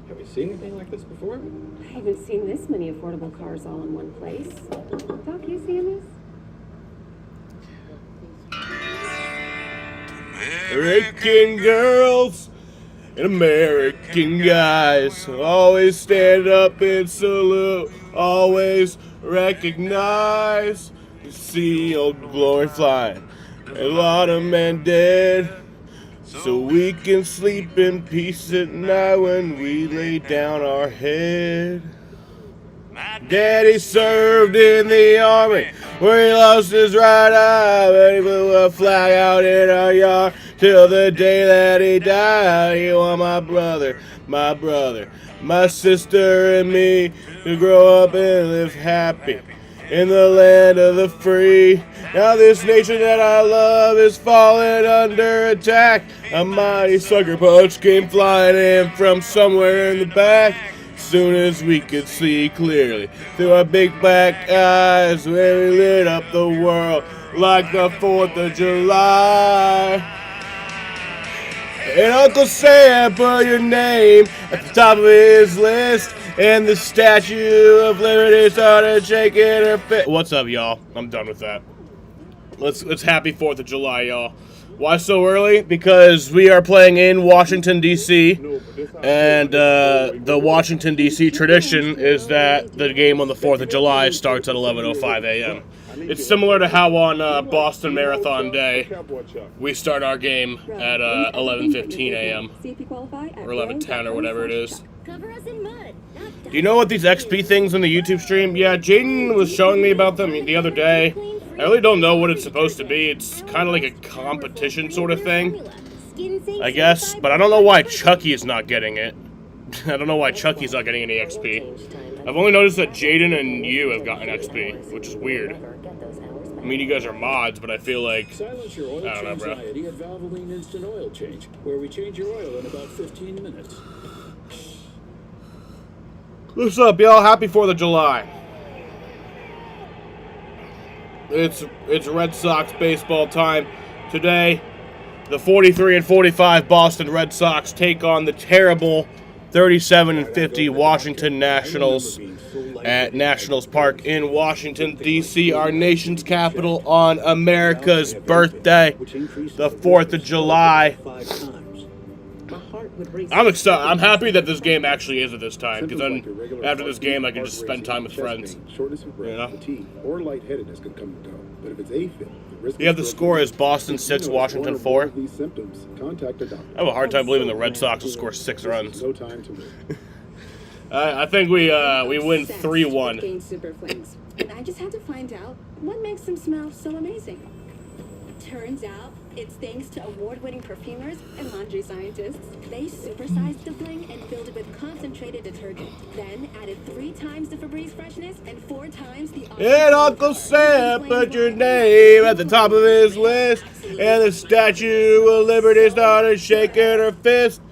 Have you seen anything like this before? I haven't seen this many affordable cars all in one place. Doc, you seeing this? American girls and American guys always stand up and salute, always recognize the sea old glory flying. A lot of men dead, so we can sleep in peace at night when we lay down our head. Daddy served in the army where he lost his right eye, but he blew a flag out in our yard till the day that he died. You are my brother, my sister and me to grow up and live happy in the land of the free. Now this nation that I love is falling under attack. A mighty sucker punch came flying in from somewhere in the back. Soon as we could see clearly through our big black eyes, when we lit up the world like the 4th of July. And Uncle Sam put your name at the top of his list, and the Statue of Liberty started shaking her fist. What's up, y'all? I'm done with that. Let's happy 4th of July, y'all. Why so early? Because we are playing in Washington, D.C., and the Washington, D.C. tradition is that the game on the 4th of July starts at 11:05 a.m. It's similar to how on Boston Marathon Day, we start our game at 11:15 a.m. or 11:10 or whatever it is. Do you know what these XP things in the YouTube stream? Yeah, Jaden was showing me about them the other day. I really don't know what it's supposed to be. It's kind of like a competition sort of thing, I guess. But I don't know why Chucky is not getting it. I don't know why Chucky's not getting any XP. I've only noticed that Jaden and you have gotten XP, which is weird. I mean, you guys are mods, but I feel like, Silence your oil I don't know, bro. anxiety at Valvoline Instant Oil Change, where we change your oil in about 15 minutes. What's up, y'all? Happy 4th of July. It's Red Sox baseball time. Today, the 43-45 Boston Red Sox take on the terrible 37-50 Washington Nationals at Nationals Park in Washington, D.C., our nation's capital, on America's birthday, the 4th of July. I'm excited. I'm happy that this game actually is at this time, because then after this game, I can just spend time with friends. Shortness of breath, fatigue, or lightheadedness can come and go. But if it's AFib, the risk You have the score is Boston 6, Washington 4. these symptoms, contact a doctor. I have a hard time believing the Red Sox will score 6 runs. No time to live. I think we win 3-1. Gain super flings. And I just had to find out what makes them smell so amazing. Turns out it's thanks to award-winning perfumers and laundry scientists. They supersized the fling and filled it with concentrated detergent. Then added 3 times the Febreze freshness and 4 times the... And Uncle Sam put your name at the top of his list, and the Statue of Liberty started shaking her fist,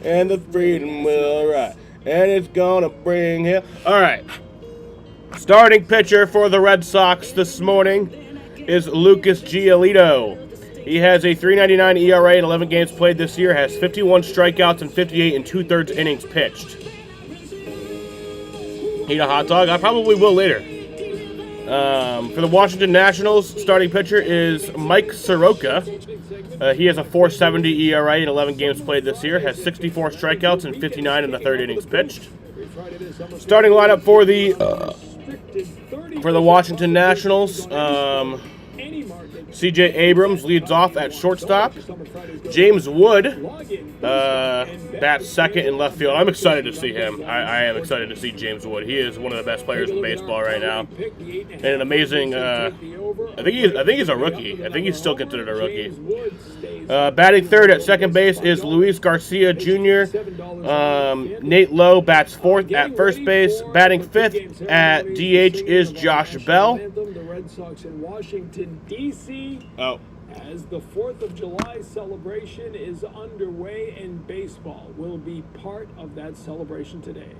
and the freedom will arrive, and it's gonna bring him. All right. Starting pitcher for the Red Sox this morning is Lucas Giolito. He has a 3.99 ERA in 11 games played this year, has 51 strikeouts and 58 and 2/3 innings pitched. Eat a hot dog? I probably will later. For the Washington Nationals, starting pitcher is Mike Soroka. He has a 4.70 ERA in 11 games played this year, has 64 strikeouts and 59 in the 3rd innings pitched. Starting lineup for the Washington Nationals, C.J. Abrams leads off at shortstop. James Wood bats second in left field. I'm excited to see him. I am excited to see James Wood. He is one of the best players in baseball right now, and an amazing. I think he's a rookie. I think he's still considered a rookie. Batting third at second base is Luis Garcia Jr. Nate Lowe bats fourth at first base. Batting fifth at DH is Josh Bell. The Red Sox in Washington, D.C. Oh. As the 4th of July celebration is underway and baseball will be part of that celebration today.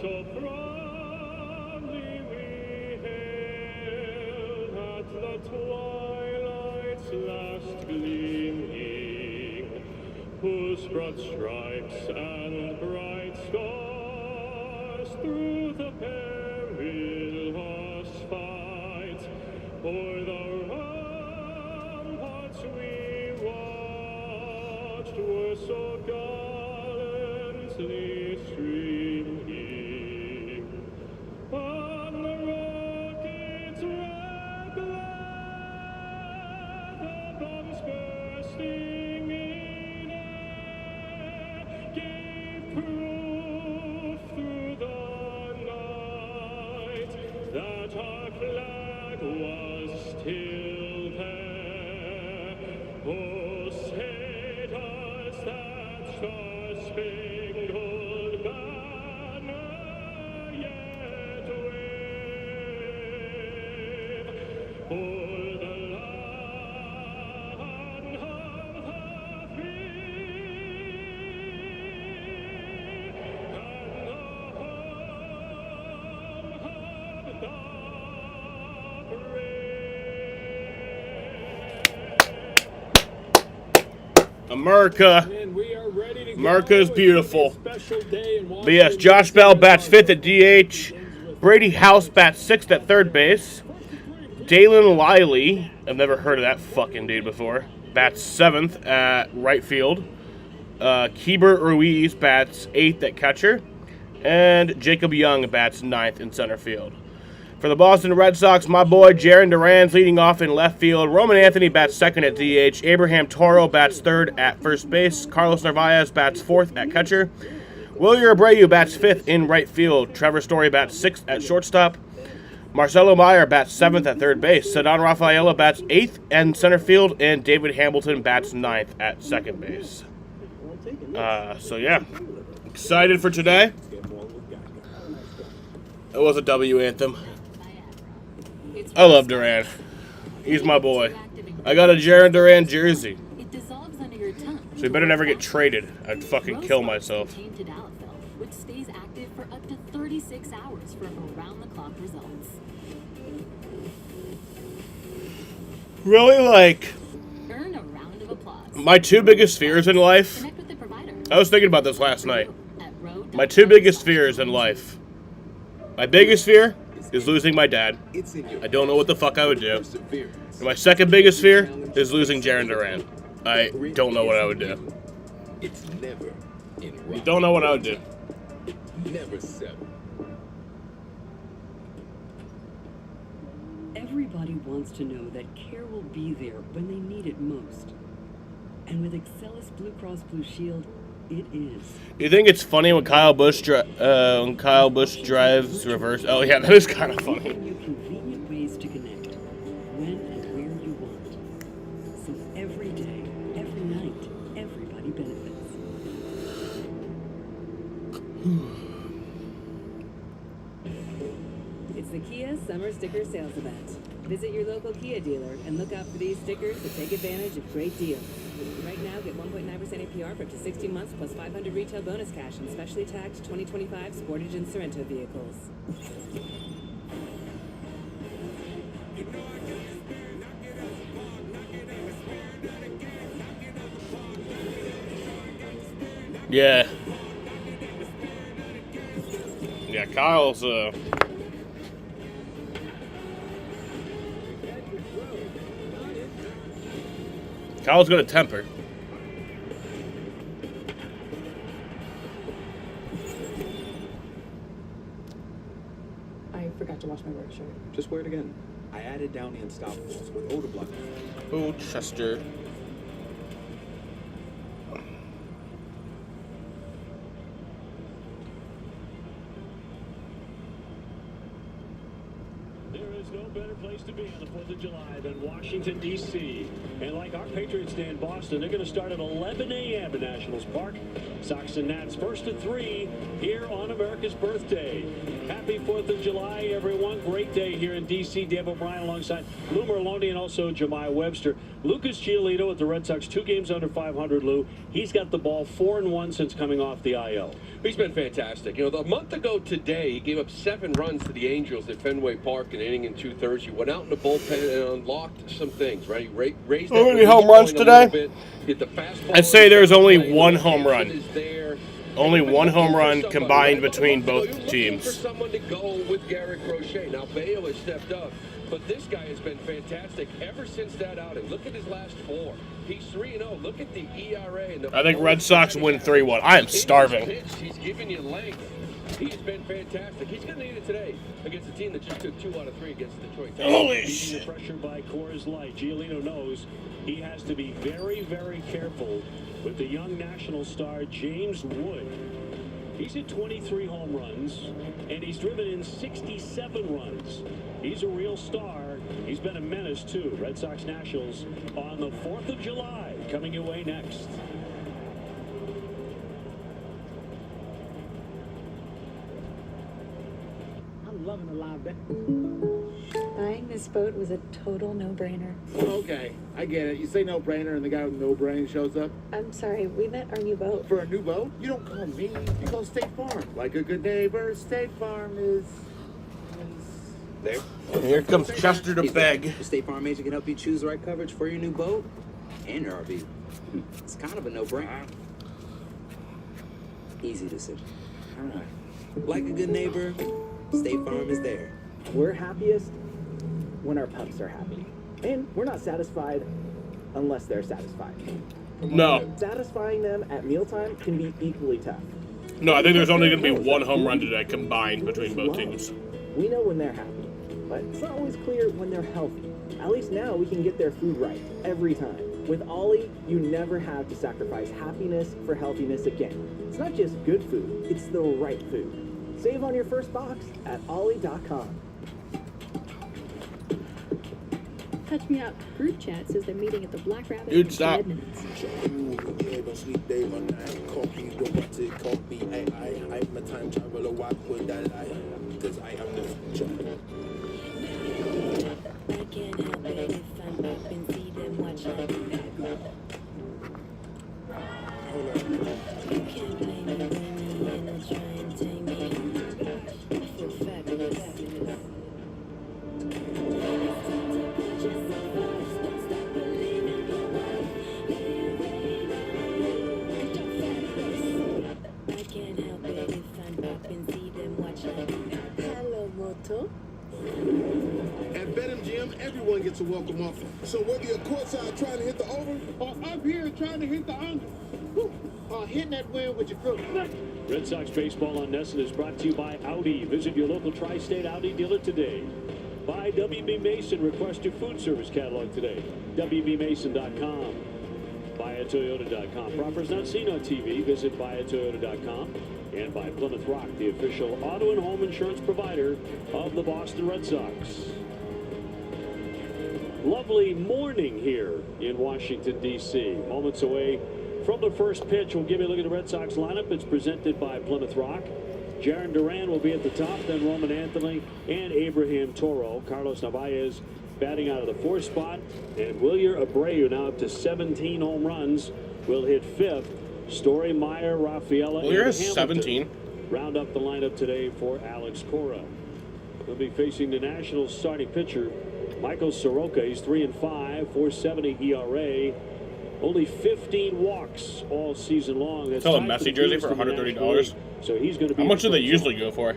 so proudly we hailed at the twilight's last gleaming, whose broad stripes and bright stars through the perilous fight o'er the ramparts we watched were so gallantly streaming. On the rocket's red glare, the bombs bursting in air gave proof through the night that our flag was still there. Oh, say does that star-spangled banner yet wave o'er the land of the free and the home of the brave? America. And we are ready to go. America is beautiful. It's a special day in But yes, Washington, Josh Bell bats 5th at DH. Brady House bats 6th at third base. Dalen Liley, I've never heard of that fucking dude before, bats 7th at right field. Keibert Ruiz bats 8th at catcher. And Jacob Young bats 9th in center field. For the Boston Red Sox, my boy Jarren Duran's leading off in left field. Roman Anthony bats 2nd at DH. Abraham Toro bats 3rd at first base. Carlos Narvaez bats 4th at catcher. Wilyer Abreu bats 5th in right field. Trevor Story bats 6th at shortstop. Marcelo Meyer bats 7th at third base. Ceddanne Rafaela bats 8th in center field. And David Hamilton bats 9th at second base. So yeah, excited for today. It was a W anthem. I love Duran. He's my boy. I got a Jarren Duran jersey. It dissolves under your tongue. So he better never get traded. I'd fucking kill myself. Contain tadalafil, which stays active for up to 36 hours from around-the-clock results. Really, like, Earn a round of applause. my two biggest fears in life. Connect with the provider. I was thinking about this last night. At road. My two biggest fears in life. My biggest fear is losing my dad. I don't know what the fuck I would do. And my second biggest fear is losing Jarren Duran. I don't know what I would do. It's never in rock. Don't know what I would do. Never settle. Everybody wants to know that care will be there when they need it most. And with Excelis Blue Cross Blue Shield, it is. Do you think it's funny when Kyle Busch drives reverse? Oh yeah, that is kind of funny. Giving you convenient ways to connect when and where you want. So every day, every night, everybody benefits. It's the Kia Summer Sticker Sales Event. Visit your local Kia dealer and look out for these stickers to take advantage of great deals. Right now, get 1.9% APR for up to 60 months plus 500 retail bonus cash on specially tagged 2025 Sportage and Sorento vehicles. Yeah. Yeah, Kyle's Kyle's got a temper. I forgot to wash my work shirt. Just wear it again. I added down the Unstoppables with odor blocker. Oh, Chester. There is no better place to be on the 4th of July than Washington, D.C. And like our Patriots Day in Boston, they're going to start at 11 a.m. in Nationals Park. Sox and Nats first at 3 here on America's birthday. Happy 4th of July, everyone. Great day here in D.C. Dave O'Brien alongside Lou Merloni and also Jemiah Webster. Lucas Giolito with the Red Sox, 2 games under 500, Lou. He's got the ball 4-1 since coming off the IL. He's been fantastic. You know, a month ago today, he gave up 7 runs to the Angels at Fenway Park, an inning and 2/3. He went out in the bullpen and unlocked some things, right? He raised How that many home runs release point a today? little bit, hit the fastball. I'd say there's only one The home run. is there. Only one home run Somebody, combined right? between You're both looking teams. for someone to go with Garrett Crochet. Now, Bayo has stepped up, but this guy has been fantastic ever since that outing. Look at his last 4. He's 3-0. Look at the ERA. And the I think Red Sox win 3-1. I am starving. He's giving you length. He's been fantastic. He's going to need it today against a team that just took 2 out of 3 against the Detroit Tigers. Holy Beating shit. the pressure by Coors Light. Giolito knows he has to be very, very careful with the young national star James Wood. He's hit 23 home runs, and he's driven in 67 runs. He's a real star. He's been a menace, too. Red Sox Nationals on the 4th of July, coming your way next. I'm loving the live bet. Buying this boat was a total no-brainer. Okay, I get it. You say no-brainer and the guy with no brain shows up. I'm sorry, we meant our new boat. For a new boat, you don't call me. You call State Farm. Like a good neighbor, State Farm is There. Here comes Chester to beg. The State Farm agent can help you choose the right coverage for your new boat and your RV. It's kind of a no-brainer. Easy decision. all right. Like a good neighbor, State Farm is there. We're happiest when our pups are happy. And we're not satisfied unless they're satisfied. No. Satisfying them at mealtime can be equally tough. No, I think there's only going to be one home run today combined between both teams. We know when they're happy, but it's not always clear when they're healthy. At least now we can get their food right every time. With Ollie, you never have to sacrifice happiness for healthiness again. It's not just good food, it's the right food. Save on your first box at ollie.com. Touch me up. Group chat says they're meeting at the Black Rabbit Dude, in stop. 5 minutes. Don't sleep day or night. Copy, robotic, copy, AI. I'm a time traveler, why would I lie? Because I am the future. I can't help it if I'm up and see them watch like you can't blame me when the end try and tame me. I feel fabulous. I can't help it if I'm up and see them watch like hello, Moto. At BetMGM, everyone gets a welcome offer. So whether you're courtside trying to hit the over or up here trying to hit the under, or hitting that win with your crew. Red Sox baseball on Nesson is brought to you by Audi. Visit your local tri-state Audi dealer today. By WB Mason. Request your food service catalog today. WBMason.com. BuyAToyota.com. Proffers not seen on TV. Visit BuyAToyota.com. And by Plymouth Rock, the official auto and home insurance provider of the Boston Red Sox. Lovely morning here in Washington, D.C. Moments away from the first pitch. We'll give you a look at the Red Sox lineup. It's presented by Plymouth Rock. Jaron Duran will be at the top, then Roman Anthony and Abraham Toro. Carlos Narvaez batting out of the 4th spot. And Wilyer Abreu now up to 17 home runs. Will hit 5th. Story, Meyer, Rafaela, Well, you're and at Hamilton 17. round up the lineup today for Alex Cora. He'll be facing the Nationals starting pitcher, Michael Soroka. He's 3-5, 4.70 ERA. Only 15 walks all season long. That's Sell a tied Messi the jersey Kings for to the $130. National League. So he's going to be. How much do the they first usually go for?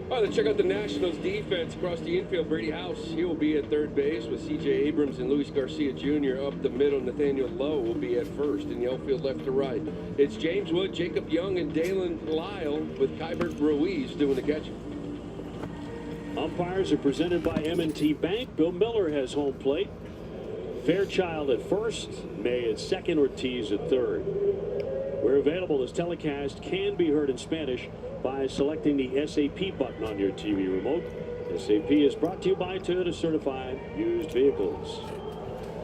All right, let's check out the Nationals defense across the infield. Brady House, he will be at third base with C.J. Abrams and Luis Garcia Jr. up the middle. Nathaniel Lowe will be at first in the outfield left to right. It's James Wood, Jacob Young, and Dalen Lyle with Kybert Ruiz doing the catching. Umpires are presented by M&T Bank. Bill Miller has home plate. Fairchild at first, May at second, Ortiz at third. We're available. This telecast can be heard in Spanish by selecting the SAP button on your TV remote. SAP is brought to you by Toyota Certified Used Vehicles.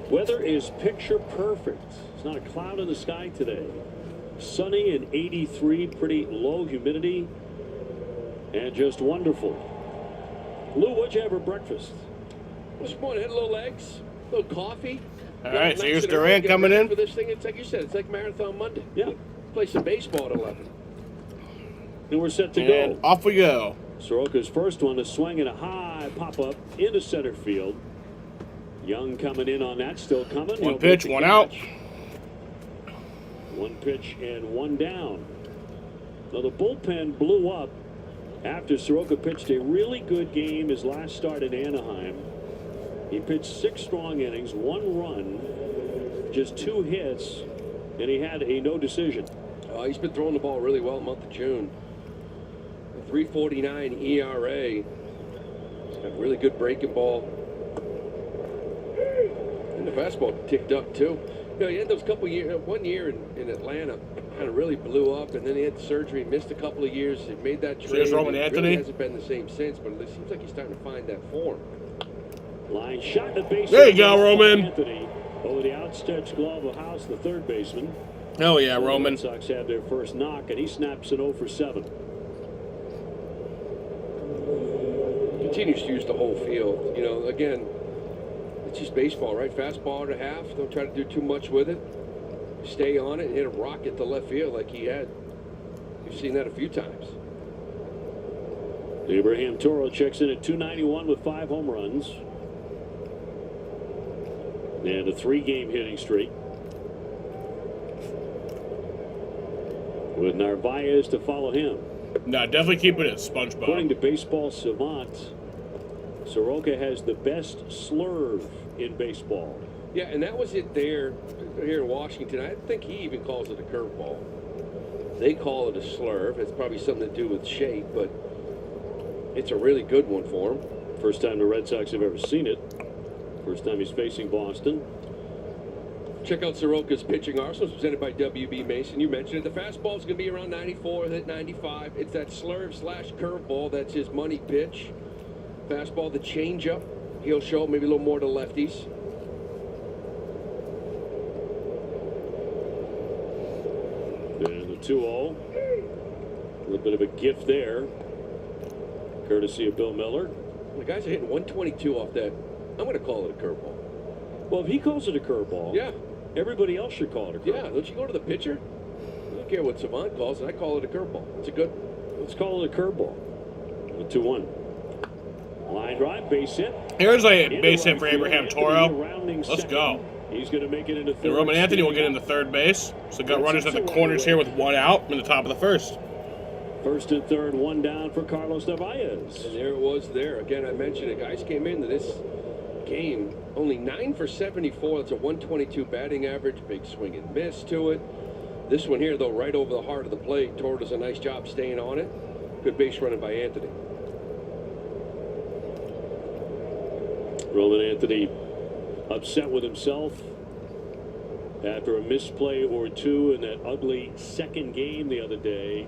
Weather is picture perfect. It's not a cloud in the sky today. Sunny and 83, pretty low humidity, and just wonderful. Lou, what'd you have for breakfast? This morning, had a little eggs, a little coffee. All right, so here's Durant coming in. For this thing, it's like you said, it's like Marathon Monday. Yeah. Play some baseball at 11. And we're set to And go. off we go. Soroka's first one, a swing and a high pop-up into center field. Young coming in on that, still coming. One pitch, one out. One pitch and one down. Now the bullpen blew up after Soroka pitched a really good game his last start in Anaheim. He pitched 6 strong innings, 1 run, just 2 hits, and he had a no decision. He's been throwing the ball really well month of June. A 3.49 ERA. He's got really good breaking ball. And the fastball ticked up too. You know, he had those couple years, 1 year in Atlanta, kind of really blew up, and then he had the surgery, missed a couple of years, he made that trade. Here's Roman Anthony. Really hasn't been the same since, but it seems like he's starting to find that form. Line shot to base. There you go, Roman. Anthony over the outstretched glove of House, the third baseman. Oh yeah, Roman. The Red Sox have their first knock, and he snaps an 0 for 7. Continues to use the whole field. You know, again, it's just baseball, right? Fastball to half. Don't try to do too much with it. Stay on it and hit a rocket to left field like he had. You've seen that a few times. Abraham Toro checks in at 291 with 5 home runs. And a 3-game hitting streak. With Narvaez to follow him. No, definitely keep it at SpongeBob. According to Baseball Savant, Soroka has the best slurve in baseball. Yeah, and that was it there here in Washington. I think he even calls it a curveball. They call it a slurve. It's probably something to do with shape, but it's a really good one for him. First time the Red Sox have ever seen it. First time he's facing Boston. Check out Soroka's pitching arsenal, presented by WB Mason. You mentioned it. The fastball is going to be around 94, hit 95. It's that slurve/curveball that's his money pitch. Fastball, the changeup. He'll show maybe a little more to lefties. And the 2-0. A little bit of a gift there. Courtesy of Bill Miller. The guys are hitting 122 off that. I'm going to call it a curveball. Well, if he calls it a curveball, yeah, everybody else should call it a curveball. Yeah, don't you go to the pitcher? I don't care what Savant calls it. I call it a curveball. It's a good. Let's call it a curveball. A 2-1. Line drive, base hit. Here's a base hit for Abraham Toro. Let's go. He's going to make it into third. And Roman Anthony will get into third base. So got runners at the corners here with 1 out in the top of the first. First and third, 1 down for Carlos Narvaez. And there it was there. Again, I mentioned it. Guys came into this game only 9 for 74. That's a 122 batting average. Big swing and miss to it. This one here, though, right over the heart of the plate. Toro does a nice job staying on it. Good base running by Anthony. Roman Anthony upset with himself after a misplay or 2 in that ugly second game the other day.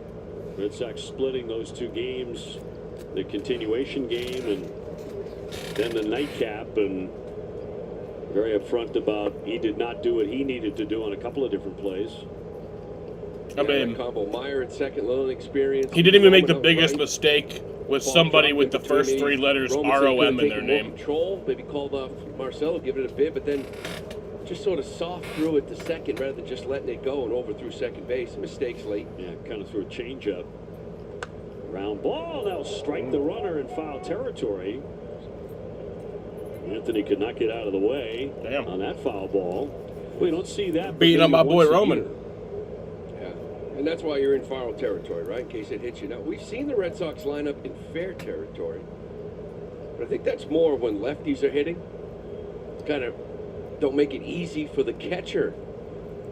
Red Sox splitting those 2 games, the continuation game and then the nightcap, and very upfront about he did not do what he needed to do on a couple of different plays. I mean, combo Meyer at second, little experience. He didn't even make the biggest mistake with somebody with the first 3 letters ROM in their name. Control, maybe called off Marcelo, give it a bit, but then just sort of soft threw it to second rather than just letting it go and overthrew second base. Mistakes late. Yeah, kind of threw a changeup. Round ball. Now strike the runner in foul territory. Anthony could not get out of the way on that foul ball. We don't see that. Beating on my boy Roman. Yeah, and that's why you're in foul territory, right? In case it hits you. Now, we've seen the Red Sox line up in fair territory. But I think that's more when lefties are hitting. Kind of don't make it easy for the catcher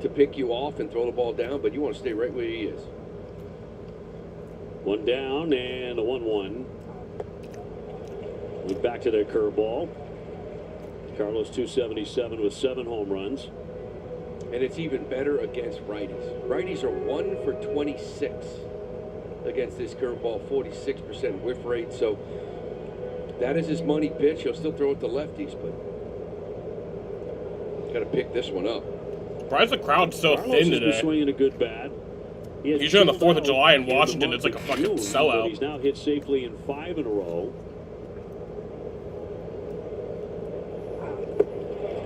to pick you off and throw the ball down, but you want to stay right where he is. 1 down and a 1-1. We're back to their curveball. Carlos 277 with 7 home runs. And it's even better against righties. Righties are 1 for 26 against this curveball, 46% whiff rate. So that is his money pitch. He'll still throw it to lefties, but got to pick this one up. Surprised the crowd's so Carlos thin has been today. swinging a good bat. Usually on the 4th of July in Washington, it's like a fucking But sellout. he's now hit safely in 5 in a row.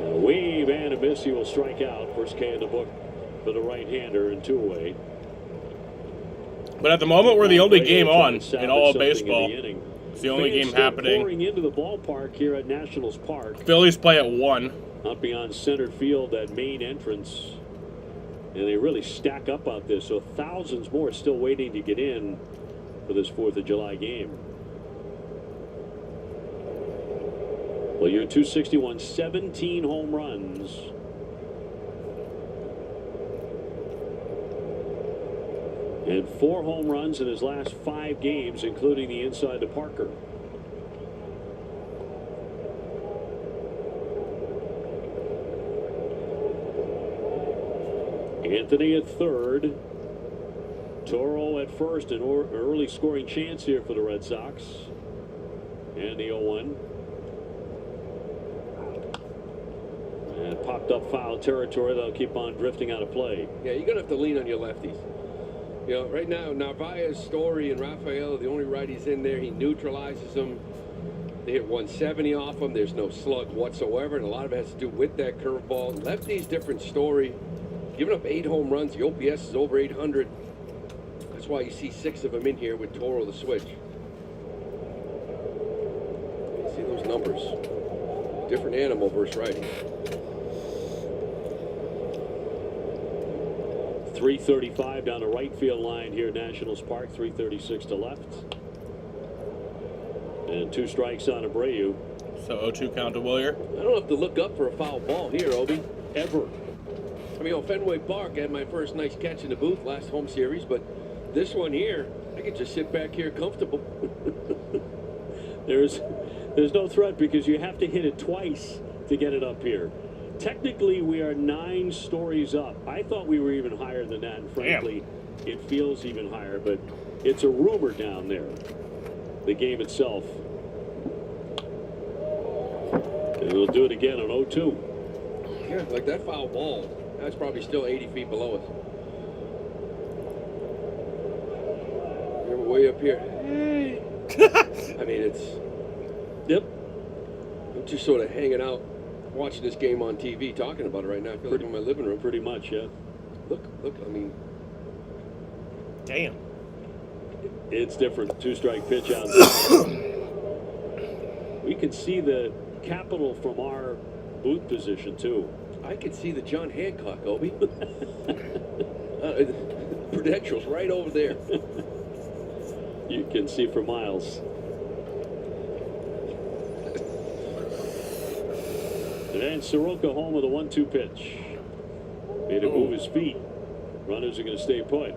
A wave and a miss. He will strike out. First K in the book for the right-hander and 2 away. But at the moment, we're the only game on in all of Something baseball. in the inning. It's the only Fans game still happening. pouring into the ballpark here at Nationals Park. Phillies play at 1. Out beyond center field, that main entrance. And they really stack up out there. So thousands more still waiting to get in for this 4th of July game. Well, you're 261, 17 home runs. And 4 home runs in his last 5 games, including the inside to Parker. Anthony at third. Toro at first. An early scoring chance here for the Red Sox. And the 0-1. And popped up foul territory. They'll keep on drifting out of play. Yeah, you're going to have to lean on your lefties. You know, right now, Narvaez, Story, and Rafael are the only righties in there. He neutralizes them. They hit 170 off him. There's no slug whatsoever, and a lot of it has to do with that curveball. Lefty's different story. Giving up 8 home runs. The OPS is over 800. That's why you see 6 of them in here with Toro the switch. See those numbers. Different animal versus righty. 335 down the right field line here at Nationals Park. 336 to left. And 2 strikes on Abreu. So 0-2 count to Willier. I don't have to look up for a foul ball here, Obi. Ever. I mean, on Fenway Park, I had my first nice catch in the booth last home series, but this one here, I could just sit back here comfortable. There's no threat because you have to hit it twice to get it up here. Technically, we are 9 stories up. I thought we were even higher than that, and frankly, it feels even higher, but it's a rumor down there. The game itself. And we'll do it again on 0-2. Yeah, like that foul ball. That's probably still 80 feet below us. We're way up here. I mean, it's... Yep. I'm just sort of hanging out, watching this game on TV, talking about it right now. I feel like I'm in my living room. Pretty much, yeah. Look, I mean... Damn. It's different. 2-strike pitch out. We can see the Capitol from our booth position, too. I could see the John Hancock, Obi. Prudential's right over there. You can see for miles. And Soroka home with a 1-2 pitch. Made him move his feet. Runners are going to stay put.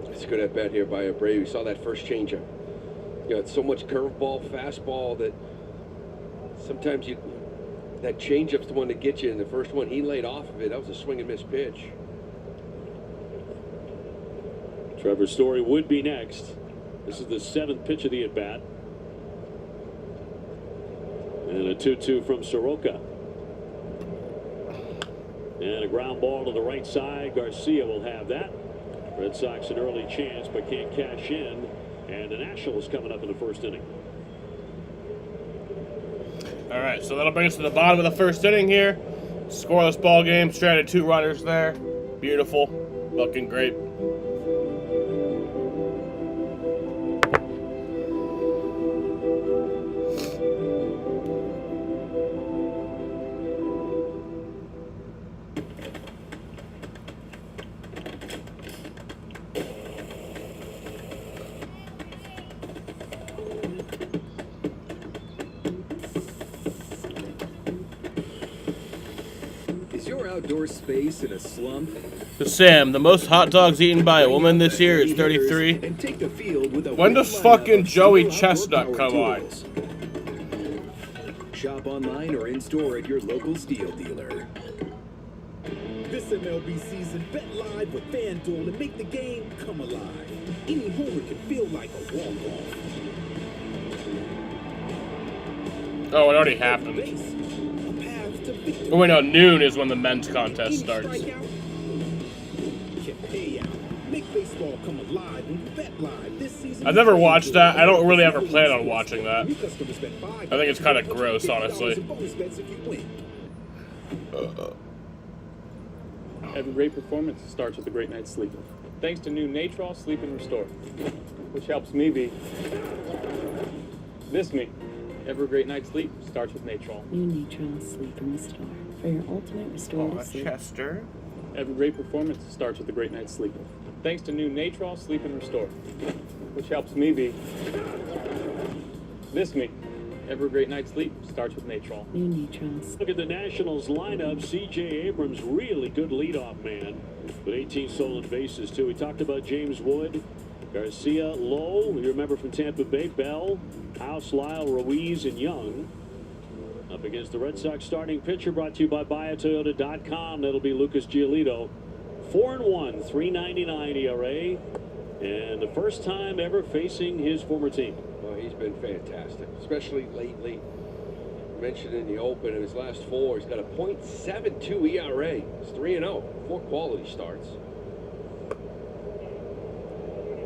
It's a good at bat here by Abreu. We saw that first changeup. You got so much curveball, fastball that sometimes that changeup's the one that gets you. And the first one he laid off of it, that was a swing and miss pitch. Trevor Story would be next. This is the 7th pitch of the at bat. And a 2-2 from Soroka. And a ground ball to the right side. Garcia will have that. Red Sox an early chance, but can't cash in. And the Nationals coming up in the first inning. All right, so that'll bring us to the bottom of the first inning here. Scoreless ball game. Stranded 2 runners there. Beautiful. Looking great. Outdoor space in a slump. Sam, the most hot dogs eaten by a woman this year is 33. And take the field with a when does fucking Joey Chestnut come on? Shop online or in store at your local steel dealer. This MLB season, bet live with FanDuel and make the game come alive. Any homer can feel like a walk-off. Oh, it already happened. Oh, wait, no, noon is when the men's contest starts. I've never watched that. I don't really ever plan on watching that. I think it's kind of gross, honestly. Every great performance starts with a great night's sleep. Thanks to new Natrol Sleep and Restore, which helps me be this me. Every great night's sleep starts with Natrol. New Natrol Sleep and Restore for your ultimate restorative sleep. Chester. Every great performance starts with a great night's sleep. Thanks to new Natrol Sleep and Restore, which helps me be this me. Every great night's sleep starts with Natrol. New Natrol. Look at the Nationals lineup. C.J. Abrams, really good leadoff man with 18 stolen bases, too. We talked about James Wood, Garcia, Lowe. You remember from Tampa Bay, Bell, House, Lyle, Ruiz, and Young. Up against the Red Sox starting pitcher, brought to you by BuyAToyota.com. That'll be Lucas Giolito. 4-1, 3.99 ERA, and the first time ever facing his former team. Well, he's been fantastic, especially lately. I mentioned in the open, in his last 4, he's got a .72 ERA. It's 3-0, 4 quality starts.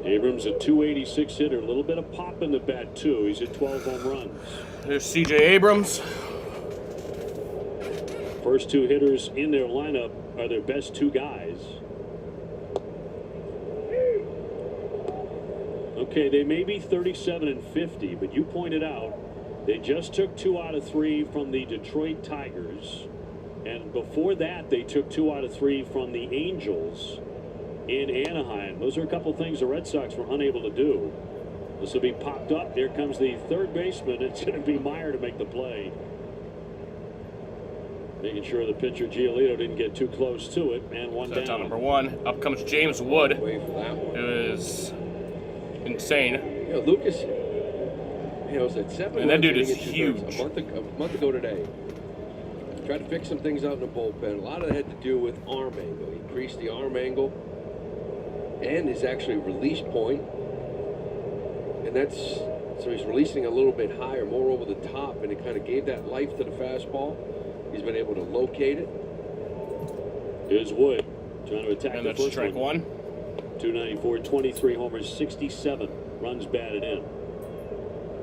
Abrams, a .286 hitter, a little bit of pop in the bat, too. He's hit 12 home runs. There's C.J. Abrams. First 2 hitters in their lineup are their best 2 guys. Okay, they may be 37 and 50, but you pointed out they just took 2 out of 3 from the Detroit Tigers, and before that they took 2 out of 3 from the Angels in Anaheim. Those are a couple things the Red Sox were unable to do. This will be popped up. Here comes the third baseman. It's going to be Meyer to make the play. Making sure the pitcher Giolito didn't get too close to it, and one So that's down. out number 1. Up comes James Wood. Wait for that one. It was insane. You know, Lucas, you know, was at 7. And that dude is innings, huge. A month ago today. Tried to fix some things out in the bullpen. A lot of it had to do with arm angle. He increased the arm angle and his actually release point. And that's, so he's releasing a little bit higher, more over the top, and it kind of gave that life to the fastball. He's been able to locate it. Here's Wood trying to attack And the that's first strike 1. 294, 23 homers, 67 runs batted in.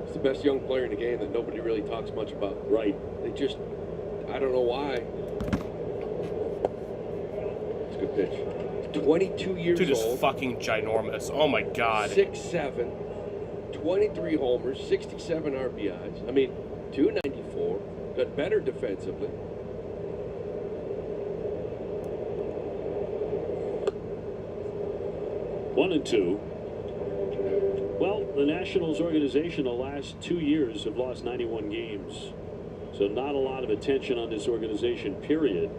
He's the best young player in the game that nobody really talks much about. Right. They just, I don't know why. It's a good pitch. 22 years Dude is old. fucking ginormous. Oh my god. 6'7", 23 homers, 67 RBIs. I mean, 294. Got better defensively. One and two. Well, the Nationals organization the last 2 years have lost 91 games. So not a lot of attention on this organization, period.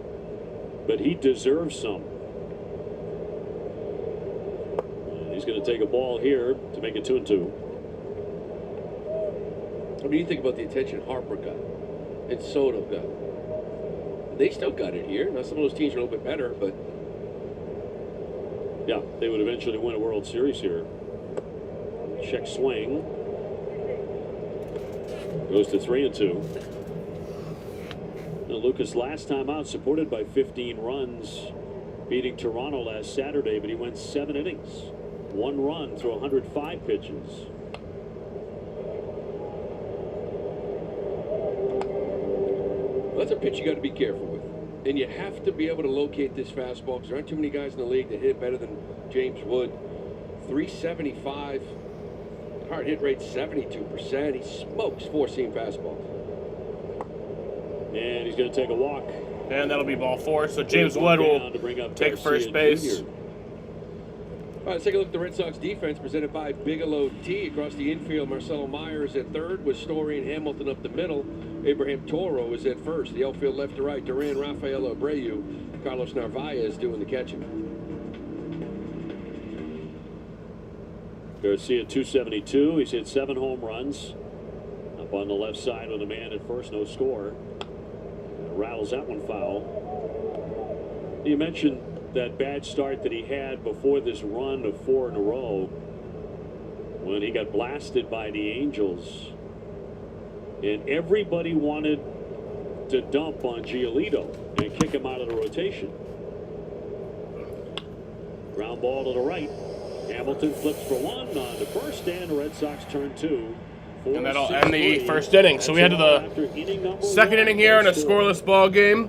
But he deserves some. And he's going to take a ball here to make it 2-2. What do you think about the attention Harper got and Soto got? They still got it here. Now, some of those teams are a little bit better, but yeah, they would eventually win a World Series here. Check swing. Goes to 3-2. Now Lucas last time out supported by 15 runs, beating Toronto last Saturday, but he went 7 innings. 1 run through 105 pitches. that's a pitch you got to be careful with. And you have to be able to locate this fastball because there aren't too many guys in the league that hit better than James Wood. 375. Hard hit rate 72%. He smokes four-seam fastballs. And he's going to take a walk. And that'll be ball 4. So James Wood will take first base. All right, let's take a look at the Red Sox defense presented by Bigelow Tea. Across the infield, Marcelo Myers at third with Story and Hamilton up the middle. Abraham Toro is at first. The outfield left to right, Duran, Rafael Abreu. Carlos Narvaez doing the catching. Garcia 272. He's hit 7 home runs. Up on the left side with a man at first, no score. Rattles that one foul. You mentioned that bad start that he had before this run of 4 in a row. when he got blasted by the Angels. And everybody wanted to dump on Giolito and kick him out of the rotation. Ground ball to the right. Hamilton flips for one on the first, and the Red Sox turn two. And that'll end the first inning. So we head to the second inning here in a scoreless ball game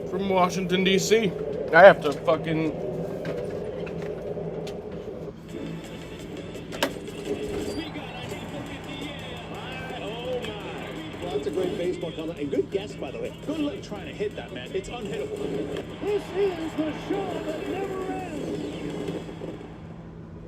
from Washington, D.C. I have to fucking... Well, that's a great baseball comment. And good guess, by the way. Good luck trying to hit that, man. It's unhittable. This is the show that never ends.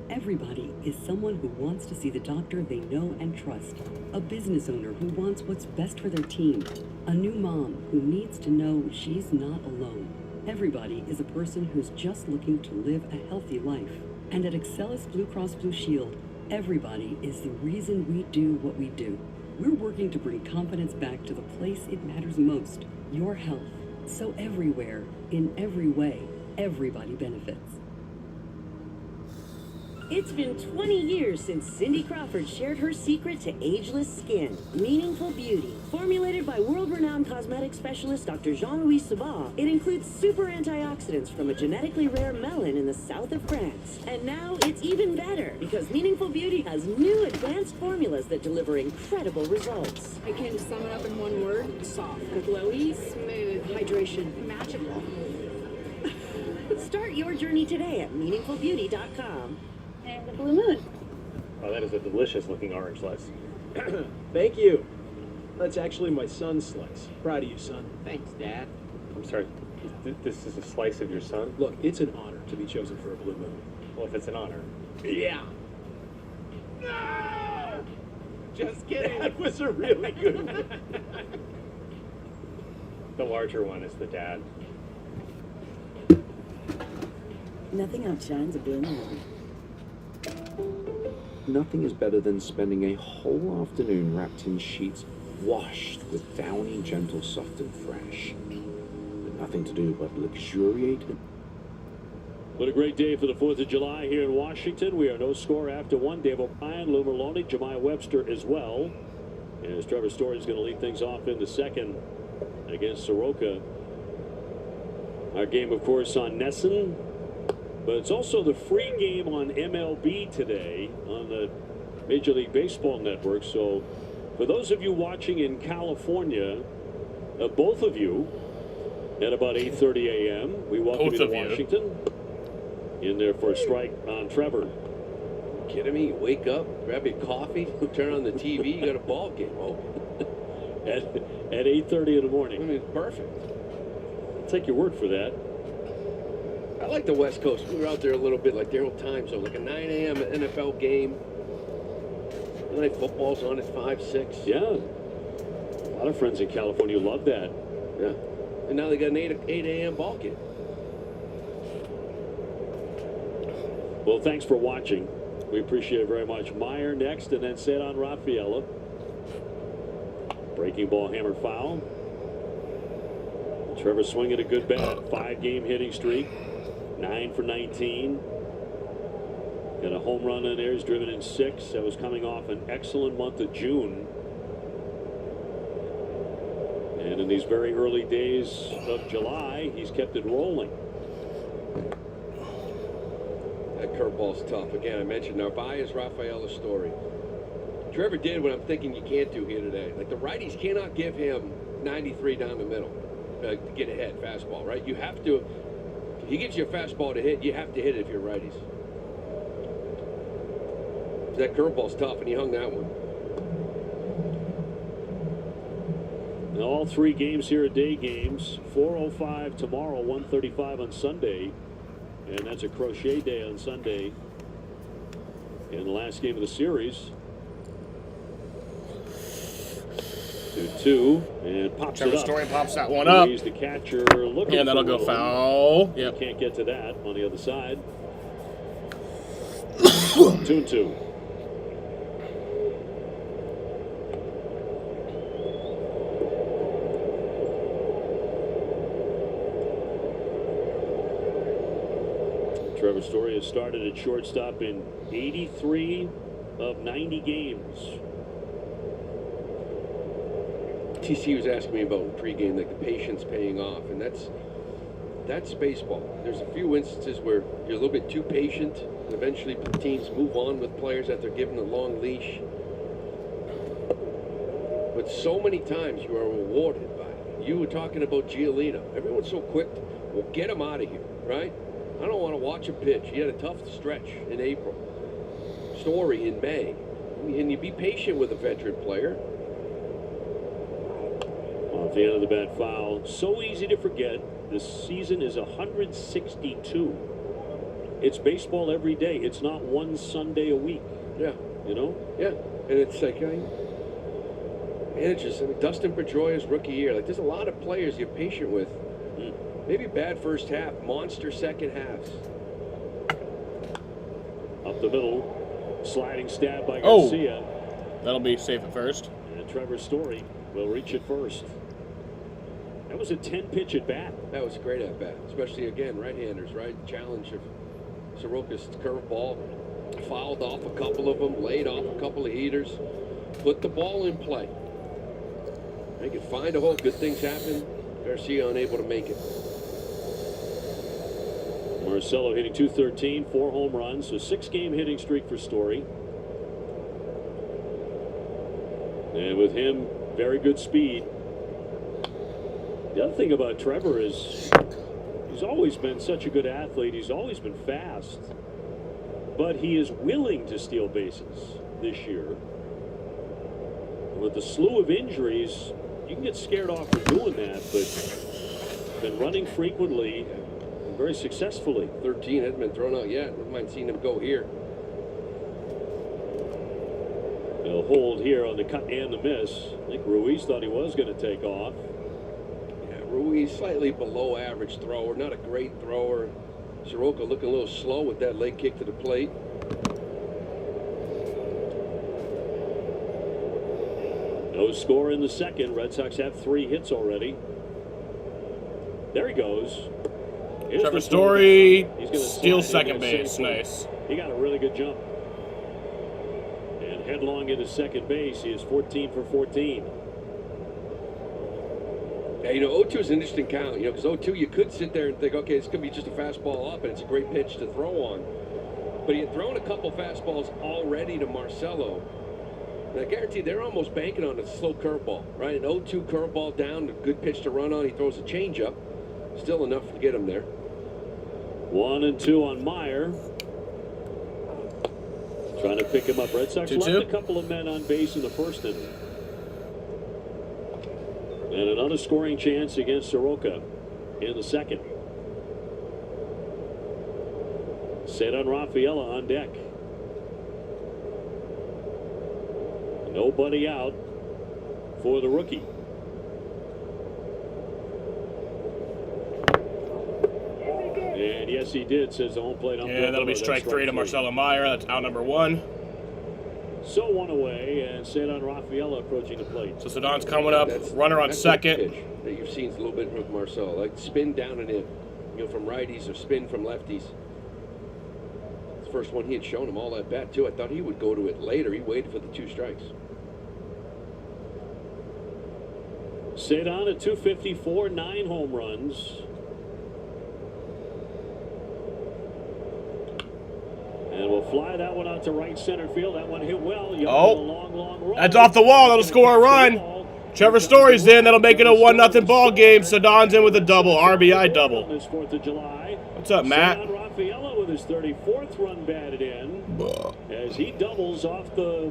Everybody is someone who wants to see the doctor they know and trust. A business owner who wants what's best for their team. A new mom who needs to know she's not alone. Everybody is a person who's just looking to live a healthy life. And at Excellus Blue Cross Blue Shield, everybody is the reason we do what we do. We're working to bring confidence back to the place it matters most, your health. So everywhere, in every way, everybody benefits. It's been 20 years since Cindy Crawford shared her secret to ageless skin, Meaningful Beauty. Formulated by world-renowned cosmetic specialist Dr. Jean-Louis Sabat, it includes super antioxidants from a genetically rare melon in the south of France. And now it's even better, because Meaningful Beauty has new advanced formulas that deliver incredible results. I can sum it up in one word: soft, glowy, smooth, hydration, magical. Start your journey today at meaningfulbeauty.com. And the blue moon. Oh, that is a delicious looking orange slice. Thank you. That's actually my son's slice. Proud of you, son. Thanks, Dad. I'm sorry, this is a slice of your son? Look, it's an honor to be chosen for a blue moon. Well, if it's an honor. Yeah. No! Just kidding. That was a really good one. The larger one is the dad. Nothing outshines a blue moon. Nothing is better than spending a whole afternoon wrapped in sheets washed with downy, gentle, soft and fresh. With nothing to do but luxuriate. What a great day for the 4th of July here in Washington. We are no score after one. Dave O'Brien, Lou Merloni, Jemai Webster as well. As Trevor Story is going to lead things off in the second against Soroka. Our game, of course, on Nesson. But it's also the free game on MLB today on the Major League Baseball Network. So for those of you watching in California, both of you, at about 8:30 a.m., we welcome you to Washington. In there for a strike on Trevor. Kidding me? You wake up, grab your coffee, turn on the TV, you got a ball game open. At 8:30 in the morning. I mean, it's perfect. I'll take your word for that. I like the West Coast. We were out there a little bit, like their old time zone, like a 9 a.m. NFL game. Night football's on at 5, 6. Yeah. A lot of friends in California love that. Yeah. And now they got an 8 a.m. ball game. Well, thanks for watching. We appreciate it very much. Meyer next, and then Ceddanne Rafaela. Breaking ball, hammer foul. Trevor swinging a good bat. 5-game hitting streak. 9 for 19. Got a home run in there. He's driven in 6. That was coming off an excellent month of June. And in these very early days of July, he's kept it rolling. That curveball's tough. Again, I mentioned Narvaez, Rafaela's story. Trevor did what I'm thinking you can't do here today. Like the righties cannot give him 93 down the middle to get ahead, fastball, right? You have to, if he gives you a fastball to hit, you have to hit it if you're righties. That curveball's tough, and he hung that one. Now all 3 games here are day games. 4:05 tomorrow, 1:35 on Sunday. And that's a crochet day on Sunday. In the last game of the series. 2-2, and pops Trevor it up. Story pops that one up. He's the catcher looking and that'll for go one. foul. Yep. Can't get to that on the other side. 2-2. Trevor Story has started at shortstop in 83 of 90 games. TC was asking me about pregame, like the patience paying off, and that's baseball. There's a few instances where you're a little bit too patient, and eventually teams move on with players that they're given a long leash. But so many times you are rewarded by it. You were talking about Giolito. Everyone's so quick. Well, get him out of here, right? I don't want to watch him pitch. He had a tough stretch in April. Story in May. And you be patient with a veteran player. Off the end of the bat foul. So easy to forget. This season is 162. It's baseball every day. It's not one Sunday a week. Yeah. You know? Yeah. And it's like, managers, Dustin Pedroia's rookie year. Like, there's a lot of players you're patient with. Maybe bad first half, monster second halves. Up the middle, sliding stab by Garcia. That'll be safe at first. And Trevor Story will reach it first. That was a 10-pitch at bat. That was great at bat, especially again right-handers, right? Challenge of Soroka's curveball, fouled off a couple of them, laid off a couple of heaters, put the ball in play. They could find a hole. Good things happen. Garcia unable to make it. Marcelo hitting .213, 4 home runs, so 6-game hitting streak for Story. And with him, very good speed. The other thing about Trevor is he's always been such a good athlete. He's always been fast. But he is willing to steal bases this year. With the slew of injuries, you can get scared off for doing that, but been running frequently and very successfully. 13 hasn't been thrown out yet. Wouldn't mind seeing him go here. They'll hold here on the cut and the miss. I think Ruiz thought he was going to take off. Yeah, Ruiz slightly below average thrower, not a great thrower. Soroka looking a little slow with that leg kick to the plate. No score in the second. Red Sox have 3 hits already. There he goes. Here's Trevor the Story slide steals second into base. safe play. Nice. He got a really good jump. And headlong into second base. He is 14 for 14. Yeah, you know, 0-2 is an interesting count, you know, because 0-2 you could sit there and think, okay, this could be just a fastball up and it's a great pitch to throw on. But he had thrown a couple fastballs already to Marcelo. And I guarantee they're almost banking on a slow curveball, right? An 0-2 curveball down, a good pitch to run on. He throws a changeup. Still enough to get him there. 1 and 2 on Meyer. Trying to pick him up. Red Sox left a couple of men on base in the first inning. And another scoring chance against Soroka in the second. Cedar Rafaela on deck. Nobody out for the rookie. And yes, he did, says the home plate umpire. Yeah, that'll be strike 3 to Marcelo Meyer. That's out number 1. So 1 away, and Cedar Rafaela approaching the plate. So Cedon's coming up, runner on second. Pitch that you've seen a little bit with Marcelo, like spin down and in, you know, from righties or spin from lefties. The first one he had shown him all at bat too. I thought he would go to it later. He waited for the 2 strikes. Cedar at .254, 9 home runs. And we'll fly that one out to right center field. That one hit well. Oh, long run. that's off the wall. That'll score a run. Trevor Story's in. That'll make it a 1-0 ball game. Cedon's in with a double, RBI double. This 4th of July. What's up, Matt? Cedar Rafaela with his 34th run batted in as he doubles off the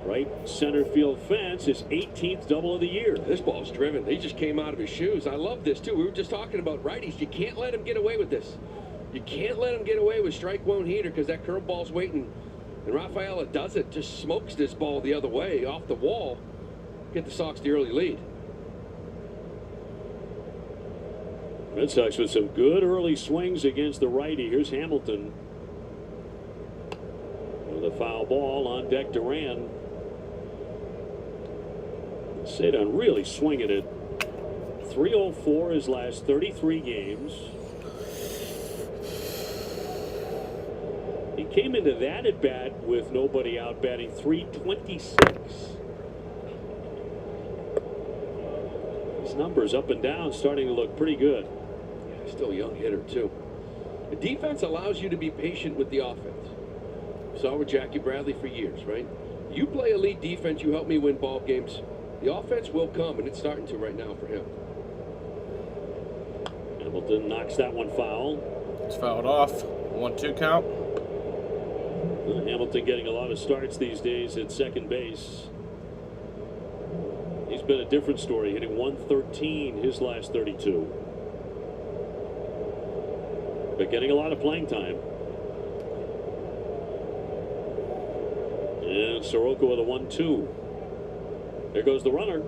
right center field fence, his 18th double of the year. This ball's driven. He just came out of his shoes. I love this too. We were just talking about righties. You can't let him get away with this. You can't let him get away with strike 1 heater because that curveball's waiting. And Rafaela does it, just smokes this ball the other way off the wall. Get the Sox the early lead. Red Sox with some good early swings against the righty. Here's Hamilton with a foul ball on deck. Duran. Cedar really swinging it. 304 his last 33 games. He Came into that at bat with nobody out, batting .326. His numbers up and down starting to look pretty good. Yeah, still a young hitter, too. The defense allows you to be patient with the offense. Saw with Jackie Bradley for years, right? You play elite defense, you help me win ball games. The offense will come, and it's starting to right now for him. Hamilton knocks that one foul. It's fouled off. 1-2 count. Hamilton getting a lot of starts these days at second base. He's been a different story, hitting .113 his last 32. But getting a lot of playing time. And Soroka with a 1-2. There goes the runner.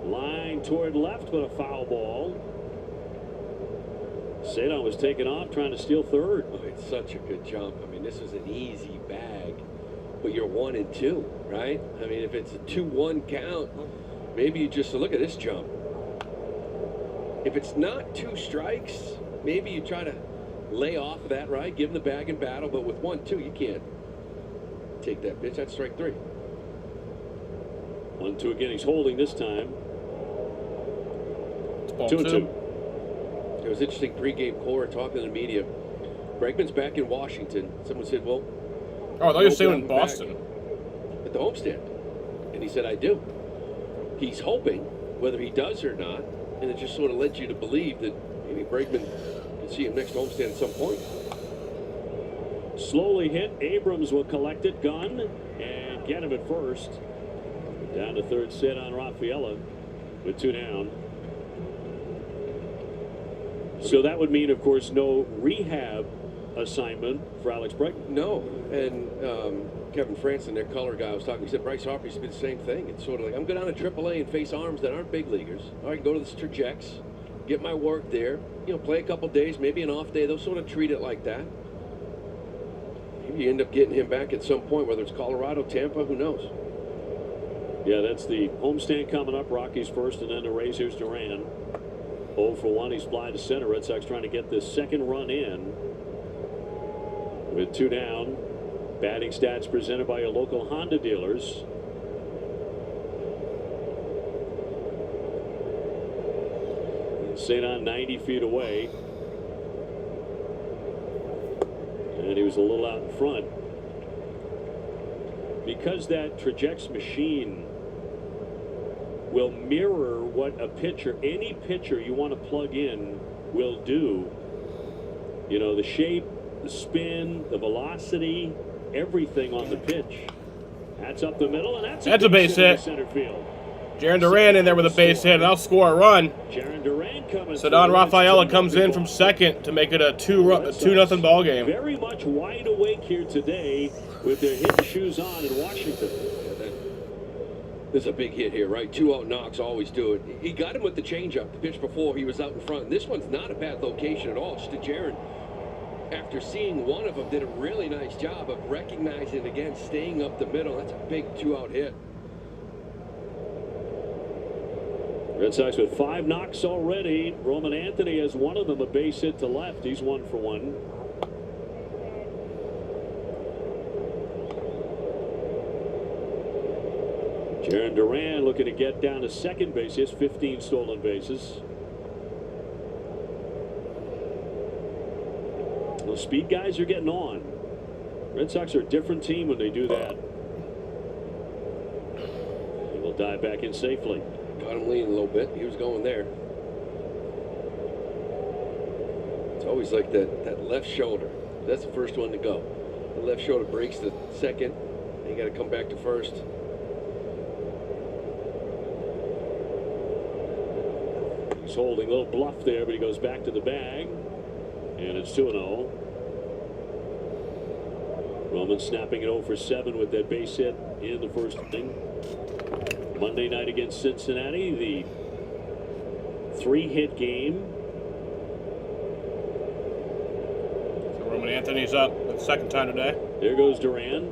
Line toward left, but a foul ball. Cedon was taken off trying to steal third. Oh, it's such a good jump. I mean, this was an easy bag. But you're 1 and 2, right? I mean, if it's a 2-1 count, maybe you just look at this jump. If it's not 2 strikes, maybe you try to lay off of that, right? Give him the bag and battle. But with 1-2, you can't take that pitch. That's strike 3. 1-2 again. He's holding this time. 2-2. It was interesting pregame Cora talking to the media. Bregman's back in Washington. Someone said, well, oh, I thought you were saying in Boston. At the homestand. And he said, I do. He's hoping, whether he does or not, and it just sort of led you to believe that maybe Bregman can see him next homestand at some point. Slowly hit. Abrams will collect it. Gunn and get him at first. Down to third, Cedon Rafaela with 2 down. So that would mean, of course, no rehab assignment for Alex Bregman. No, and Kevin Franson, their color guy, was talking. He said Bryce Harper used to be the same thing. It's sort of like, I'm going down to AAA and face arms that aren't big leaguers. I can go to the Trajects, get my work there, you know, play a couple days, maybe an off day. They'll sort of treat it like that. Maybe you end up getting him back at some point, whether it's Colorado, Tampa, who knows? Yeah, that's the homestand coming up. Rockies first, and then the Rays. Here's Duran. 0 for 1. He's fly to center. Red Sox trying to get this second run in. With 2 down. Batting stats presented by your local Honda dealers. Cedon 90 feet away. And he was a little out in front. Because that Trajects machine will mirror what a pitcher, any pitcher you want to plug in, will do. You know, the shape, the spin, the velocity, everything on the pitch. That's up the middle, and that's a base hit. Center field. Jaron Duran in there with a base hit, and I'll score a run. Jaron Duran coming. Cedon Rafaela comes in from second to make it a 2-0 ball game. Very much wide awake here today with their hitting shoes on in Washington. There's a big hit here, right? 2-0 knocks always do it. He got him with the changeup. The pitch before, he was out in front. And this one's not a bad location at all. Just Jaron, after seeing one of them, did a really nice job of recognizing it again, staying up the middle. That's a big 2-out hit. Red Sox with 5 knocks already. Roman Anthony has one of them, a base hit to left. He's 1 for 1. Jaron Duran looking to get down to second base. He has 15 stolen bases. Those speed guys are getting on. Red Sox are a different team when they do that. He will dive back in safely. Got him leaning a little bit. He was going there. It's always like that left shoulder. That's the first one to go. The left shoulder breaks the second. And you got to come back to first. He's holding a little bluff there, but he goes back to the bag. And it's 2-0. Roman snapping it 0 for 7 with that base hit in the first inning. Monday night against Cincinnati, the 3-hit game. So Roman Anthony's up for the second time today. There goes Duran.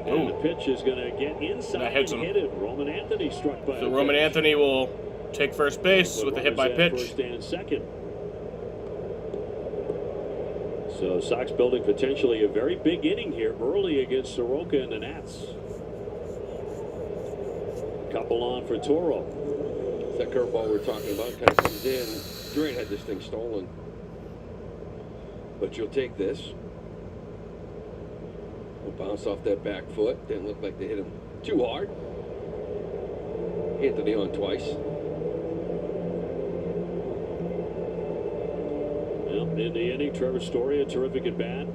And the pitch is going to get inside that hits and him. hit it. Roman Anthony struck by So Roman Anthony will take first base with a hit by pitch. First and second. So Sox building potentially a very big inning here early against Soroka and the Nats. Couple on for Toro. That curveball we're talking about kind of comes in. Durant had this thing stolen. But you'll take this. Will bounce off that back foot. Didn't look like they hit him too hard. Anthony on twice. Well, in the inning, Trevor Story, a terrific at bat.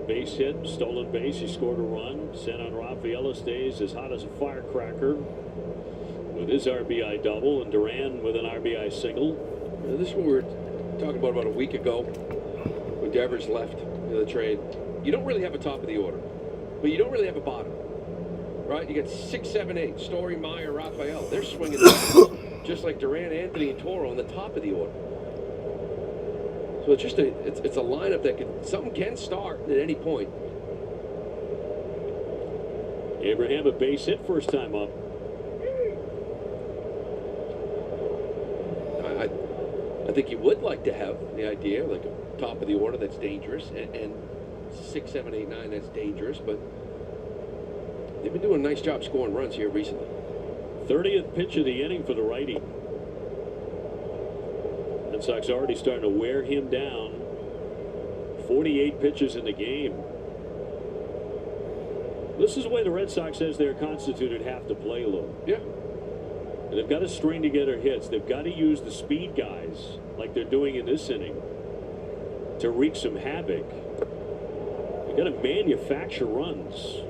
Base hit, stolen base. He scored a run. Sent on Rafaela, stays as hot as a firecracker with his RBI double, and Duran with an RBI single. Now, this one we were talking about a week ago when Devers left the trade. You don't really have a top of the order, but you don't really have a bottom, right? You got 6, 7, 8. Story, Meyer, Rafael. They're swinging just like Duran, Anthony, and Toro on the top of the order. So it's just it's a lineup that something can start at any point. Abraham a base hit first time up. I think you would like to have the idea like a top of the order that's dangerous and 6, 7, 8, 9 that's dangerous, but they've been doing a nice job scoring runs here recently. 30th pitch of the inning for the righty. Red Sox already starting to wear him down. 48 pitches in the game. This is the way the Red Sox says they're constituted, have to play low. Yeah. And they've got to string together hits. They've got to use the speed guys like they're doing in this inning to wreak some havoc. You've got to manufacture runs.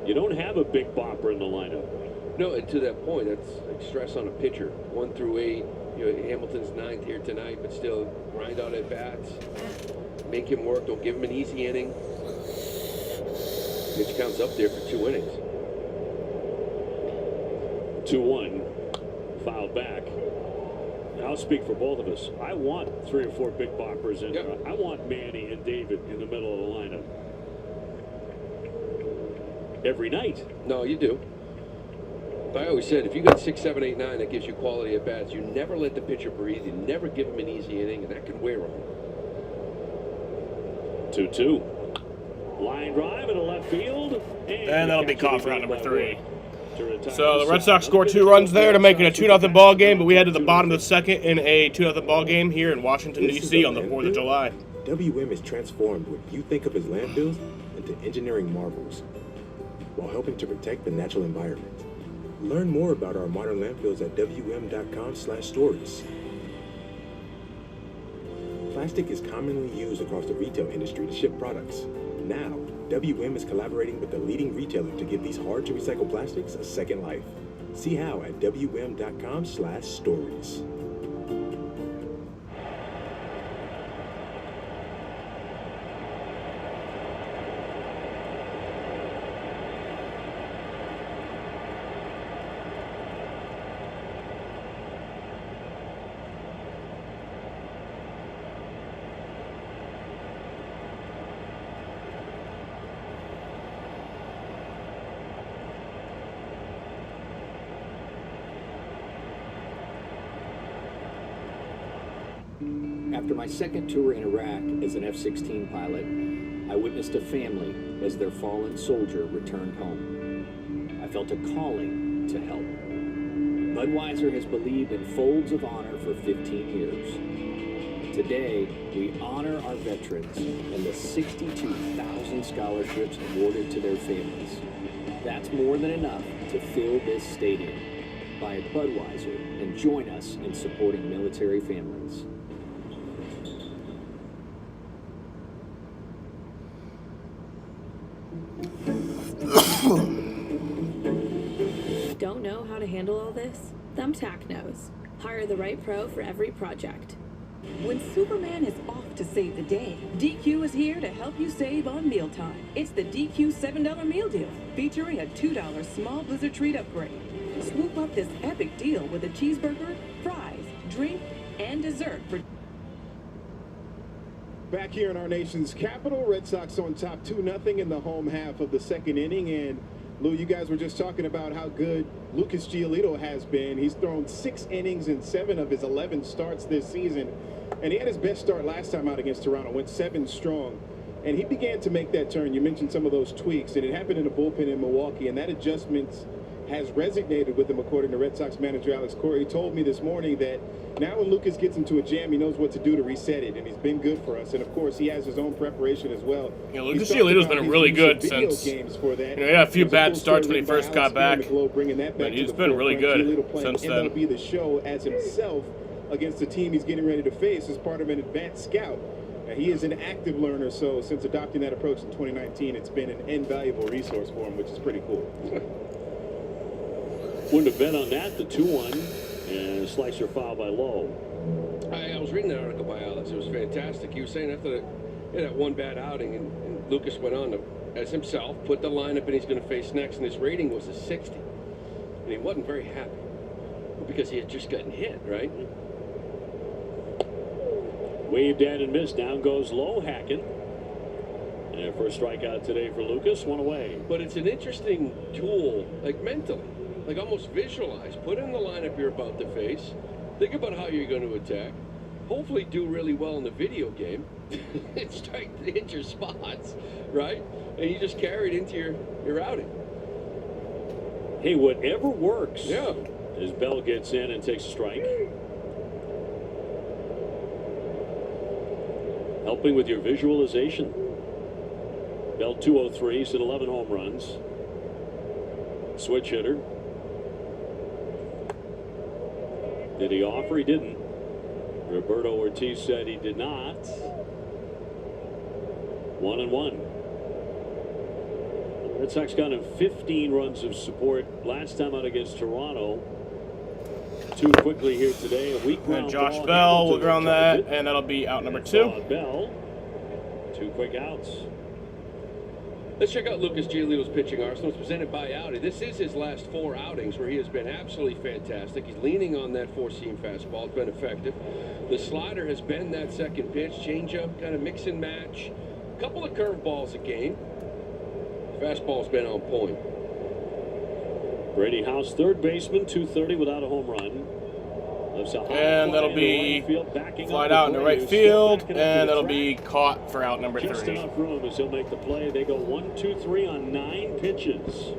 You don't have a big bopper in the lineup. No, and to that point, that's like stress on a pitcher. 1 through 8. You know, Hamilton's 9th here tonight, but still grind out at bats. Make him work. Don't give him an easy inning. Pitch counts up there for 2 innings. 2-1. Foul back. I'll speak for both of us. I want 3 or 4 big boppers in there. I want Manny and David in the middle of the lineup. Every night. No, you do. But I always said, if you got 6, 7, 8, 9, that gives you quality at bats. You never let the pitcher breathe. You never give him an easy inning, and that can wear on him. 2-2. Line drive into left field. And that'll be caught for round number 3. So the Red Sox scored 2 runs there to make it a 2-0 ball game, but we head to the bottom of the second in a 2-0 ball game here in Washington, D.C. on the 4th of July. WM is transformed what you think of as landfills into engineering marvels, while helping to protect the natural environment. Learn more about our modern landfills at wm.com/stories. Plastic is commonly used across the retail industry to ship products. Now, WM is collaborating with the leading retailer to give these hard-to-recycle plastics a second life. See how at wm.com/stories. After my second tour in Iraq as an F-16 pilot, I witnessed a family as their fallen soldier returned home. I felt a calling to help. Budweiser has believed in Folds of Honor for 15 years. Today, we honor our veterans and the 62,000 scholarships awarded to their families. That's more than enough to fill this stadium. Buy a Budweiser and join us in supporting military families. Don't know how to handle all this? Thumbtack knows. Hire the right pro for every project. When Superman is off to save the day, DQ is here to help you save on mealtime. It's the DQ $7 meal deal, featuring a $2 small Blizzard treat upgrade. Swoop up this epic deal with a cheeseburger, fries, drink, and dessert for... Back here in our nation's capital, Red Sox on top 2-0 in the home half of the second inning. And Lou, you guys were just talking about how good Lucas Giolito has been. He's thrown 6 innings in 7 of his 11 starts this season. And he had his best start last time out against Toronto, went 7 strong. And he began to make that turn. You mentioned some of those tweaks, and it happened in the bullpen in Milwaukee, and that adjustment has resonated with him, according to Red Sox manager Alex Cora. He told me this morning that now when Lucas gets into a jam, he knows what to do to reset it, and he's been good for us. And, of course, he has his own preparation as well. Yeah, Lucas Giolito's been really good since, he had a few bad starts when he first got back, but he's been really good since then. MLB The Show as himself against the team he's getting ready to face as part of an advanced scout. He is an active learner, so since adopting that approach in 2019, it's been an invaluable resource for him, which is pretty cool. Wouldn't have bet on that, the 2-1, and a slicer foul by Lowe. I was reading that article by Alex. It was fantastic. He was saying after that one bad outing, and Lucas went on to, as himself, put the lineup and he's going to face next, and his rating was a 60. And he wasn't very happy because he had just gotten hit, right? Waved at and missed. Down goes Lowe, hacking. And first strikeout today for Lucas, 1 away. But it's an interesting tool, like mentally, like almost visualize. Put in the lineup you're about to face. Think about how you're going to attack. Hopefully do really well in the video game. Hit your spots, right? And you just carry it into your outing. Hey, whatever works. Yeah. As Bell gets in and takes a strike. Helping with your visualization. Bell 203, he's at 11 home runs. Switch hitter. Did he offer? He didn't. Roberto Ortiz said he did not. 1-1. The Red Sox got him 15 runs of support last time out against Toronto. 2 quickly here today. A weak ground And Josh ball. Bell will ground that, and that'll be out number 2. Bell. 2 quick outs. Let's check out Lucas Giolito's pitching arsenal. It's presented by Audi. This is his last 4 outings where he has been absolutely fantastic. He's leaning on that 4-seam fastball. It's been effective. The slider has been that second pitch. Changeup, kind of mix and match. A couple of curveballs a game. Fastball's been on point. Brady House, third baseman, 230 without a home run. And that'll be flied out into right field, and that'll be caught for out number 3. Just enough room as he'll make the play. They go 1, 2, 3 on 9 pitches.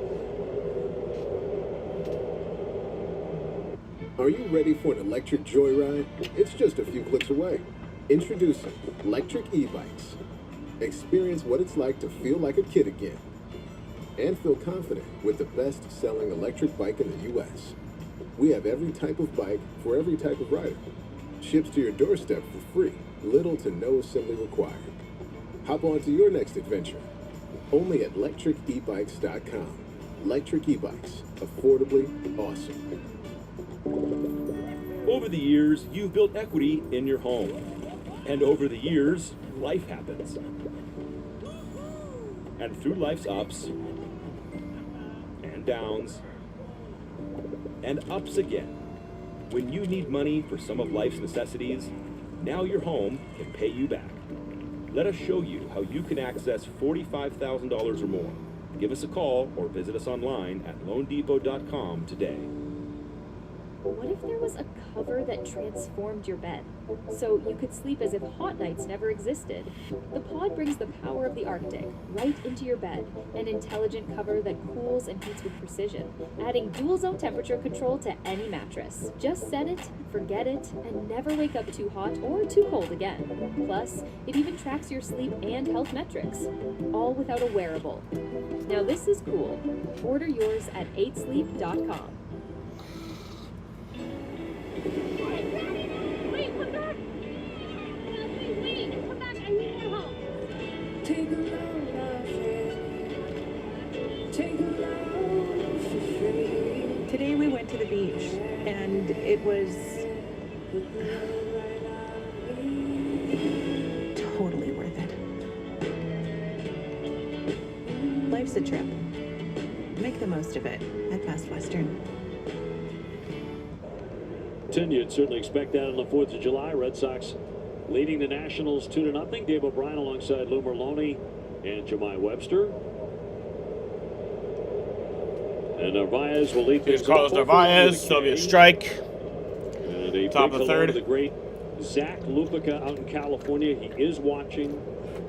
Are you ready for an electric joyride? It's just a few clicks away. Introducing Electric E-Bikes. Experience what it's like to feel like a kid again. And feel confident with the best-selling electric bike in the U.S. We have every type of bike for every type of rider. Ships to your doorstep for free, little to no assembly required. Hop on to your next adventure. Only at electricebikes.com. Electric e-bikes, affordably awesome. Over the years, you've built equity in your home. And over the years, life happens. And through life's ups and downs and ups again, when you need money for some of life's necessities, now your home can pay you back. Let us show you how you can access $45,000 or more. Give us a call or visit us online at loandepot.com today. What if there was a cover that transformed your bed, so you could sleep as if hot nights never existed? The Pod brings the power of the Arctic right into your bed, an intelligent cover that cools and heats with precision, adding dual zone temperature control to any mattress. Just set it, forget it, and never wake up too hot or too cold again. Plus, it even tracks your sleep and health metrics, all without a wearable. Now this is cool. Order yours at 8sleep.com. Wait, come back! Wait, come back, I need your help. Take a look, take a look. Today we went to the beach, and it was totally worth it. Life's a trip. Make the most of it at Best Western. You'd certainly expect that on the 4th of July. Red Sox leading the Nationals 2-0. Dave O'Brien alongside Lou Merloni and Jemai Webster. And Narvaez will lead Here's Carlos Narvaez. There'll be a strike. And a top of the 3rd. The great Zach Lupica out in California. He is watching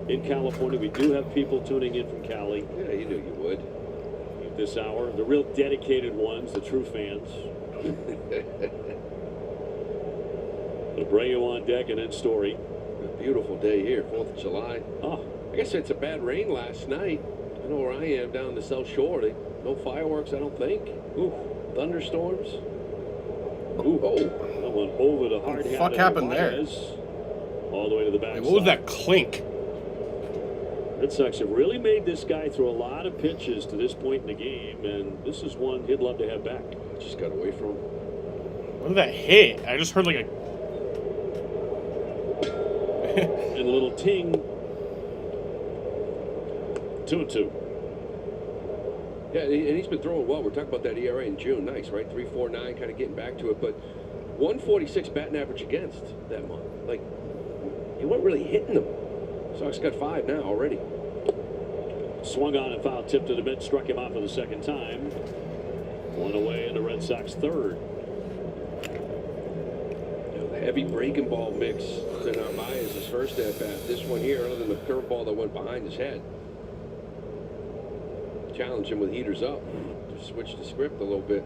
in California. We do have people tuning in from Cali. Yeah, you knew you would. This hour, the real dedicated ones, the true fans. Abreu on deck and then Story. A beautiful day here, 4th of July. Oh, I guess it's a bad rain last night. I know where I am down the South Shore. No fireworks, I don't think. Ooh, thunderstorms. Ooh, oh, that one over the hard hat. What the fuck happened there? All the way to the back. Hey, what was that clink? Red Sox have really made this guy throw a lot of pitches to this point in the game, and this is one he'd love to have back. Just got away from him. What did that hit? I just heard like a... And a little ting. 2-2. Yeah, and he's been throwing well. We're talking about that ERA in June. Nice, right? 3.49, kind of getting back to it. But 146 batting average against that month. Like, he wasn't really hitting them. Sox got 5 now already. Swung on and foul tip to the bench, struck him out for the second time. One away in the Red Sox third. The heavy breaking ball mix to Narvaez's first at bat. This one here, other than the curveball that went behind his head. Challenge him with heaters up. Just switch the script a little bit.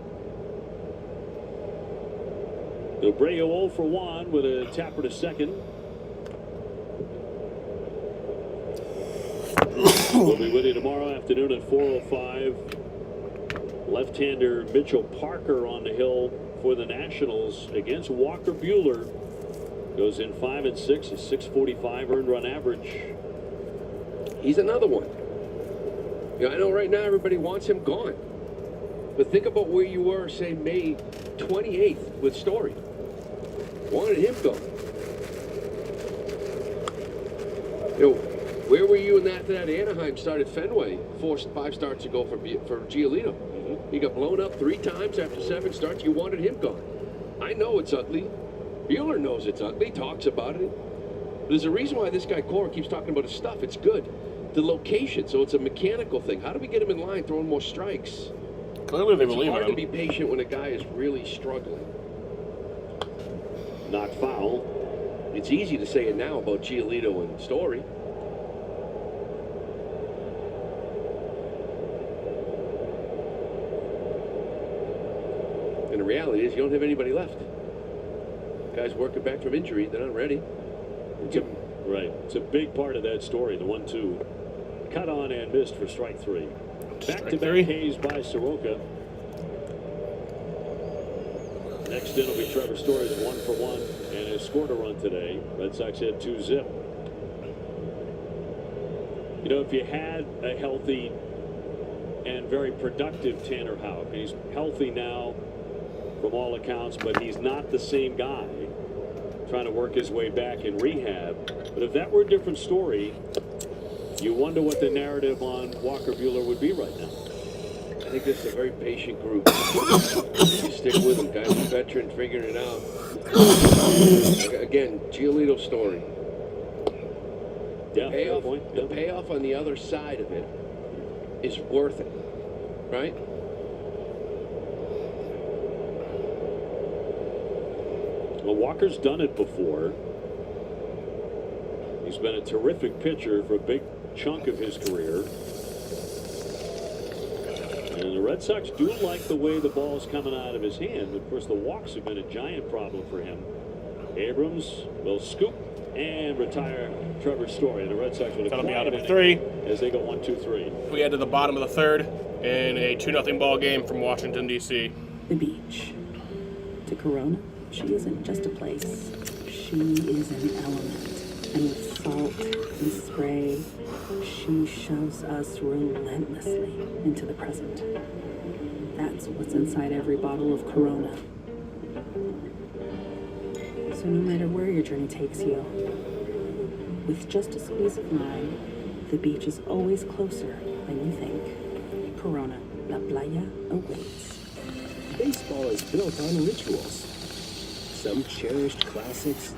Abreu 0 for 1 with a tapper to second. We'll be with you tomorrow afternoon at 4:05. Left-hander Mitchell Parker on the hill for the Nationals against Walker Buehler. Goes in 5-6, a 645 earned run average. He's another one. You know, I know right now everybody wants him gone. But think about where you were, say, May 28th with Story. Wanted him gone. You know, where were you in that Anaheim started Fenway? 5 starts ago for Giolito. He got blown up 3 times after 7 starts. You wanted him gone. I know it's ugly. Buehler knows it's ugly. Talks about it. There's a reason why this guy Cora keeps talking about his stuff. It's good. The location, so it's a mechanical thing. How do we get him in line throwing more strikes? Clearly they believe It's hard him. to be patient when a guy is really struggling. Not foul. It's easy to say it now about Giolito and Story. And the reality is you don't have anybody left. Guys working back from injury, they're not ready. Right. It's a big part of that story, the 1-2. Cut on and missed for strike 3. Back-to-back Ks by Soroka. Next in will be Trevor Story's 1 for 1 and has scored a run today. Red Sox had 2-zip. You know, if you had a healthy and very productive Tanner Houck, he's healthy now from all accounts, but he's not the same guy, trying to work his way back in rehab. But if that were a different story, you wonder what the narrative on Walker Buehler would be right now. I think this is a very patient group. You stick with him, guys. A veteran figuring it out. Again, Giolito Story. Yeah, the payoff on the other side of it is worth it, right? Well, Walker's done it before. He's been a terrific pitcher for a big chunk of his career. And the Red Sox do like the way the ball's coming out of his hand. Of course, the walks have been a giant problem for him. Abrams will scoop and retire Trevor Story. The Red Sox will That'll be out of 3 as they go 1-2-3. We head to the bottom of the third in a 2-0 ball game from Washington, D.C. The beach. To Corona, she isn't just a place. She is an element. And with salt and spray, she shoves us relentlessly into the present. That's what's inside every bottle of Corona. So no matter where your journey takes you, with just a squeeze of lime, the beach is always closer than you think. Corona, La Playa awaits. Baseball is built on rituals. Some cherished classics,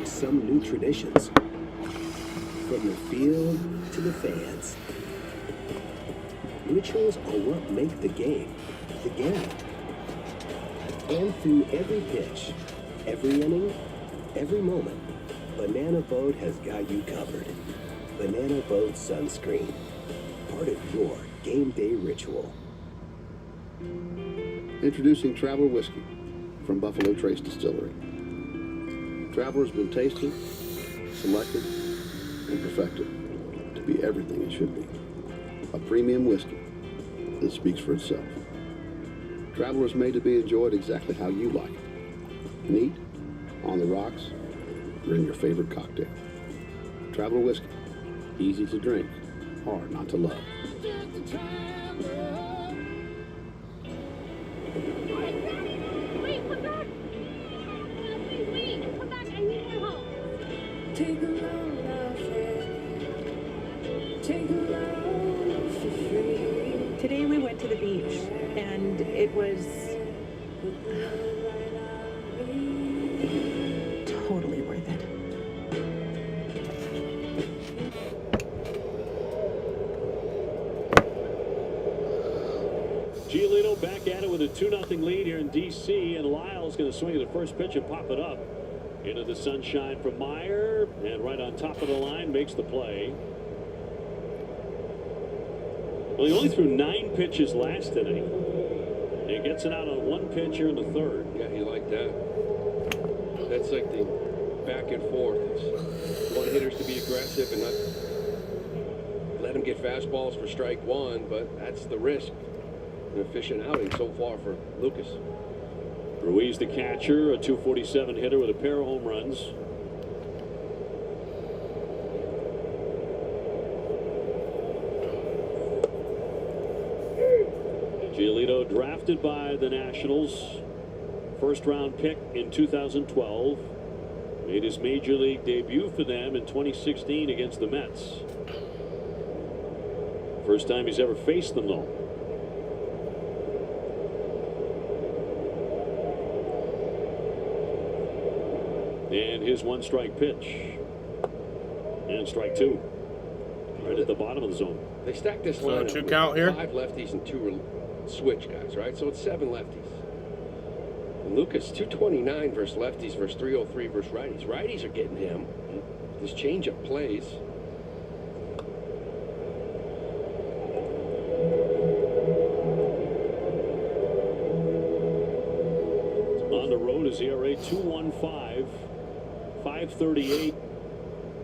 some new traditions. From the field to the fans. Rituals are what make the game the game. And through every pitch, every inning, every moment, Banana Boat has got you covered. Banana Boat Sunscreen. Part of your game day ritual. Introducing Traveler Whiskey from Buffalo Trace Distillery. Traveler's been tasted, selected, and perfected to be everything it should be. A premium whiskey that speaks for itself. Traveler is made to be enjoyed exactly how you like it. Neat, on the rocks, or in your favorite cocktail. Traveler Whiskey. Easy to drink, hard not to love. Wait, come back! Wait, come back, I need your help. Take a load take a load for free. Today we went to the beach, and it was totally worth it. Giolito back at it with a 2-0 lead here in D.C. and Lyle's going to swing at the first pitch and pop it up into the sunshine from Meyer, and right on top of the line makes the play. Well, he only threw 9 pitches last inning. He gets it out on 1 pitch here in the third. Yeah, you like that. That's like the back and forth. You want hitters to be aggressive and not let them get fastballs for strike one, but that's the risk. An efficient outing so far for Lucas. Ruiz, the catcher, a .247 hitter with a pair of home runs. Giolito drafted by the Nationals. First round pick in 2012. Made his major league debut for them in 2016 against the Mets. First time he's ever faced them, though. And his 1-strike pitch. And strike 2. Right at the bottom of the zone. They stacked this So lineup 2 with count here? 5 lefties and 2 switch guys, right? So it's 7 lefties. And Lucas, 229 versus lefties versus 303 versus righties. Righties are getting him. This changeup plays. On the road is ERA 2.15, 5.38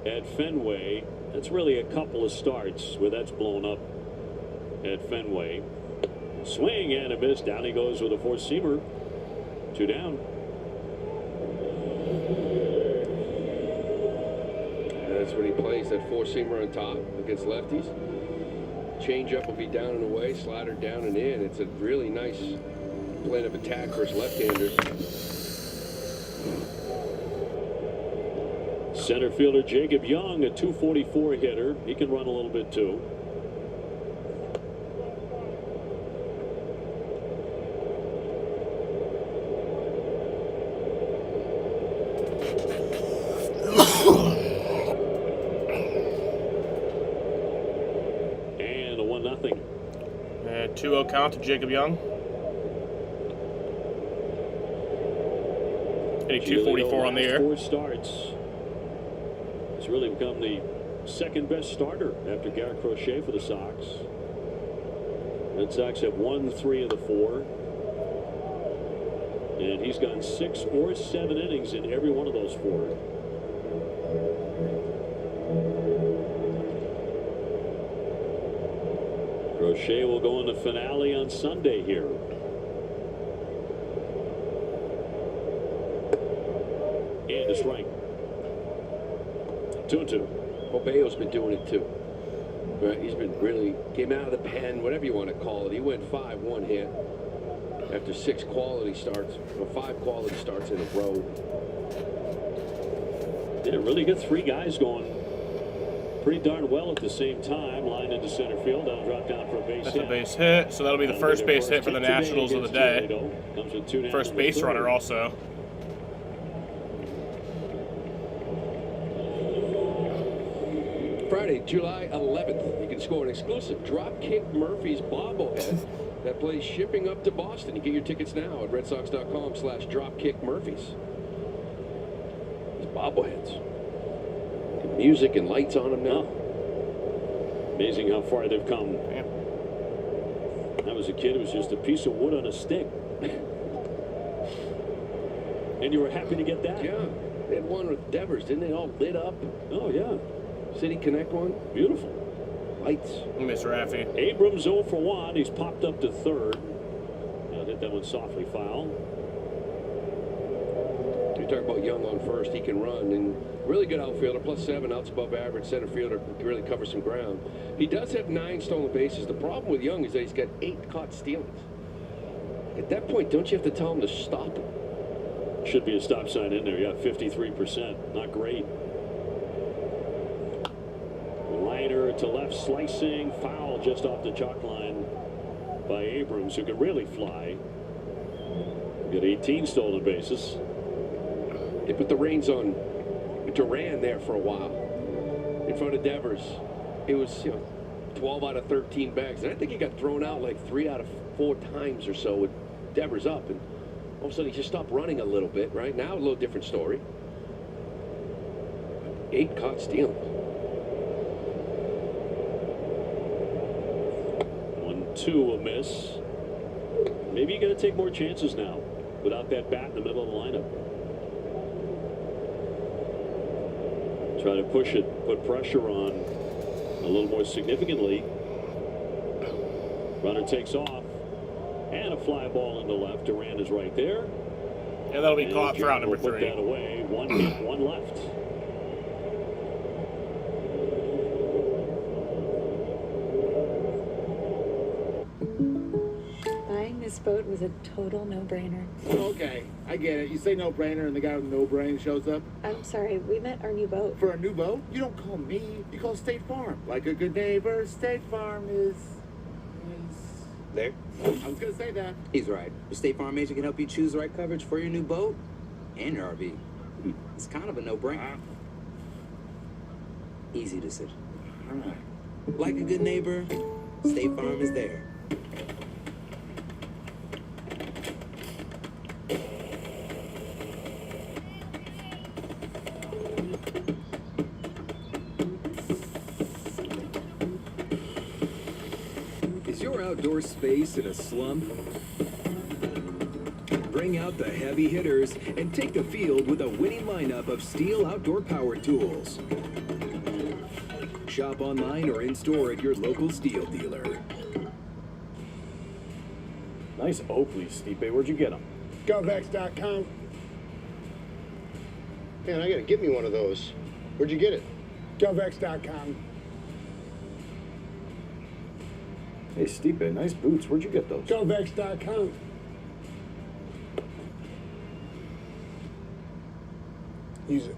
at Fenway. That's really a couple of starts where that's blown up at Fenway. Swing and a miss. Down he goes with a 4-seamer. 2 down. And that's when he plays that 4-seamer on top against lefties. Changeup will be down and away, slider down and in. It's a really nice blend of attack versus left-handers. Center fielder Jacob Young, a .244 hitter. He can run a little bit too. And a 1-0. And 2-0 count to Jacob Young. Hitting .244 on the air. 4 starts. He's really become the second best starter after Garrett Crochet for the Sox. Red Sox have won 3 of the 4. And he's gone 6 or 7 innings in every one of those 4. Crochet will go in the finale on Sunday here. And a strike. 2-2. Popeo's been doing it too. Right? He's been really, came out of the pen, whatever you want to call it. He went 5 1-hit after 6 quality starts, or 5 quality starts in a row. Yeah, really got 3 guys going pretty darn well at the same time. Line into center field. That'll drop down for a base hit. That's a base hit, so that'll be the first base hit for the Nationals of the day. Comes with 2 down. First base runner also. Friday, July 11th, you can score an exclusive Dropkick Murphys bobblehead that plays shipping up to Boston. You get your tickets now at redsox.com/dropkickmurphys. These bobbleheads. Music and lights on them now. Amazing how far they've come. I was a kid, it was just a piece of wood on a stick. And you were happy to get that? Yeah. They had one with Devers, didn't they? All lit up. Oh, yeah. City Connect one. Beautiful. Lights. Miss Raffy. Abrams 0 for 1. He's popped up to third. Now hit that one softly foul. You talk about Young on first. He can run. And really good outfielder. +7, outs above average. Center fielder can really cover some ground. He does have 9 stolen bases. The problem with Young is that he's got 8 caught stealings. At that point, don't you have to tell him to stop? Should be a stop sign in there. Yeah, 53%. Not great. Liner to left, slicing, foul just off the chalk line by Abrams, who can really fly. Got 18 stolen bases. They put the reins on Duran there for a while in front of Devers. It was 12 out of 13 bags, and I think he got thrown out like 3 out of 4 times or so with Devers up, and all of a sudden he just stopped running a little bit. Right now, a little different story. 8 caught stealing. 1-2 a miss. Maybe you got to take more chances now without that bat in the middle of the lineup. Try to push it, put pressure on a little more significantly. Runner takes off, and a fly ball into left. Duran is right there. Yeah, that'll be caught for out number 3. Put that away. 1 hit, 1 left. Buying this boat was a total no-brainer. Okay, I get it. You say no-brainer and the guy with no brain shows up. I'm sorry, we meant our new boat. For a new boat? You don't call me. You call State Farm. Like a good neighbor, State Farm is... There. I was going to say that. He's right. The State Farm agent can help you choose the right coverage for your new boat and your RV. It's kind of a no-brainer. Easy decision. All right. Like a good neighbor, State Farm is there. Is your outdoor space in a slump? Bring out the heavy hitters and take the field with a winning lineup of Steel outdoor power tools. Shop online or in-store at your local Steel dealer. Nice Oakleys, Stipe. Where'd you get them? GovX.com. Man, I gotta get me one of those. Where'd you get it? GovX.com. Hey, Stipe, nice boots. Where'd you get those? GovX.com. Use it.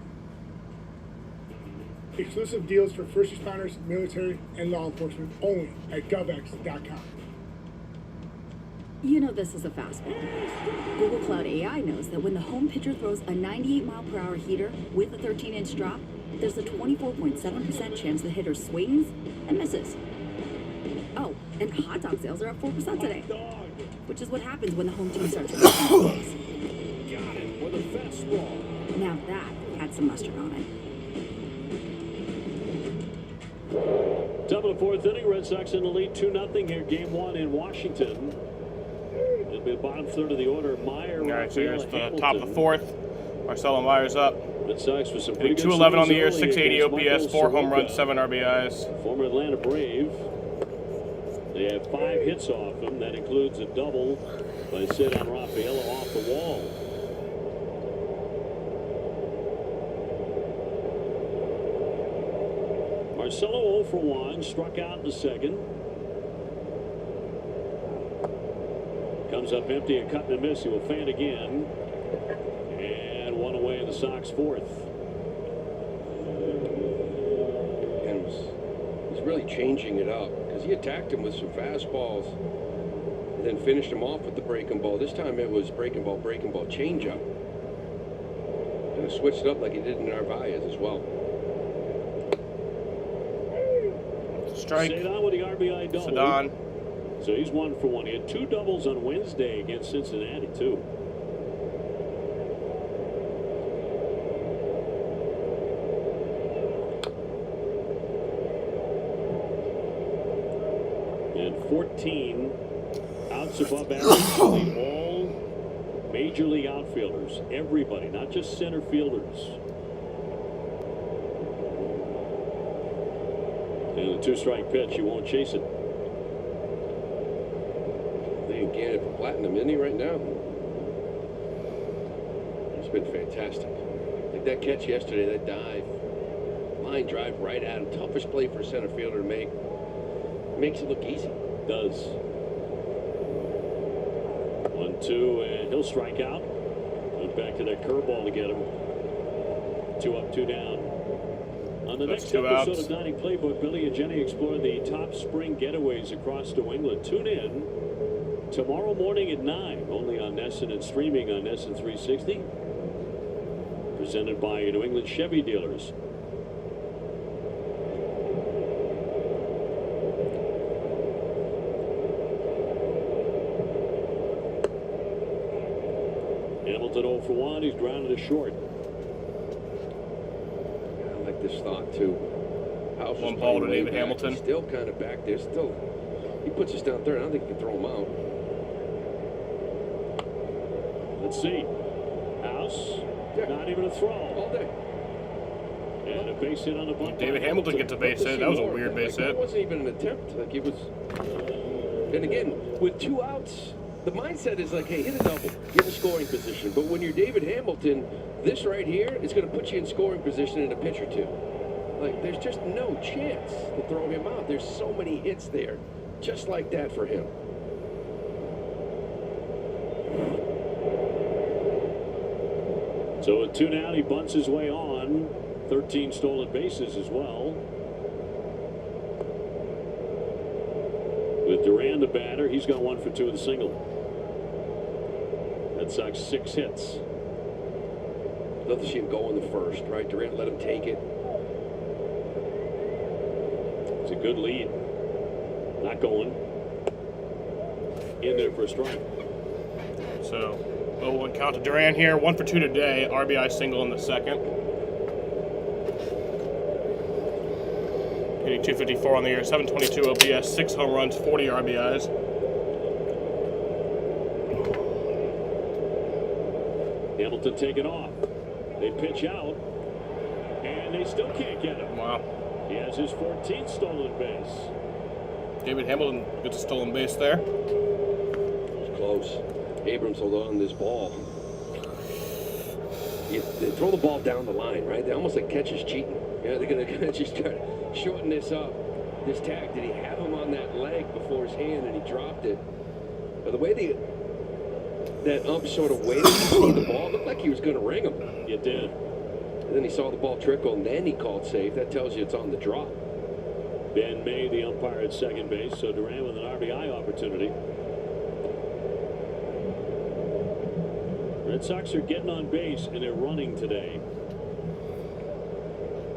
Exclusive deals for first responders, military, and law enforcement only at GovX.com. You know this is a fastball. Google Cloud AI knows that when the home pitcher throws a 98-mile-per-hour heater with a 13-inch drop, there's a 24.7% chance the hitter swings and misses. Oh, and hot dog sales are up 4% today, which is what happens when the home team starts with Got it with a fastball. Now that had some mustard on it. Top of the 4th inning, Red Sox in the lead 2-0 here. Game 1 in Washington. It'll be the bottom third of the order. Meyer, All right, so here's the Hamilton. top of the 4th. Marcelo Meyer's up. Red Sox with some Hitting pretty good 211 on the year, early 680 against OPS, Michael 4 home Soroka, runs, 7 RBIs. Former Atlanta Brave. They have 5 hits off him. That includes a double by Cedar Rafaela off the wall. Marcelo 0 for 1, struck out in the second. Comes up empty, a cut and a miss. He will fan again. And 1 away in the Sox 4th. And he's really changing it up because he attacked him with some fastballs and then finished him off with the breaking ball. This time it was breaking ball, changeup. And switched it up like he did in Narvaez as well. Strike. Cedar with the RBI double. Cedar. So he's 1 for 1. He had 2 doubles on Wednesday against Cincinnati, too. 14 outs above average. All major league outfielders, everybody, not just center fielders. And a 2-strike pitch, you won't chase it. They ain't getting it for Platinum, isn't he, right now? It's been fantastic. Like that catch yesterday, that dive, line drive right at him, toughest play for a center fielder to make. Makes it look easy. Does. 1-2, and he'll strike out. Goes back to that curveball to get him. 2 up, 2 down. On the next episode of Dining Playbook, Billy and Jenny explore the top spring getaways across New England. Tune in tomorrow morning at 9, only on NESN and streaming on NESN 360. Presented by your New England Chevy dealers. Hamilton 0 for 1. He's grounded to short. I like this thought too. House One ball to David Hamilton. Still kind of back there. Still, he puts us down third. I don't think he can throw him out. Let's see. House. Not even a throw. All day. And a base hit on the bunt. David Hamilton gets a base hit. That was a weird base hit. That wasn't even an attempt. Like it was. And again, with 2 outs, the mindset is like, hey, hit a double, get in scoring position. But when you're David Hamilton, this right here is going to put you in scoring position in a pitch or two. Like, there's just no chance to throw him out. There's so many hits there, just like that for him. So with 2 down, he bunts his way on. 13 stolen bases as well. With Duran the batter, he's got 1 for 2 with a single. Red Sox 6 hits. Love to see him go in the first, right? Durant let him take it. It's a good lead. Not going. In there for a strike. So, 0-1 count to Duran here. 1 for 2 today. RBI single in the second. Hitting 254 on the year. 722 OPS. 6 home runs. 40 RBIs. Hamilton taking off. They pitch out, and they still can't get him. Wow. He has his 14th stolen base. David Hamilton gets a stolen base there. It's close. Abrams hold on to this ball. They throw the ball down the line, right? They almost like catchers cheating. Yeah, they're going to just try to shorten this up. This tag, did he have him on that leg before his hand and he dropped it? But the way that ump sort of waited to see the ball, looked like he was going to ring him. It did. And then he saw the ball trickle, and then he called safe. That tells you it's on the drop. Ben May, the umpire at second base, so Duran with an RBI opportunity. Red Sox are getting on base, and they're running today.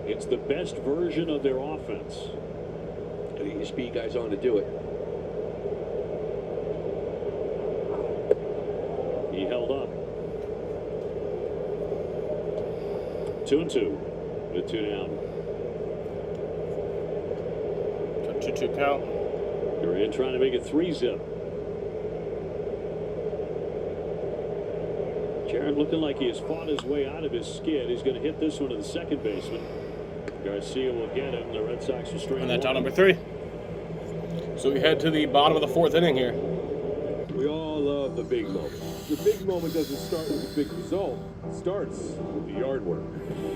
It's the best version of their offense. Gotta get your speed guys on to do it. He held up. 2-2 with 2 down. 2-2 count. Duran trying to make it 3-zip. Jared looking like he has fought his way out of his skid. He's going to hit this one to the second baseman. Garcia will get him. The Red Sox will straight. And that's out number 3. So we head to the bottom of the 4th inning here. We all love the big moment. The big moment doesn't start with the big result. It starts with the yard work.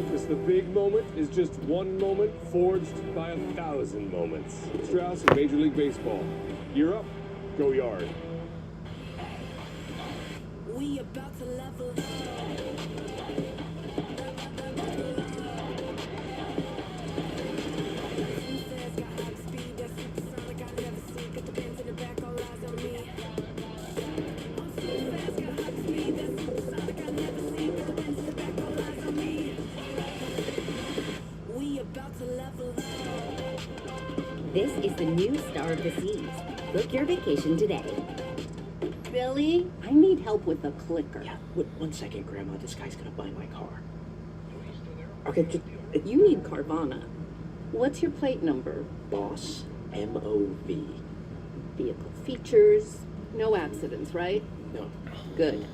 Because the big moment is just one moment forged by 1,000 moments. Strauss in Major League Baseball. Gear up, go yard. We about to level This is the new Star of the Seas. Book your vacation today. Billy, I need help with the clicker. Yeah, one second, Grandma. This guy's gonna buy my car. Okay, You need Carvana. What's your plate number? Boss, M-O-V. Vehicle features. No accidents, right? No. Good.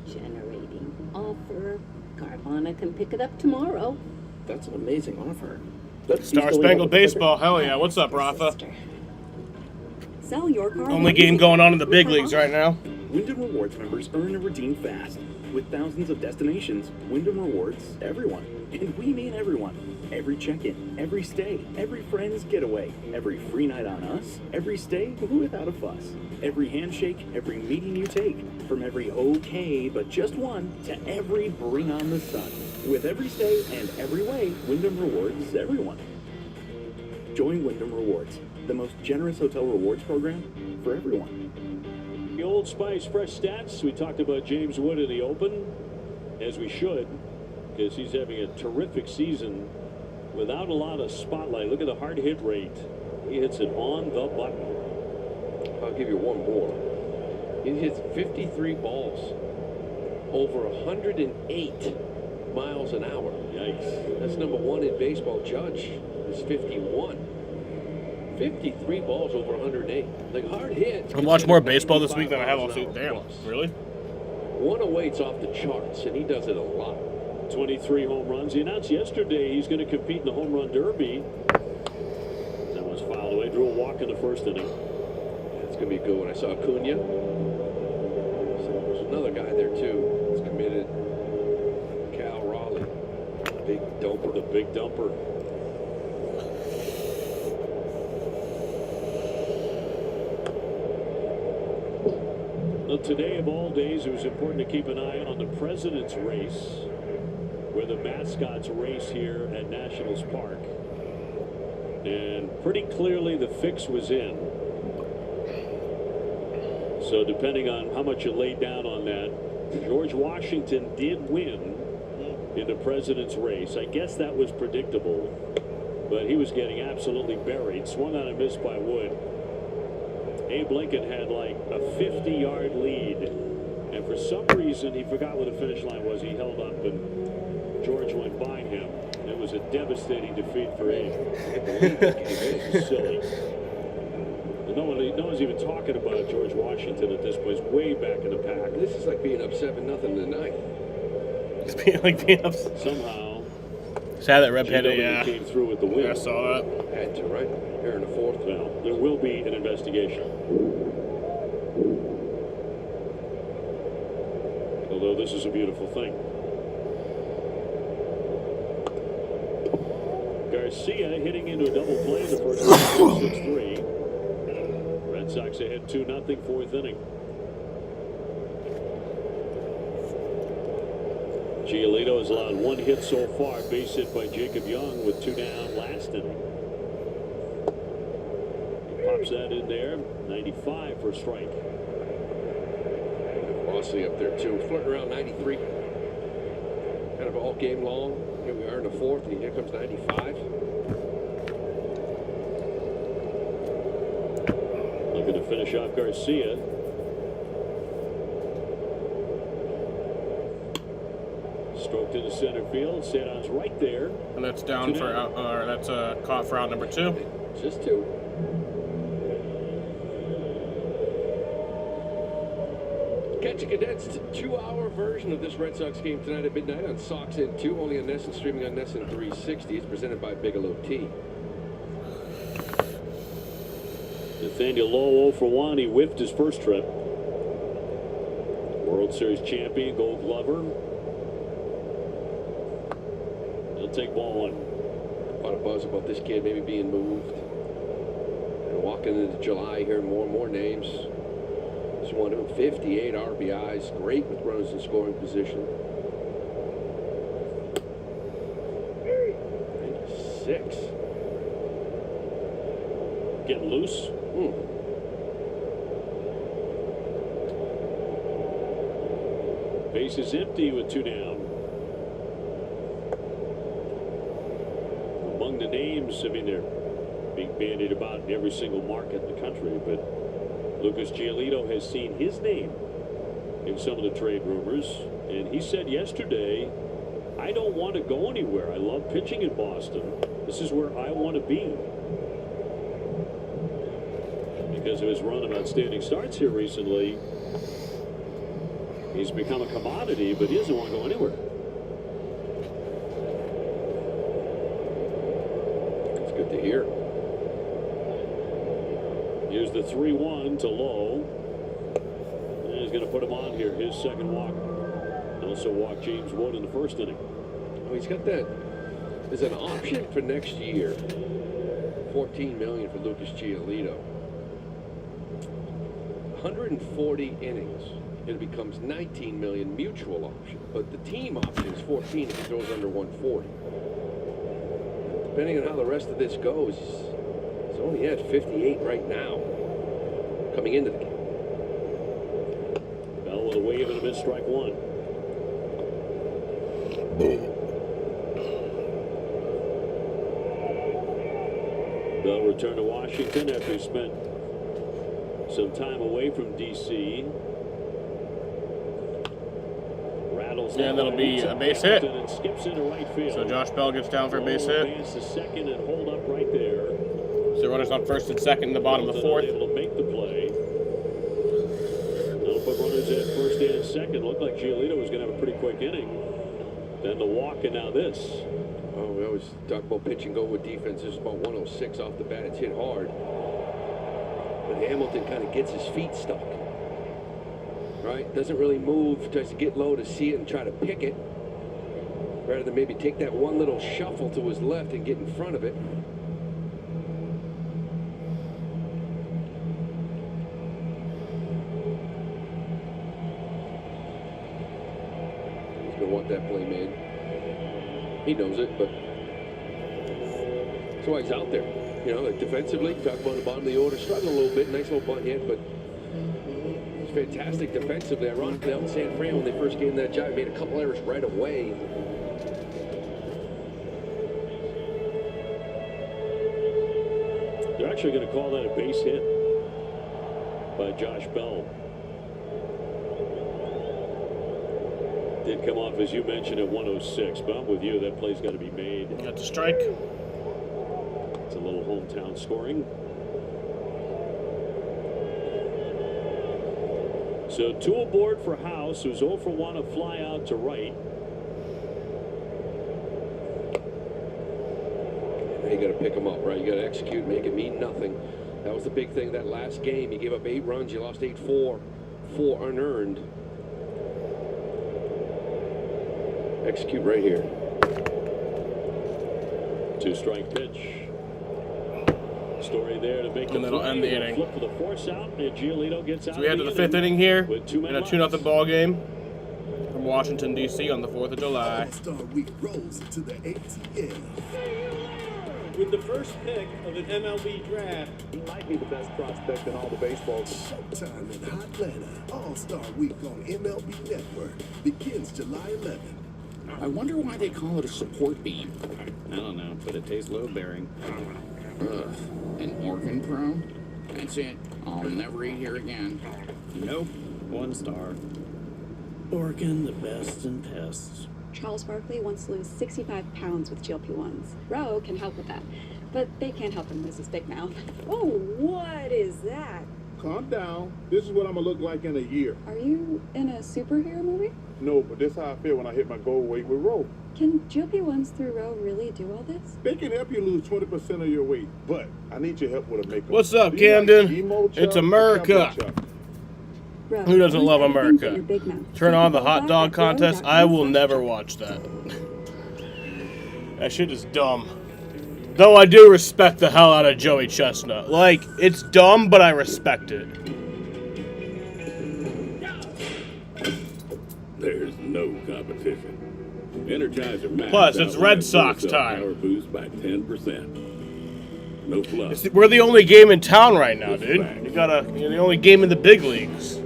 Generating offer. Carvana can pick it up tomorrow. That's an amazing offer. Let's Star Spangled Baseball. Hell yeah. What's up, Rafa? Sell your car. Only game going on in the big leagues right now. Wyndham Rewards members earn and redeem fast. With thousands of destinations, Wyndham Rewards everyone. And we mean everyone. Every check-in, every stay, every friend's getaway, every free night on us, every stay without a fuss, every handshake, every meeting you take, from every okay but just one to every bring on the sun. With every stay and every way, Wyndham Rewards everyone. Join Wyndham Rewards, the most generous hotel rewards program for everyone. The Old Spice Fresh Stats. We talked about James Wood in the Open, as we should, because he's having a terrific season without a lot of spotlight. Look at the hard hit rate. He hits it on the button. I'll give you one more. He hits 53 balls over 108 miles an hour. Yikes. That's number one in baseball. Judge is 51. 53 balls over 108. Like hard hit. I've watched more baseball this week than I have all season. Damn, really? 108's off the charts, and he does it a lot. 23 home runs. He announced yesterday he's going to compete in the home run derby. That was fouled away. Drew a walk in the first inning. It's going to be a good one. I saw Acuna. There's another guy there, too. He's committed. Cal Raleigh. Big dumper. The big dumper. Well, today of all days, it was important to keep an eye on the President's Race, where the mascots race here at Nationals Park. And pretty clearly the fix was in. So depending on how much you laid down on that, George Washington did win in the President's Race. I guess that was predictable, but he was getting absolutely buried. Swung on and missed by Wood. Abe Lincoln had like a 50-yard lead, and for some reason he forgot where the finish line was. He held up and George went by him. It was a devastating defeat for Abe. This is silly. No one's even talking about George Washington at this point. He's way back in the pack. This is like being up 7-0 in the ninth. It's being up. Somehow. Sad that Rep had a came through with the win. Yeah, I saw that. Had to, right? Here in the fourth. Well, there will be an investigation. Although this is a beautiful thing. Garcia hitting into a double play in the first inning, 6-3. Red Sox ahead 2-0, fourth inning. Giolito has allowed one hit so far, base hit by Jacob Young with 2 down last inning. He pops that in there, 95 for a strike. Rossley up there too, flirting around 93. Kind of all game long. Here we are in the fourth, and here comes 95. Looking to finish off Garcia. Stroked into center field. Cedon's right there. And that's down for out, or that's caught for out number 2. Just 2. Catch a condensed 2-hour version of this Red Sox game tonight at midnight on Sox in 2, only on NESN, streaming on NESN 360. It's presented by Bigelow Tea. Nathaniel Lowe 0 for 1. He whiffed his first trip. World Series champion, Gold Glover. He'll take ball 1. A lot of buzz about this kid maybe being moved. And walking into July, hearing more and more names. This one, 58 RBIs, great with runners in scoring position. 96. Getting loose. Base is empty with 2 down. Among the names, I mean, they're being bandied about in every single market in the country, but Lucas Giolito has seen his name in some of the trade rumors, and he said yesterday, I don't want to go anywhere. I love pitching in Boston. This is where I want to be. Because because of his run of outstanding starts here recently. He's become a commodity, but he doesn't want to go anywhere. It's good to hear. Here's the 3-1 to Lowe. And he's going to put him on here, his second walk. Also walked James Wood in the first inning. Oh, he's got that. There's an option for next year. $14 million for Lucas Giolito. 140 innings. It becomes $19 million mutual option, but the team option is 14 if he throws under 140. Depending on how the rest of this goes, he's only at 58 right now, coming into the game. Bell with a wave and a miss, strike one. Bell returned to Washington after he spent some time away from D.C. Yeah, that'll be a base hit. And skips into right field. So Josh Bell gets down for a base hit. Advance to second and hold up right there. So runners on first and second in the bottom of the fourth. Able to make the play. They'll put runners at first and second. Looked like Giolito was going to have a pretty quick inning. Then the walk and now this. Oh, we always talk about pitch and go with defense. This is about 106 off the bat. It's hit hard. But Hamilton kind of gets his feet stuck. Right? Doesn't really move. Tries to get low to see it and try to pick it. Rather than maybe take that one little shuffle to his left and get in front of it. He's going to want that play made. He knows it, but that's why he's out there. You know, like defensively, talk about the bottom of the order, struggling a little bit. Nice little bunt hit, but he's fantastic defensively. Ironically, out in San Fran when they first gave him that job, made a couple errors right away. They're actually going to call that a base hit by Josh Bell. Did come off, as you mentioned, at 106, but I'm with you. That play's got to be made. Got the strike. It's a little hometown scoring. So 2 aboard for House, who's 0 for 1, a fly out to right. Now you got to pick him up, right? You got to execute, make it mean nothing. That was the big thing that last game. You gave up 8 runs, you lost 8-4, 4 unearned. Execute right here. 2-strike pitch. Story there to make and that'll end the inning. Flip to the force out, and Giolito gets out. So we head to the 5th inning here in a 2-0 ball game from Washington, D.C. on the 4th of July. All-Star Week rolls to the ATL. With the first pick of an MLB draft, he might be the best prospect in all the baseball. Showtime in Atlanta. All-Star Week on MLB Network begins July 11th. I wonder why they call it a support beam. I don't know, but it tastes load-bearing. Ugh, an organ pro? That's it. I'll never eat here again. Nope, 1 star. Organ, the best in pests. Charles Barkley wants to lose 65 pounds with GLP-1s. Roe can help with that, but they can't help him lose his big mouth. Oh, what is that? Calm down. This is what I'm gonna look like in a year. Are you in a superhero movie? No, but this is how I feel when I hit my goal weight with Roe. Can GLP-1s through Roe really do all this? They can help you lose 20% of your weight, but I need your help with a makeup. What's up, Camden? It's America. Who doesn't love America? Turn on the hot dog contest. I will never watch that. That shit is dumb. Though I do respect the hell out of Joey Chestnut. Like, it's dumb, but I respect it. There's no competition. Energizer Max. Plus, it's Red Sox time. Power boost by 10%. No fluff. We're the only game in town right now, dude. You're the only game in the big leagues.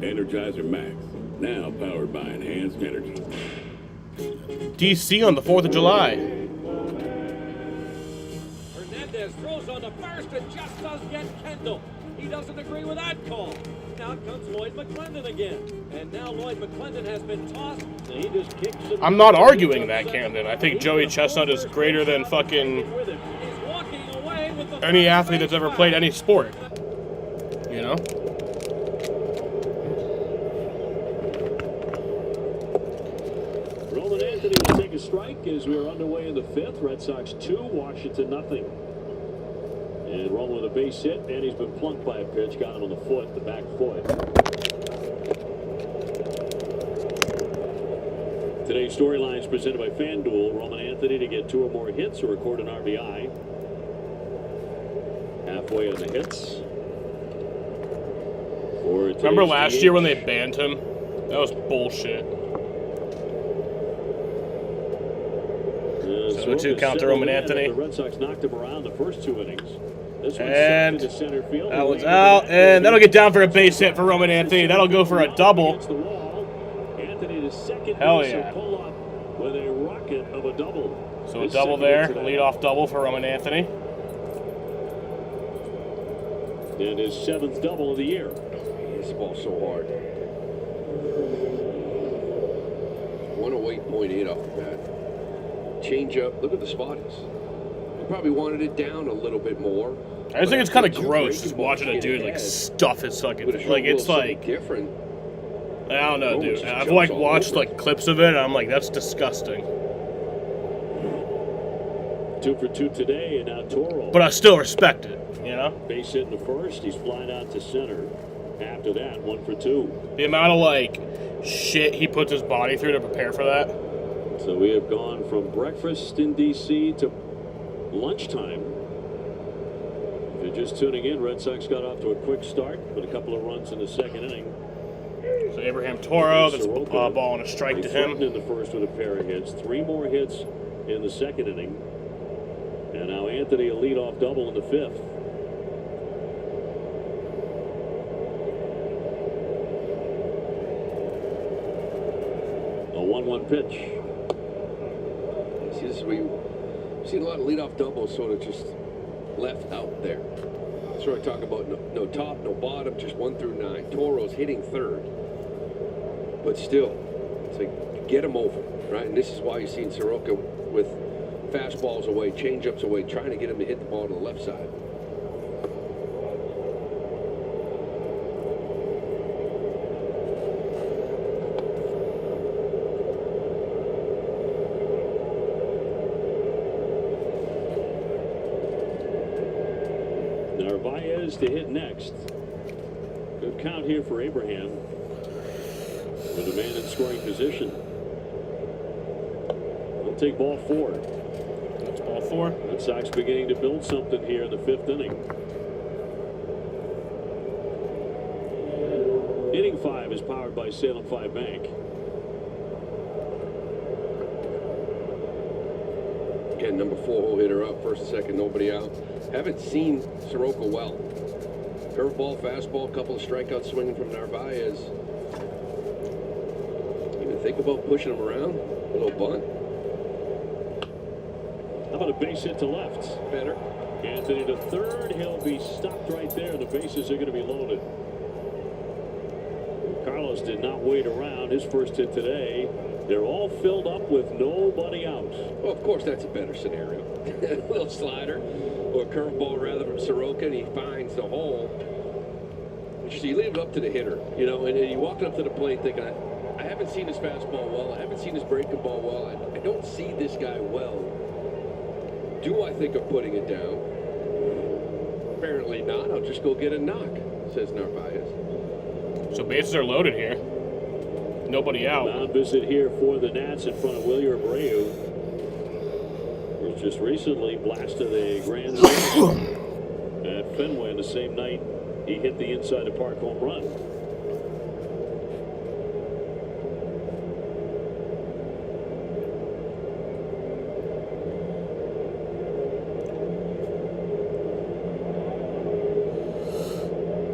Energizer Max, now powered by enhanced energy. DC on the 4th of July. Hernandez throws on the first and just does get Kendall. He doesn't agree with that call. Now comes Lloyd McClendon again. And now Lloyd McClendon has been tossed. And he just kicks it. I'm not arguing that, Camden. I think Joey Chestnut is greater than fucking any athlete that's ever played any sport. know? Roman Anthony will take a strike as we're underway in the fifth. Red Sox 2, Washington nothing. And Roman with a base hit, and he's been plunked by a pitch. Got him on the foot, the back foot. Today's storyline is presented by FanDuel. Roman Anthony to get 2 or more hits or record an RBI. Halfway on the hits. Remember last year when they banned him? That was bullshit. So 2 count to Roman Anthony. The Red Sox knocked him around the first 2 innings. This And one's center field. that one's out, and that'll get down for a base hit for Roman Anthony. That'll go for a double. Anthony to second. Hell yeah. Pull up with a rocket of a double. So a double there, leadoff double for Roman Anthony. And his 7th double of the year. This ball's so hard. 108.8 off the bat. Change up. Look at the spot is. He probably wanted it down a little bit more. I just think it's kind of gross just watching a dude like stuff his fucking like it's like different. I don't know, dude. I've like watched like clips of it and I'm like, that's disgusting. 2 for 2 today, and now Toro. But I still respect it, you know? Base hit in the first, he's flying out to center. After that, 1 for 2. The amount of like shit he puts his body through to prepare for that. So we have gone from breakfast in DC to lunchtime. If you're just tuning in, Red Sox got off to a quick start with a couple of runs in the second inning. So Abraham Toro, that's a ball and a strike to him. In the first with a pair of hits, 3 more hits in the second inning. And now Anthony a leadoff double in the 5th. A 1-1 pitch. See, this is where you've seen a lot of leadoff doubles sort of just left out there. That's what I talk about. No top, no bottom, just 1 through 9. Toro's hitting 3rd. But still, it's like, get him over, right? And this is why you're seeing Soroka with fastballs away, changeups away, trying to get him to hit the ball to the left side. Narvaez to hit next. Good count here for Abraham. With a man in scoring position. We'll take ball 4. That's ball 4. Red Sox beginning to build something here in the 5th inning. Inning 5 is powered by Salem 5 Bank. Again, number 4 hole hitter up, first and second, nobody out. Haven't seen Soroka well. Curveball, fastball, couple of strikeouts swinging from Narvaez. Even think about pushing him around? A little bunt. How about a base hit to left? Better. Anthony to 3rd. He'll be stopped right there. The bases are going to be loaded. Carlos did not wait around. His first hit today. They're all filled up with nobody out. Well, of course, that's a better scenario. A little slider or a curveball rather from Soroka, and he finds the hole. So you leave it up to the hitter, you know, and you walk up to the plate thinking, I haven't seen his fastball well. I haven't seen his breaking ball well. I don't see this guy well. Do I think of putting it down? Apparently not. I'll just go get a knock, says Narvaez. So bases are loaded here. Nobody out. Mound visit here for the Nats in front of Wilyer Abreu, who just recently blasted a grand slam at Fenway the same night he hit the inside the park home run.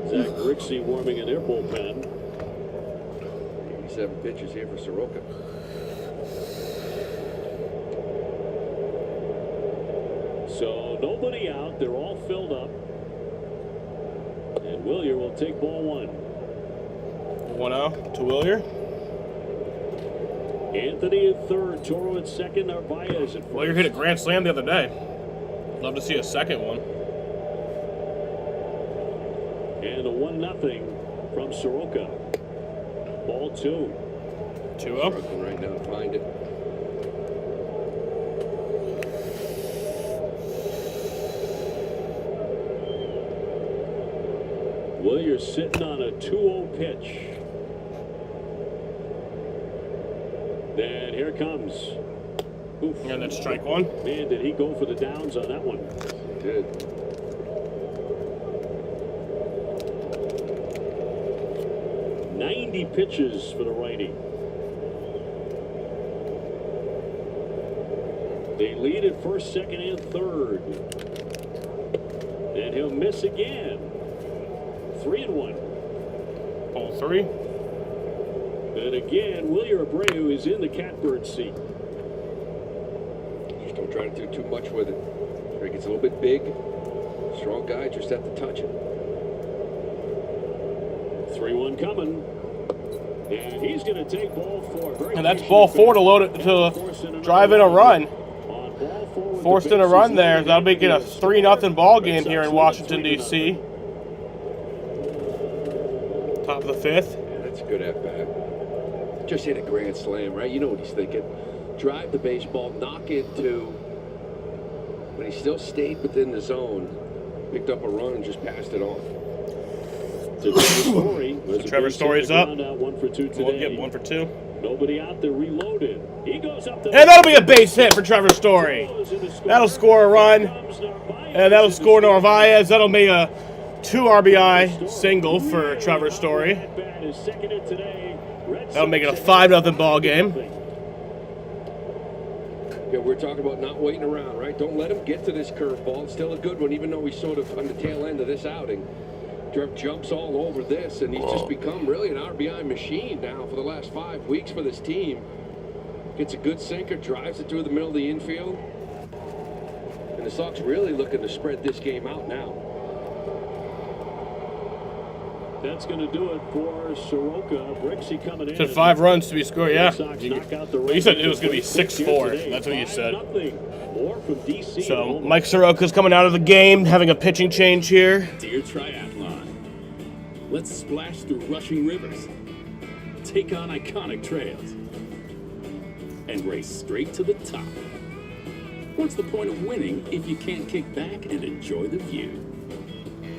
Zach Grixey warming in their bullpen. 87 pitches here for Soroka. So nobody out. They're all filled up. And Wilyer will take ball 1. 1-0 to Wilyer. Anthony at 3rd, Toro at 2nd, Narvaez at 1st. Wilyer hit a grand slam the other day. Love to see a second one. And the 1-0 from Soroka. Ball 2. 2-0. Struggling right now to find it. Williers sitting on a 2-0 pitch. And here comes. Oof. And that's strike one. Man, did he go for the downs on that one? He did. Pitches for the righty. They lead at first, second, and third. And he'll miss again. 3-1. Ball 3. And again, Wilyer Abreu is in the catbird seat. Just don't try to do too much with it. He gets a little bit big. Strong guy, just have to touch it. 3-1 coming. And he's going to take ball 4. And that's ball 4 to load it to drive in a run. Forced in a run there. That'll make it a 3-0 ball game here in Washington, D.C. Top of the 5th. Yeah, that's a good at-bat. Just hit a grand slam, right? You know what he's thinking. Drive the baseball, knock it to... But he still stayed within the zone. Picked up a run and just passed it on. Trevor Story's up. 1 for 2 today. We'll get 1 for 2. Nobody out there, reloaded. He goes up to and that'll be a base hit for Trevor Story. That'll score a run. And that'll score Narvaez. That'll make a 2 RBI single for Trevor Story. That'll make it a 5-0 ball game. Yeah, we're talking about not waiting around, right? Don't let him get to this curveball. It's still a good one, even though he's sort of on the tail end of this outing. Trev jumps all over this, and he's just become really an RBI machine now for the last 5 weeks for this team. Gets a good sinker, drives it through the middle of the infield. And the Sox really looking to spread this game out now. That's going to do it for Soroka. Brixey coming in. Said 5 runs to be scored, yeah. You said it was going to be 6-4. That's what you said. So Mike Soroka's coming out of the game, having a pitching change here. Dear Triathlon, let's splash through rushing rivers, take on iconic trails, and race straight to the top. What's the point of winning if you can't kick back and enjoy the view?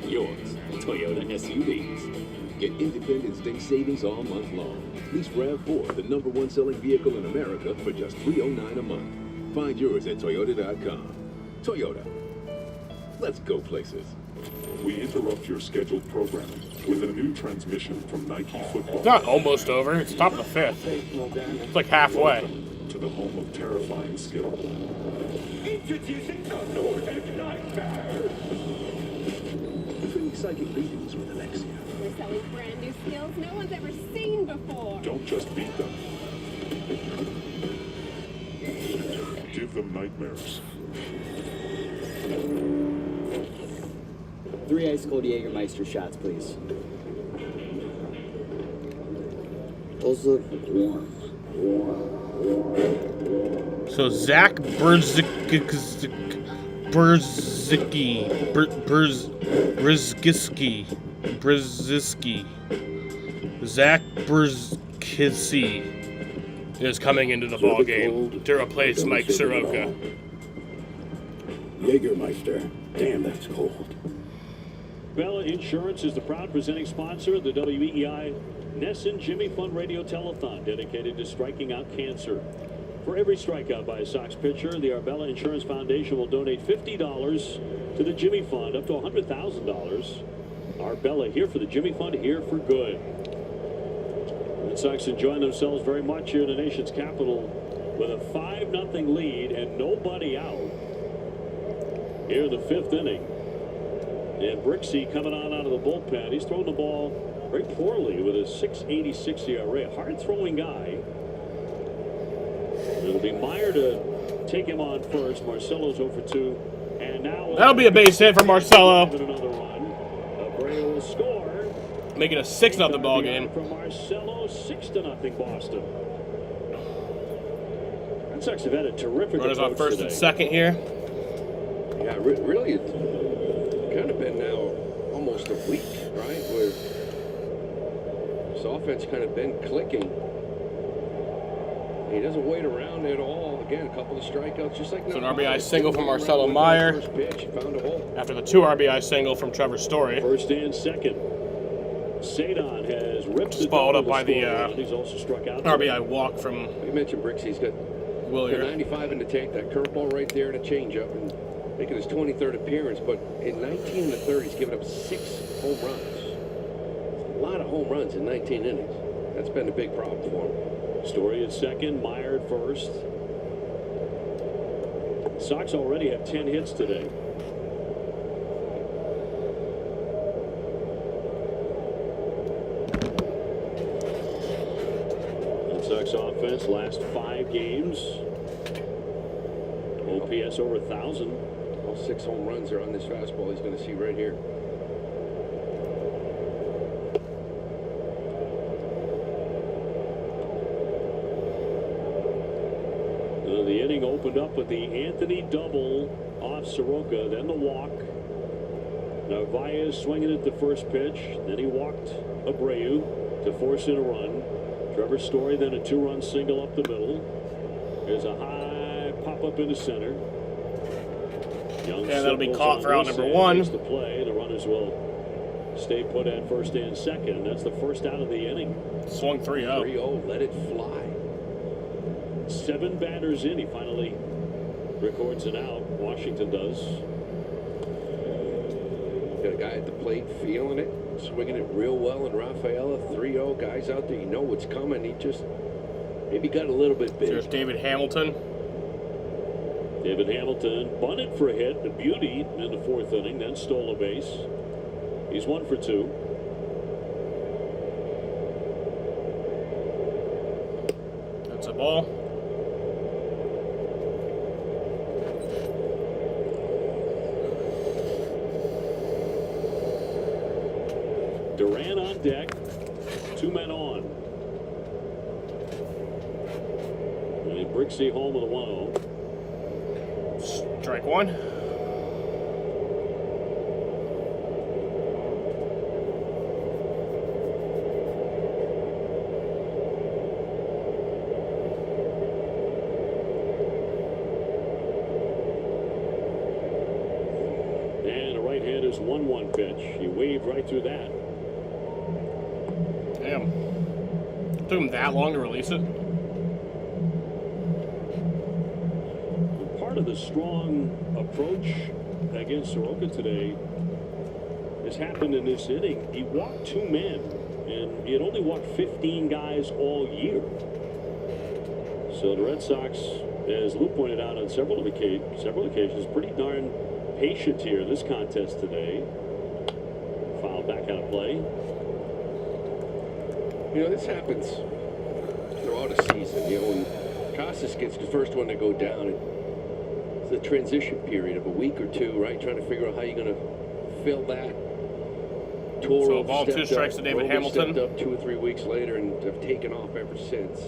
Yours, Toyota SUVs. Get Independence Day savings all month long. Lease RAV4, the #1 selling vehicle in America, for just $309 a month. Find yours at Toyota.com. Toyota. Let's go places. We interrupt your scheduled programming with a new transmission from Nike Football. It's not almost over. It's top of the 5th. It's like halfway. Welcome to the home of terrifying skill. Introducing the Nordic Nightmare. Free psychic readings with Alexia. We're selling brand new skills no one's ever seen before. Don't just beat them. Give them nightmares. 3 ice cold Jägermeister shots, please. Those look warm. So Zach Brzezinski, Zach Brzezicki is coming into the ball game to replace Mike Soroka. Jägermeister. Damn, that's cold. Bella Insurance is the proud presenting sponsor of the WEEI Nesson Jimmy Fund Radio Telethon, dedicated to striking out cancer. For every strikeout by a Sox pitcher, the Arbella Insurance Foundation will donate $50 to the Jimmy Fund, up to $100,000. Arbella, here for the Jimmy Fund, here for good. Red Sox enjoying themselves very much here in the nation's capital with a 5-0 lead and nobody out here in the 5th inning. And Brixey coming on out of the bullpen. He's thrown the ball very poorly with a 6.86 ERA. Hard-throwing guy. It'll be Meyer to take him on first. Marcelo's 0 for 2. And now that'll be a base hit for Marcelo. Another run. Abreu will score. Make it a 6-0 ball game. From Marcelo, 6-0 Boston. Red Sox have had a terrific runners on first today. and second here. Yeah, really, it's kind of been now almost almost a week, right, where this offense kind of been clicking. He doesn't wait around at all. Again, a couple of strikeouts, just like It's an RBI single from Marcelo Meyer after the 2 RBI single from Trevor Story. First and second. Sadon has ripped Just followed up by the He's also struck out. RBI walk from You mentioned Bricks. He's got Willier. 95 in the tank, that curveball right there and a changeup, and making his 23rd appearance. But in 19 in the third, he's given up 6 home runs. A lot of home runs in 19 innings. That's been a big problem for him. Story at second, Meyer at first. Sox already have 10 hits today. Red Sox offense last 5 games. OPS over 1,000. All 6 home runs are on this fastball he's going to see right here. The inning opened up with the Anthony double off Soroka, then the walk. Narvaez swinging at the first pitch, then he walked Abreu to force in a run. Trevor Story, then a 2-run single up the middle. There's a high pop up into center. And that'll be caught for out number 1. The play, the runners will stay put at first and second. That's the first out of the inning. Swung 3-0. 3-0, let it fly. 7 batters in. He finally records an out. Washington does. Got a guy at the plate feeling it, swinging it real well, and Rafaela 3-0. Guys out there, you know what's coming. He just maybe got a little bit big. There's David Hamilton. David Hamilton bunted for a hit, the beauty in the 4th inning, then stole a base. He's 1 for 2. That's a ball. Duran on deck, 2 men on. And Brixey home with a 1-0. Strike 1. And a right-hander's 1-1 pitch. He waved right through that. Damn. Took him that long to release it. Part of the strong approach against Soroka today has happened in this inning. He walked 2 men, and he had only walked 15 guys all year. So the Red Sox, as Lou pointed out on several occasions, pretty darn patient here in this contest today. Foul back out of play. You know, this happens throughout a season. You know, when Casas gets the first one to go down, it's a transition period of a week or 2, right? Trying to figure out how you're going to fill that. Toro So ball 2 stepped strikes up, to David Romo Hamilton. stepped up 2 or 3 weeks later and have taken off ever since.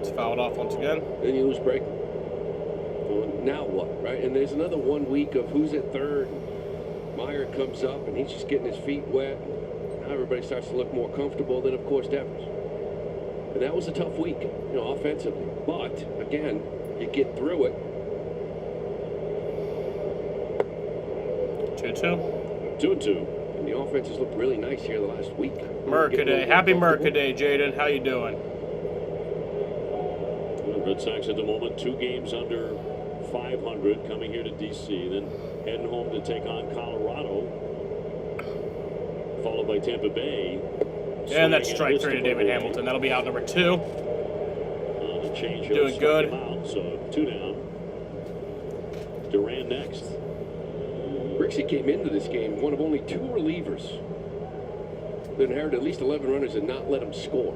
It's fouled off once again. Then you lose break. Well, now what, right? And there's another 1 week of who's at third. Meyer comes up and he's just getting his feet wet. Now everybody starts to look more comfortable. Then, of course, Devers. And that was a tough week, you know, offensively. But, again, you get through it. 2-2. 2-2. And the offense has looked really nice here the last week. Mercaday. Happy Mercaday, Jaden. How you doing? The Red Sox at the moment 2 games under 500, coming here to D.C., then heading home to take on Colorado, followed by Tampa Bay. And that's strike 3 to David Hamilton. That'll be out number 2. The change Doing good. Out, so 2 down. Duran next. Brixey came into this game one of only 2 relievers that inherited at least 11 runners and not let them score.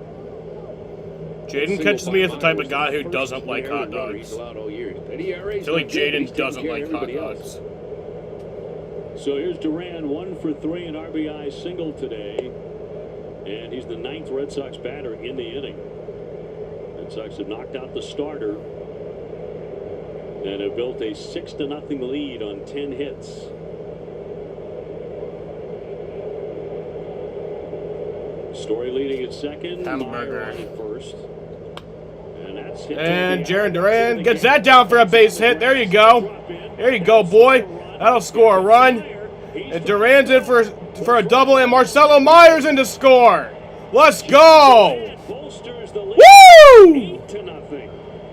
Jaden catches me as the type of guy who doesn't like hot dogs. He's allowed all year. I feel like Jaden doesn't like hot dogs. So here's Duran, 1 for 3, an RBI single today. And he's the 9th Red Sox batter in the inning. Red Sox have knocked out the starter and have built a 6-0 lead on 10 hits. Story leading at second. Hamburger. Meyer on at first. And that's hit. And Jaron Duran gets that down for a base hit. There you go. There you go, boy. That'll score a run. And Duran's in for a double, and Marcelo Myers in to score. Let's go. Woo!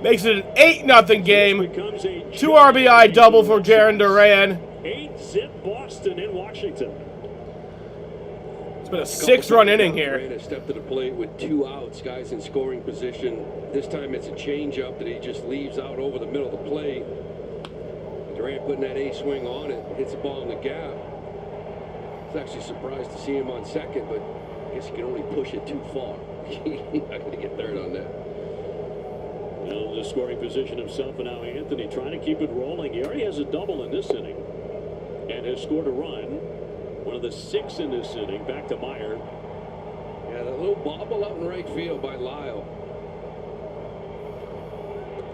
Makes it an 8-0 game. 2 RBI double for Jaron Duran. 8-zip Boston in Washington. It's been a 6-run inning here. Duran has stepped to the plate with 2 outs, guys in scoring position. This time it's a changeup that he just leaves out over the middle of the plate. Duran putting that A swing on it, hits the ball in the gap. I was actually surprised to see him on second, but I guess he can only push it too far. He's not going to get third on that. Now the scoring position himself, and now Anthony trying to keep it rolling. He already has a double in this inning and has scored a run. One of the 6 in this inning. Back to Meyer. Yeah, that little bobble out in right field by Lyle.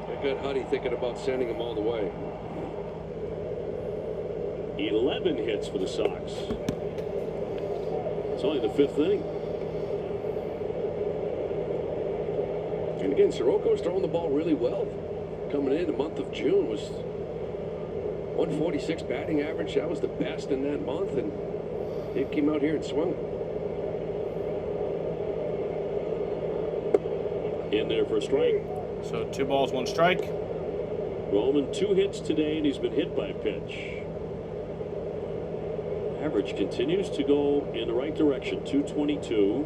I got Huddy thinking about sending him all the way. 11 hits for the Sox. It's only the 5th inning. And again, Soroko's throwing the ball really well. Coming in the month of June was 146 batting average. That was the best in that month, and he came out here and swung. In there for a strike. So 2 balls, 1 strike. Roman 2 hits today, and he's been hit by a pitch. Average continues to go in the right direction. 222.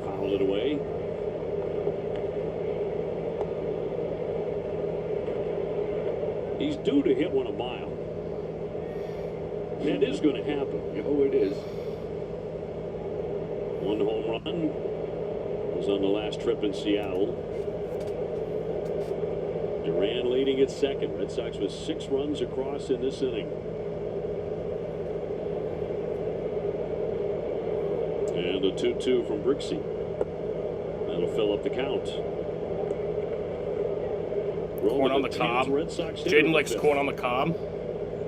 Fouled it away. He's due to hit one a mile. That is going to happen. Oh, it is. 1 home run was on the last trip in Seattle. Duran leading at second. Red Sox with 6 runs across in this inning. And a 2-2 from Brixey. That'll fill up the count. Corn on the cob. Jaden likes corn on the cob.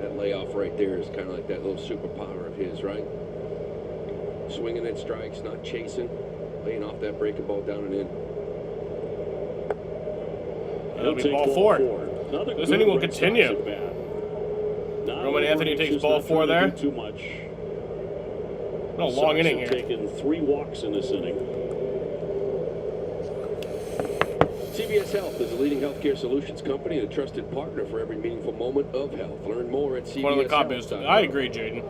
That layoff right there is kind of like that little superpower of his, right? Swinging at strikes, not chasing, laying off that breaking ball down and in. That'll be ball 4. This inning will continue. Roman Anthony takes ball 4 there. Too much. What a long inning here. Taken 3 walks in this inning. CVS Health is a leading healthcare solutions company and a trusted partner for every meaningful moment of health. Learn more at CVS. One of the cop is. I agree, Jaden.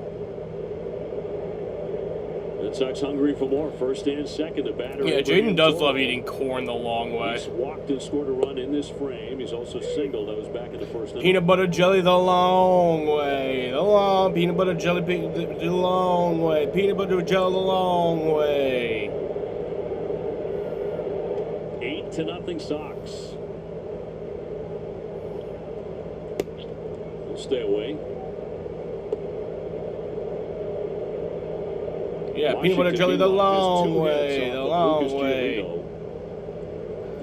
Red Sox hungry for more. First and second. The batter. Yeah, Jaden does love eating corn the long way. He's walked and scored a run in this frame. He's also singled. That was back in the first inning. Peanut butter jelly the long way. The long peanut butter jelly the long way. Peanut butter jelly the long way. 8-0 Sox. We'll stay away. Yeah, peanut butter jelly the long way. The long way.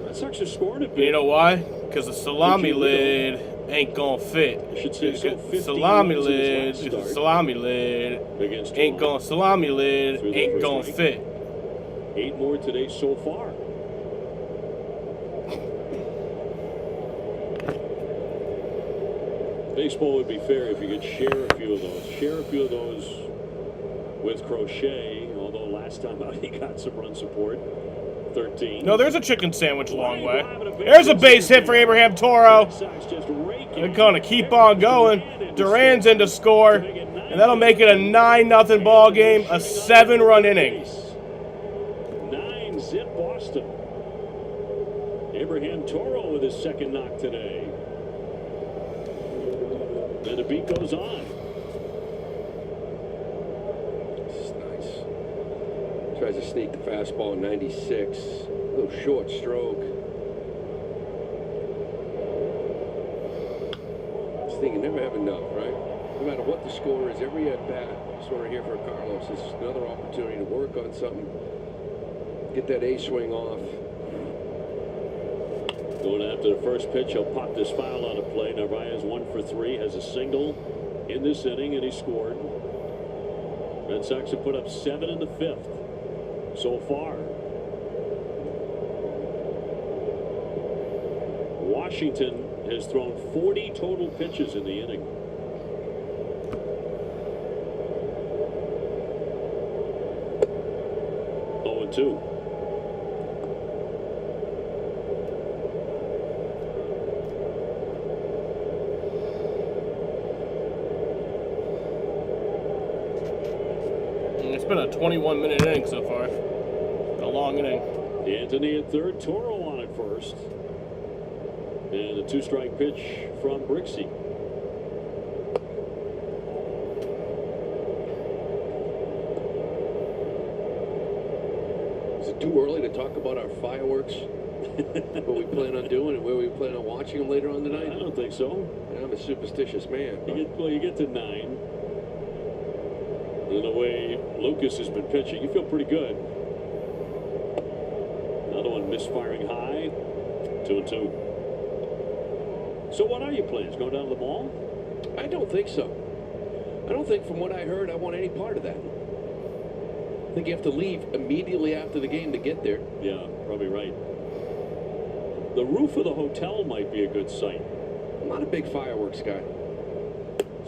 Red Sox are scoring a bit. You know why? Because the salami lid ain't gonna fit. I should say so. Salami lid ain't gonna fit. 8 more today so far. Baseball would be fair if you could share a few of those. Share a few of those with Crochet, although last time out he got some run support. 13. No, there's a chicken sandwich long way. There's a base hit for Abraham Toro. They're gonna keep on going. Duran's in to score, and that'll make it a 9-0 ball game, a 7-run inning. 9-zip Boston. Abraham Toro with his second knock today. And the beat goes on. This is nice. Tries to sneak the fastball 96. A little short stroke. This thing, you never have enough, right? No matter what the score is, every at-bat, just want to hear from Carlos, this is another opportunity to work on something. Get that A swing off. Going after the first pitch, he'll pop this foul on a play. Narvaez 1 for 3, has a single in this inning, and he scored. Red Sox have put up 7 in the 5th so far. Washington has thrown 40 total pitches in the inning. Oh, 2. It's been a 21-minute inning so far. A long inning. Anthony at third, Toro on at first. And a 2-strike pitch from Brixey. Is it too early to talk about our fireworks? What we plan on doing and where we plan on watching them later on tonight? I don't think so. I'm a superstitious man. You get to 9. And the way Lucas has been pitching, you feel pretty good. Another one misfiring high. 2-2. So what are your plans? Going down to the mall? I don't think so. I don't think from what I heard I want any part of that. I think you have to leave immediately after the game to get there. Yeah, probably right. The roof of the hotel might be a good sight. I'm not a big fireworks guy.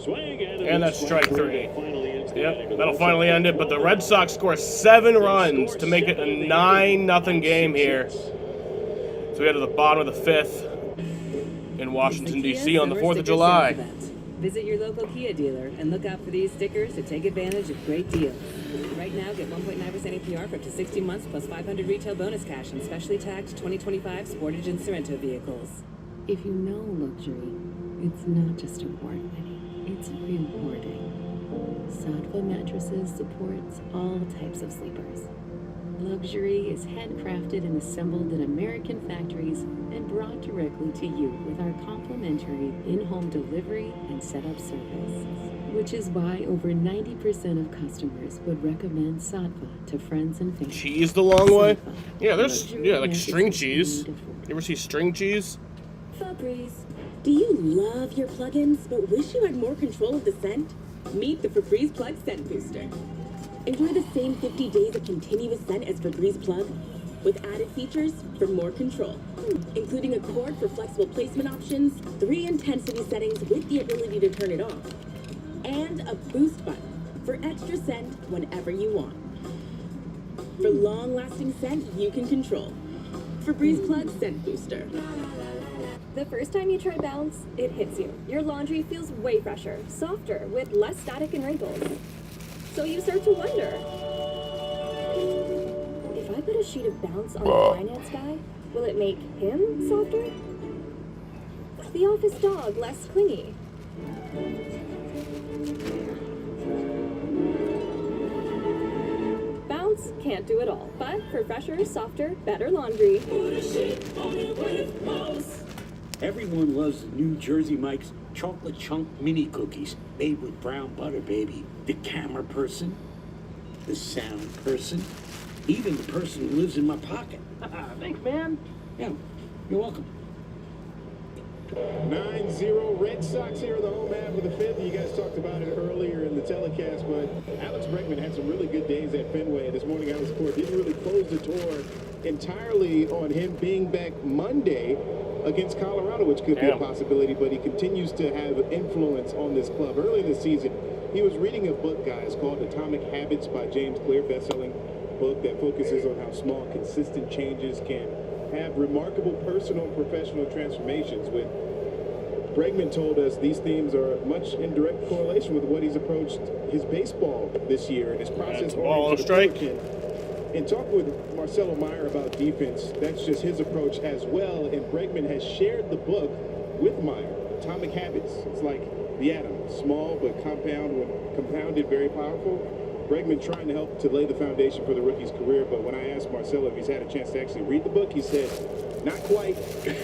Swing and that's strike 3. Finally ends the Yep, inning. that'll finally end it. But the Red Sox score 7 runs to make it a 9-0 game here. So we head to the bottom of the 5th in Washington, D.C. on the 4th of July. Visit your local Kia dealer and look out for these stickers to take advantage of great deals. Right now, get 1.9% APR for up to 60 months plus 500 retail bonus cash on specially tagged 2025 Sportage and Sorrento vehicles. If you know luxury, it's not just award-winning, it's rewarding. Sattva Mattresses supports all types of sleepers. Luxury is handcrafted and assembled in American factories and brought directly to you with our complimentary in-home delivery and setup service. Which is why over 90% of customers would recommend Sattva to friends and family. Cheese the long way? Yeah, there's like string cheese. You ever see string cheese? Febreze. Do you love your plugins but wish you had more control of the scent? Meet the Febreze Plug Scent Booster. Enjoy the same 50 days of continuous scent as Febreze Plug, with added features for more control, including a cord for flexible placement options, 3 intensity settings with the ability to turn it off, and a boost button for extra scent whenever you want. For long-lasting scent you can control. Febreze Plug Scent Booster. The first time you try Bounce, it hits you. Your laundry feels way fresher, softer, with less static and wrinkles. So you start to wonder, if I put a sheet of Bounce on the finance guy, will it make him softer? The office dog less clingy? Bounce can't do it all, but for fresher, softer, better laundry. Everyone loves New Jersey Mike's chocolate chunk mini cookies made with brown butter, baby. The camera person, the sound person, even the person who lives in my pocket. Thanks, man. Yeah, you're welcome. 9-0 Red Sox here in the home half of the 5th. You guys talked about it earlier in the telecast, but Alex Bregman had some really good days at Fenway. This morning on his court didn't really close the door entirely on him being back Monday against Colorado, which could be a possibility, but he continues to have influence on this club. Early in the season, he was reading a book, guys, called Atomic Habits by James Clear, best-selling book that focuses on how small, consistent changes can have remarkable personal and professional transformations. With Bregman told us these themes are much in direct correlation with what he's approached his baseball this year and his process ball on strike. And talk with Marcelo Meyer about defense. That's just his approach as well. And Bregman has shared the book with Meyer, Atomic Habits. It's like the atom, small but compounded, very powerful. Bregman trying to help to lay the foundation for the rookie's career. But when I asked Marcelo if he's had a chance to actually read the book, he said, not quite.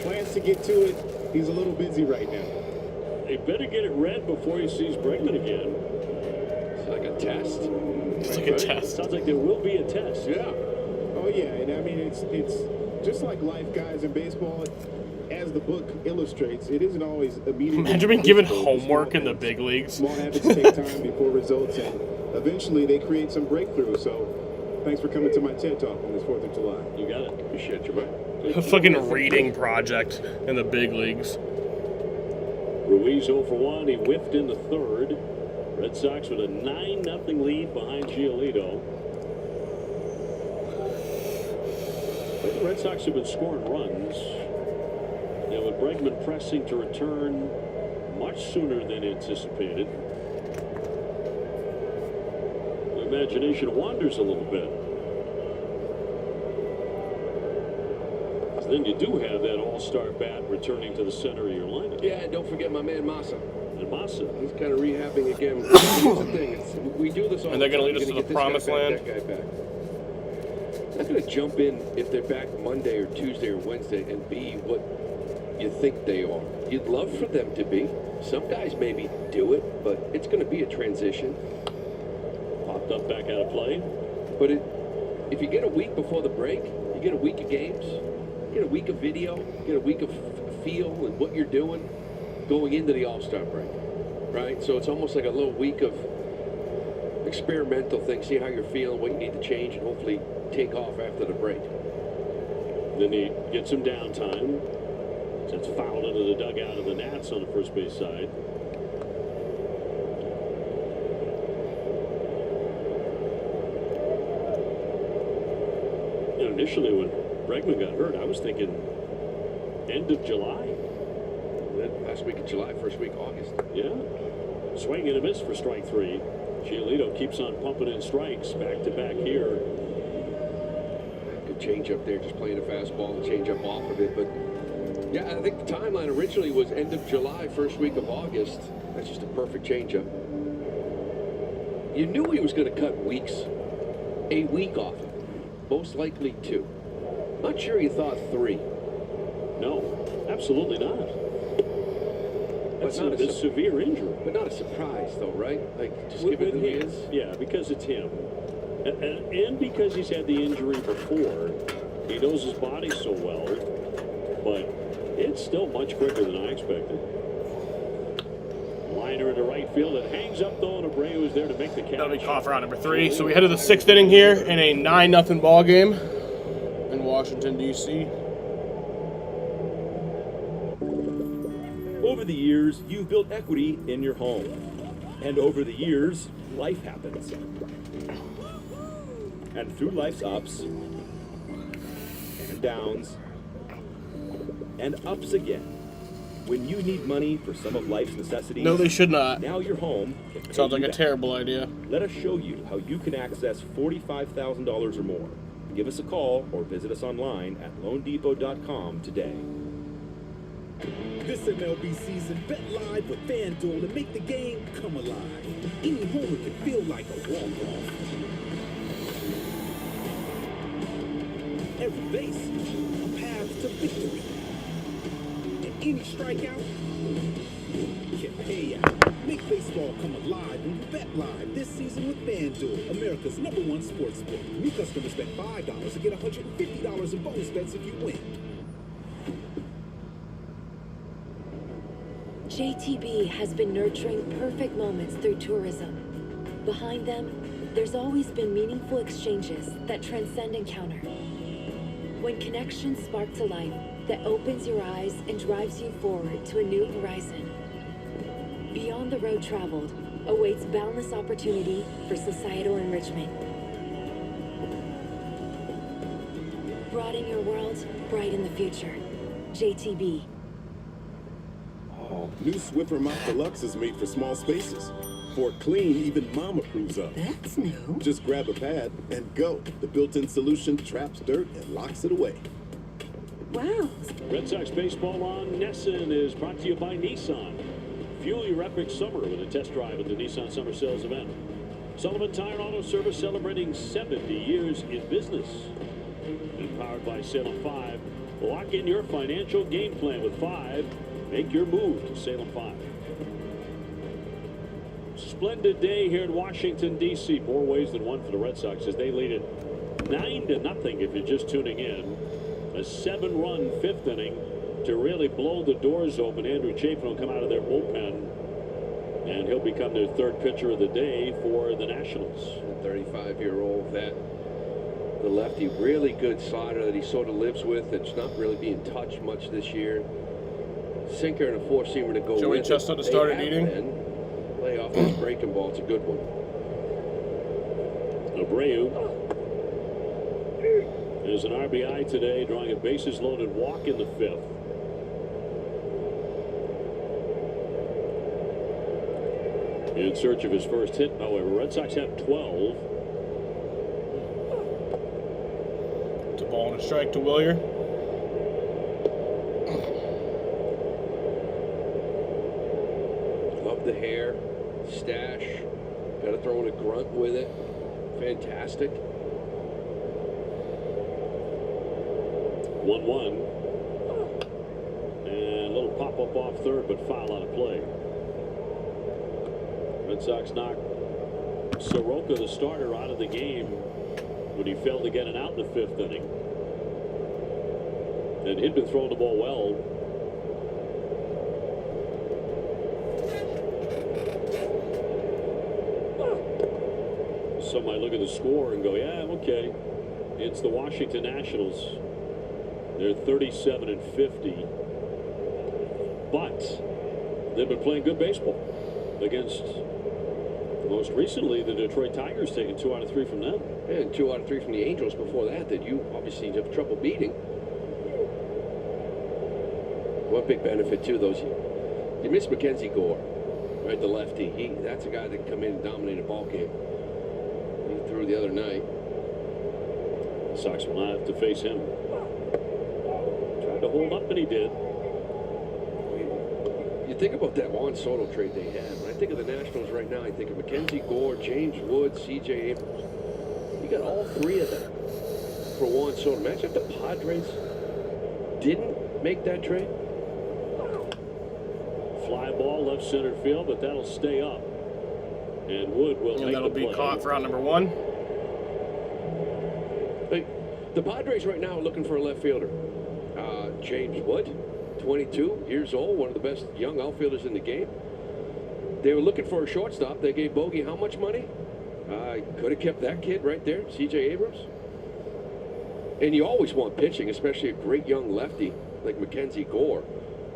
Plans to get to it. He's a little busy right now. They better get it read before he sees Bregman again. It's like a test. It's like a test. Sounds like there will be a test. Yeah. Oh yeah, and I mean it's just like life, guys, in baseball, as the book illustrates, it isn't always immediate. Imagine being given homework in the big leagues. Small habits take time before results, and eventually they create some breakthrough. So, thanks for coming to my TED Talk on this 4th of July. You got it. You shit your mind. A fucking reading project in the big leagues. Ruiz 0 for 1. He whiffed in the third. Red Sox with a 9-0 lead behind Giolito. The Red Sox have been scoring runs. Now with Bregman pressing to return much sooner than anticipated, the imagination wanders a little bit. Then you do have that all-star bat returning to the center of your lineup. Yeah, and don't forget my man Massa. And Massa. He's kind of rehabbing again. Here's the thing. We do this all And they're going to lead us to the promised land. That guy back. Not going to jump in if they're back Monday or Tuesday or Wednesday and be what you think they are. You'd love for them to be. Some guys maybe do it, but it's going to be a transition. Popped up back out of play. But if you get a week before the break, you get a week of games, you get a week of video, you get a week of feel and what you're doing going into the All-Star break, right? So it's almost like a little week of experimental things, see how you're feeling, what you need to change, and hopefully take off after the break. Then he gets some downtime. That's fouled into the dugout of the Nats on the first base side. You know, initially when Bregman got hurt, I was thinking end of July. Last week of July, first week of August. Yeah. Swing and a miss for strike three. Giolito keeps on pumping in strikes back to back here. Good change up there, just playing a fastball and change up off of it. But yeah, I think the timeline originally was end of July, first week of August. That's just a perfect changeup. You knew he was going to cut a week off it. Most likely 2. Not sure you thought 3. No, absolutely not. That's But not a severe injury. But not a surprise, though, right? Like, just give it who he is. Yeah, because it's him. And because he's had the injury before, he knows his body so well, but it's still much quicker than I expected. Liner into right field. It hangs up, though, and Abreu is there to make the catch. That'll be call for round number 3. So we head to the 6th inning here in a 9-0 ball game in Washington, D.C. Over the years, you've built equity in your home. And over the years, life happens. And through life's ups and downs and ups again, when you need money for some of life's necessities, No, they should not. now your home can pay Sounds like you a back. terrible idea. Let us show you how you can access $45,000 or more. Give us a call or visit us online at loandepot.com today. This MLB season, bet live with FanDuel to make the game come alive. Any homer can feel like a walk-off. Every base, a path to victory. And any strikeout can pay out. Make baseball come alive when you bet live this season with FanDuel, America's #1 sportsbook. New customers bet $5 to get $150 in bonus bets if you win. JTB has been nurturing perfect moments through tourism. Behind them, there's always been meaningful exchanges that transcend encounter. When connections spark to life that opens your eyes and drives you forward to a new horizon. Beyond the road traveled awaits boundless opportunity for societal enrichment. Broaden your world, brighten the future. JTB. New Swiffer Mop Deluxe is made for small spaces. For clean, even Mom approves of. That's new. Just grab a pad and go. The built-in solution traps dirt and locks it away. Wow. Red Sox baseball on NESN is brought to you by Nissan. Fuel your epic summer with a test drive at the Nissan Summer Sales event. Sullivan Tire Auto Service celebrating 70 years in business. And powered by Salem 5. Lock in your financial game plan with 5. Make your move to Salem 5. Splendid day here in Washington, D.C. More ways than one for the Red Sox as they lead it 9-0 if you're just tuning in. A 7-run fifth inning to really blow the doors open. Andrew Chafin will come out of their bullpen, and he'll become their third pitcher of the day for the Nationals. 35-year-old vet. The lefty, really good slider that he sort of lives with. It's not really being touched much this year. Sinker and a four-seamer to go Joey with Chestnut it. to start eating. Lay off this breaking ball. It's a good one. Abreu is an RBI today, drawing a bases-loaded walk in the fifth. In search of his first hit, however, Red Sox have 12. It's a ball and a strike to Willier. Love the hair, stash. Got to throw in a grunt with it. Fantastic. 1-1. And a little pop-up off third, but foul out of play. Red Sox knocked Soroka, the starter, out of the game when he failed to get an out in the fifth inning. And he'd been throwing the ball well. Some might look at the score and go, yeah, okay. It's the Washington Nationals. They're 37-50. But they've been playing good baseball against, most recently, the Detroit Tigers, taking 2 out of 3 from them. And 2 out of 3 from the Angels before that you obviously have trouble beating. One big benefit, too, you miss Mackenzie Gore, right, the lefty. That's a guy that can come in and dominate a ball game. He threw the other night. The Sox will not have to face him. Tried to hold up, and he did. You think about that Juan Soto trade they had. When I think of the Nationals right now, I think of Mackenzie Gore, James Wood, C.J. Abrams. You got all 3 of them for Juan Soto. Imagine if the Padres didn't make that trade. Fly ball left center field, but that'll stay up. And Wood will make that'll the be play. caught for out number 1. The Padres right now are looking for a left fielder. James Wood, 22 years old, one of the best young outfielders in the game. They were looking for a shortstop. They gave Bogey how much money? Could have kept that kid right there, C.J. Abrams. And you always want pitching, especially a great young lefty like Mackenzie Gore.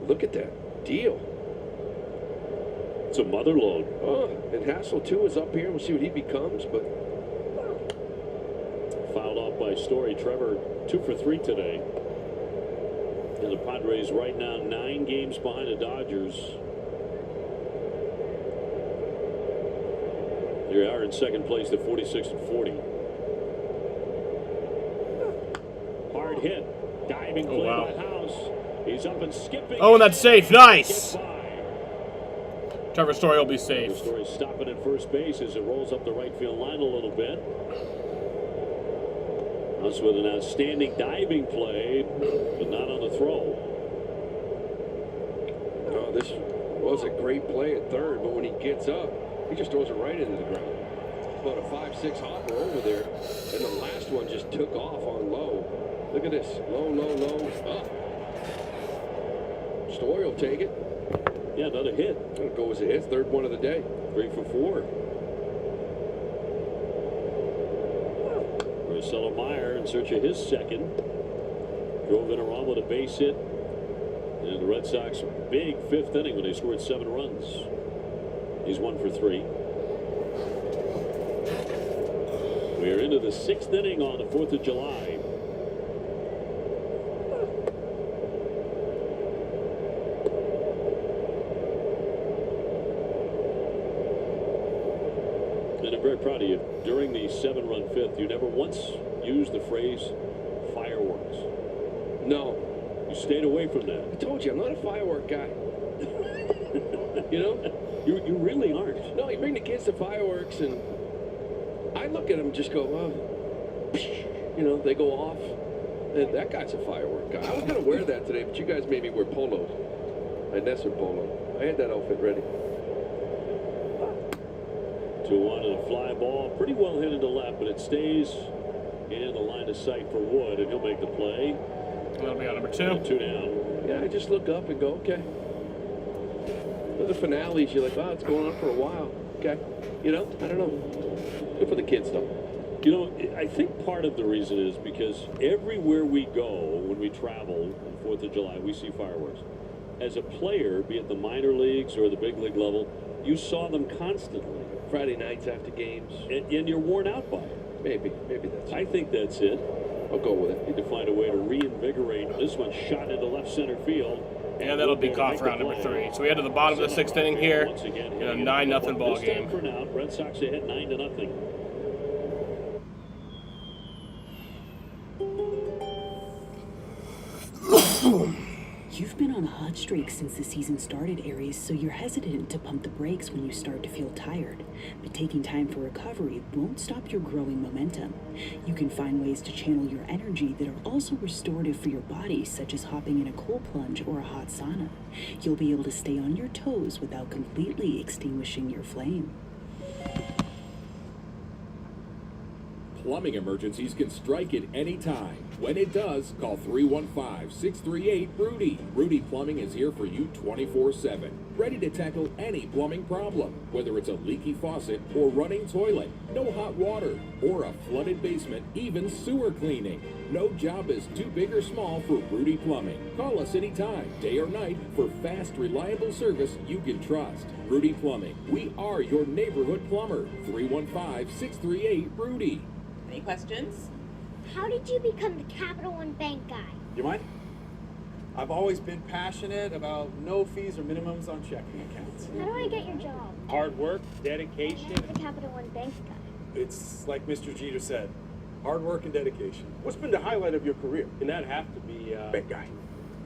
Look at that deal. It's a mother load. Oh, and Hassel, too, is up here. We'll see what he becomes, but... Fouled off by Story. Trevor, 2 for 3 today. And the Padres right now 9 games behind the Dodgers. They are in second place at 46-40. Hard hit. Diving play by House. He's up and skipping. Oh, and that's safe. Nice. Trevor Story will be safe. Story stopping at first base as it rolls up the right field line a little bit. House with an outstanding diving play, but not on the throw. Oh, this was a great play at third, but when he gets up, he just throws it right into the ground. About a 5-6 hopper over there, and the last one just took off on low. Look at this, low, low, low, up. Story will take it. Yeah, another hit. It'll go as a hit, third one of the day. 3 for 4. Marcelo Meyer in search of his second. Drove in a run with a base hit. And the Red Sox, big 5th inning when they scored 7 runs. He's 1 for 3. We are into the 6th inning on the 4th of July. And I'm very proud of you. During the 7-run 5th, you never once used the phrase fireworks. No. You stayed away from that. I told you, I'm not a firework guy. You know? You really aren't. No, you bring the kids to fireworks, and I look at them and just go, oh, you know, they go off. And that guy's a firework guy. I was going to wear that today, but you guys made me wear polos. My Nestor polo. I had that outfit ready. 2-1 and a fly ball. Pretty well hit into left, but it stays in the line of sight for Wood, and he'll make the play. That'll be on number 2. 2 down. Yeah, I just look up and go, okay. The finales, you're like, oh, it's going on for a while. Okay. You know, I don't know. Good for the kids, though. You know, I think part of the reason is because everywhere we go when we travel on 4th of July, we see fireworks. As a player, be it the minor leagues or the big league level, you saw them constantly. Friday nights after games. And you're worn out by it. Maybe that's it. I think that's it. I'll go with it. Need to find a way to reinvigorate. This one shot into left center field. And that'll be off round number 3. So we head to the bottom of the 6th inning here in a 9-0 ball game. For now, Red Sox ahead 9-0. You've been on a hot streak since the season started, Aries, so you're hesitant to pump the brakes when you start to feel tired. But taking time for recovery won't stop your growing momentum. You can find ways to channel your energy that are also restorative for your body, such as hopping in a cold plunge or a hot sauna. You'll be able to stay on your toes without completely extinguishing your flame. Plumbing emergencies can strike at any time. When it does, call 315-638-RUDY. Rudy Plumbing is here for you 24/7, ready to tackle any plumbing problem, whether it's a leaky faucet or running toilet, no hot water, or a flooded basement, even sewer cleaning. No job is too big or small for Rudy Plumbing. Call us anytime, day or night, for fast, reliable service you can trust. Rudy Plumbing. We are your neighborhood plumber. 315-638-RUDY. Any questions? How did you become the Capital One Bank guy? You mind? I've always been passionate about no fees or minimums on checking accounts. How do I get your job? Hard work, dedication. The Capital One Bank guy. It's like Mr. Jeter said, hard work and dedication. What's been the highlight of your career? And that have to be bank guy.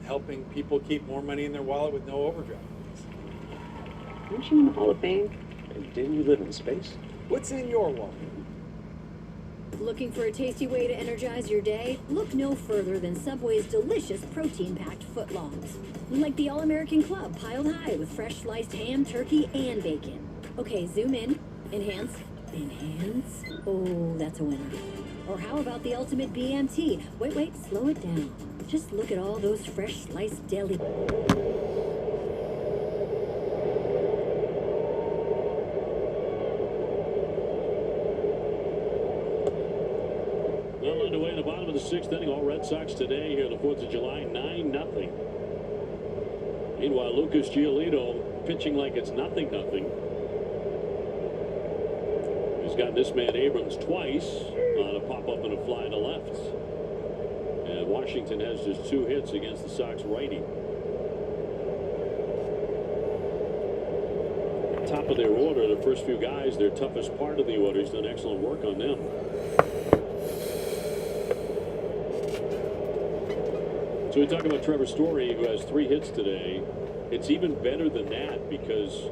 Helping people keep more money in their wallet with no overdraft fees. Weren't you in the Hall of Fame? And didn't you live in space? What's in your wallet? Looking for a tasty way to energize your day? Look no further than Subway's delicious protein-packed footlongs. Like the All-American Club, piled high with fresh sliced ham, turkey, and bacon. Okay, zoom in. Enhance. Enhance. Oh, that's a winner. Or how about the ultimate BMT? Wait, slow it down. Just look at all those fresh sliced deli... Well, underway in the bottom of the 6th inning. All Red Sox today here on the 4th of July, 9-0. Meanwhile, Lucas Giolito pitching like it's 0-0. He's got this man Abrams twice on a pop-up and a fly to left. And Washington has just 2 hits against the Sox righty. Top of their order, the first few guys, their toughest part of the order. He's done excellent work on them. So we talk about Trevor Story, who has 3 hits today. It's even better than that because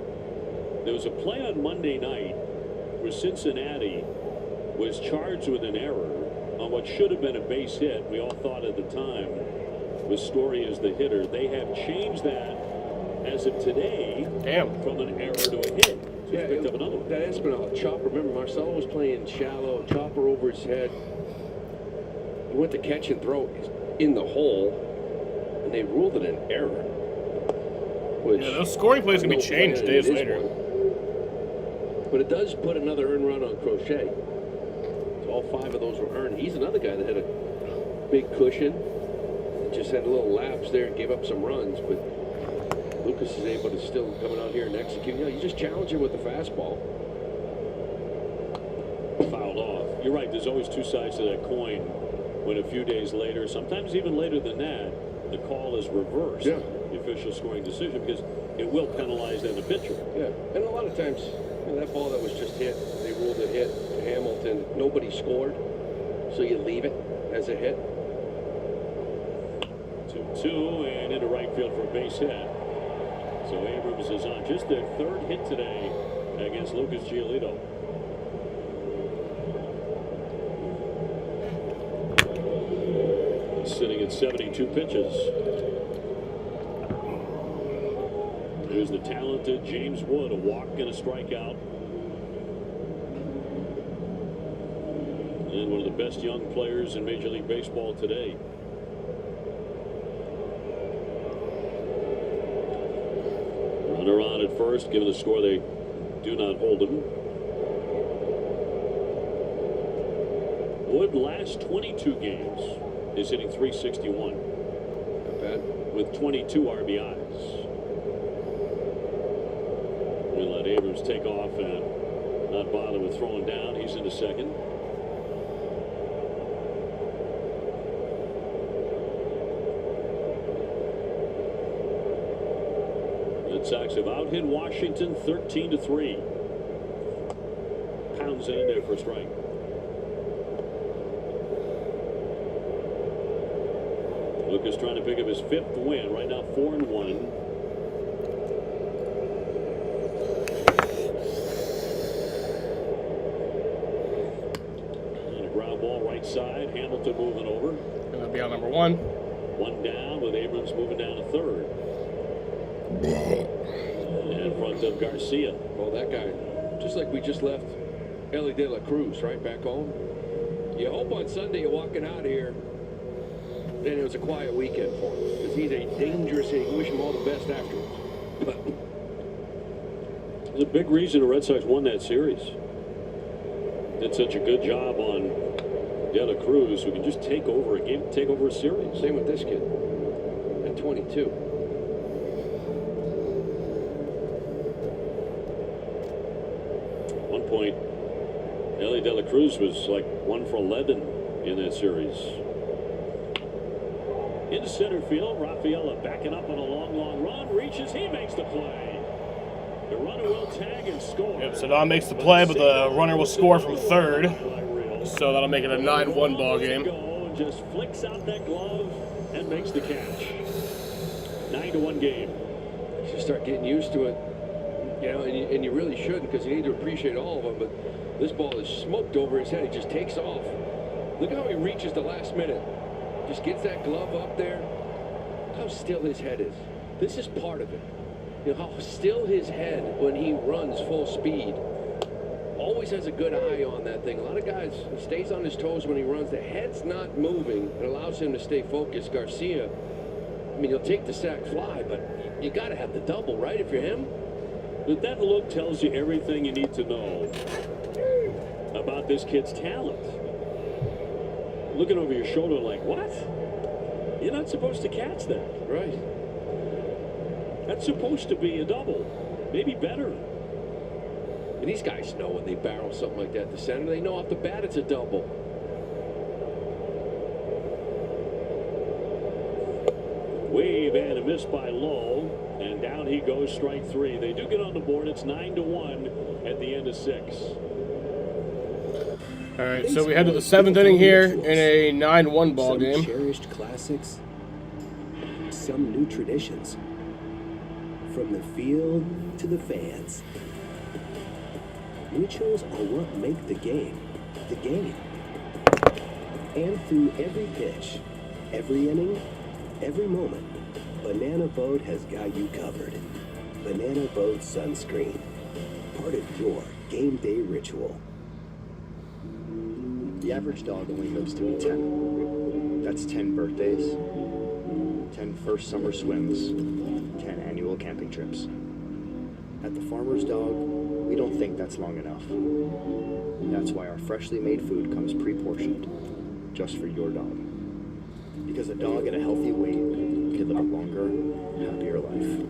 there was a play on Monday night where Cincinnati was charged with an error on what should have been a base hit. We all thought at the time with Story as the hitter. They have changed that as of today from an error to a hit. So Yeah, picked up another one. that Espinal chopper. Remember, Marcelo was playing shallow, chopper over his head. He went to catch and throw in the hole, and they ruled it an error. Which, Yeah, those scoring plays can be changed days later. But it does put another earned run on Crochet. So all 5 of those were earned. He's another guy that had a big cushion. Just had a little lapse there and gave up some runs. But Lucas is able to still come out here and execute. You know, you just challenge him with the fastball. Fouled off. You're right, there's always 2 sides to that coin. When a few days later, sometimes even later than that, the call is reversed. Yeah. The official scoring decision, because it will penalize then the pitcher. Yeah, and a lot of times, you know, that ball that was just hit, they ruled it hit to Hamilton. Nobody scored, so you leave it as a hit. 2-2 and into right field for a base hit. So Abrams is on just their 3rd hit today against Lucas Giolito. He's sitting at 72 pitches. Here's the talented James Wood, a walk and a strikeout. And one of the best young players in Major League Baseball today. Runner on at first, given the score, they do not hold him. Wood last 22 games is hitting .361. Not bad. With 22 RBIs. We let Abrams take off and not bother with throwing down. He's into second. Red Sox have out-hit Washington 13-3. Pounds it in there for a strike. Lucas trying to pick up his 5th win. Right now 4-1. And a ground ball right side. Hamilton moving over. Gonna be on number 1. One down with Abrams moving down to third. And in front of Garcia. Well, that guy, just like we just left Ellie De La Cruz right back home. You hope on Sunday you're walking out of here and it was a quiet weekend for him. Because he's a dangerous, you wish him all the best afterwards. But there's a big reason the Red Sox won that series. Did such a good job on De La Cruz, who can just take over a game, take over a series. Same with this kid at 22. At one point, Ellie De La Cruz was like 1 for 11 in that series. In center field, Rafaela backing up on a long run, reaches, he makes the play. The runner will tag and score. Yep, so Don makes the play, but the runner will score from third. So that'll make it a 9-1 ball game. Just flicks out that glove and makes the catch. 9-1 game. You should start getting used to it. You know, and you really shouldn't, because you need to appreciate all of them. But this ball is smoked over his head. He just takes off. Look at how he reaches the last minute. Just gets that glove up there. How still his head is. This is part of it. You know, how still his head when he runs full speed. Always has a good eye on that thing. A lot of guys, he stays on his toes when he runs. The head's not moving. It allows him to stay focused. Garcia, I mean, he'll take the sac fly, but you got to have the double, right, if you're him? But that look tells you everything you need to know about this kid's talent. Looking over your shoulder like, what? You're not supposed to catch that. Right. That's supposed to be a double. Maybe better. And these guys know when they barrel something like that to center, they know off the bat it's a double. Wave and a miss by Lowe. And down he goes, strike 3. They do get on the board. It's 9-1 at the end of 6. All right, so we head to the 7th inning here in a 9-1 ball game. Some cherished classics, some new traditions. From the field to the fans. Rituals are what make the game. And through every pitch, every inning, every moment, Banana Boat has got you covered. Banana Boat Sunscreen. Part of your game day ritual. The average dog only lives to be 10. That's 10 birthdays, 10 first summer swims, 10 annual camping trips. At the Farmer's Dog, we don't think that's long enough. That's why our freshly made food comes pre-portioned, just for your dog. Because a dog at a healthy weight can live a longer, happier life.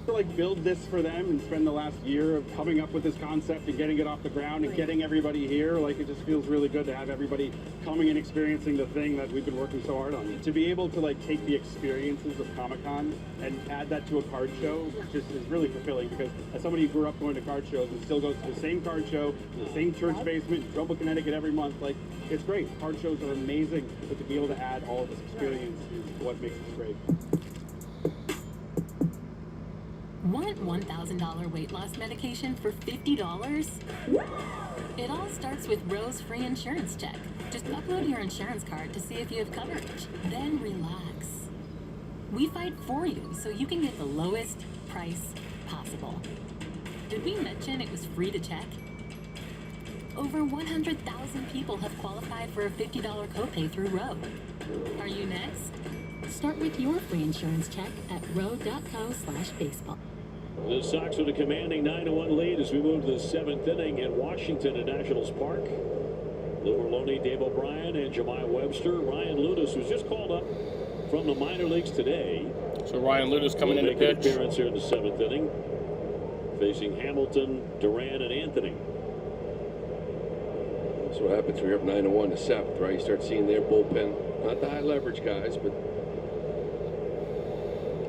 To like build this for them and spend the last year of coming up with this concept and getting it off the ground and getting everybody here, like, it just feels really good to have everybody coming and experiencing the thing that we've been working so hard on. To be able to like take the experiences of Comic-Con and add that to a card show just is really fulfilling, because as somebody who grew up going to card shows and still goes to the same card show, the same church basement in Trumbull, Connecticut every month, like, it's great. Card shows are amazing, but to be able to add all of this experience is what makes it great. Want $1,000 weight loss medication for $50? It all starts with Rose Free Insurance Check. Just upload your insurance card to see if you have coverage. Then relax. We fight for you so you can get the lowest price possible. Did we mention it was free to check? over 100,000 people have qualified for a $50 copay through Road. Are you next? Start with your free insurance check at road.co/baseball. The Sox with a commanding 9-1 lead as we move to the 7th inning in Washington at Nationals Park. Lou Merloni, Dave O'Brien, and Jemai Webster. Ryan Ludus was just called up from the minor leagues today. So Ryan Ludus coming in to Make an pitch. appearance here in the 7th inning, facing Hamilton, Duran, and Anthony. That's what happens when you're up 9-1 to 7th, right? You start seeing their bullpen, not the high leverage guys, but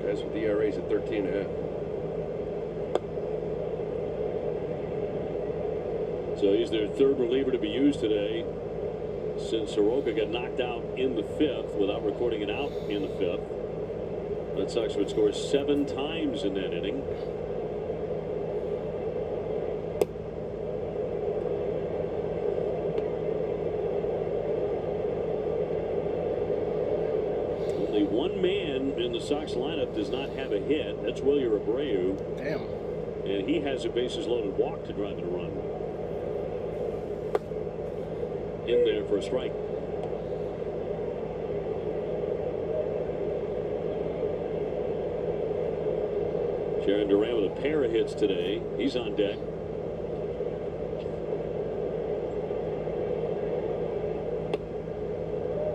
guys with the ERAs at 13.5. So he's their third reliever to be used today since Soroka got knocked out in the 5th without recording an out in the 5th. Red Sox would score 7 times in that inning. Only one man in the Sox lineup does not have a hit. That's Wilyer Abreu. Damn. And he has a bases loaded walk to drive in a run. In there for a strike. Jarren Duran with a pair of hits today. He's on deck.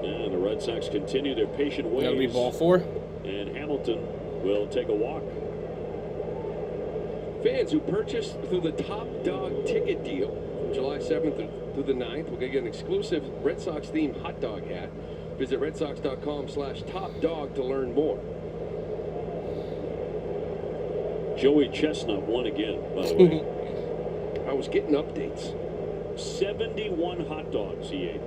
And the Red Sox continue their patient ways. That'll be ball 4. And Hamilton will take a walk. Fans who purchased through the Top Dog ticket deal from July 7th through the 9th will get an exclusive Red Sox themed hot dog hat. Visit redsox.com/topdog to learn more. Joey Chestnut won again, by the way. I was getting updates. 71 hot dogs he ate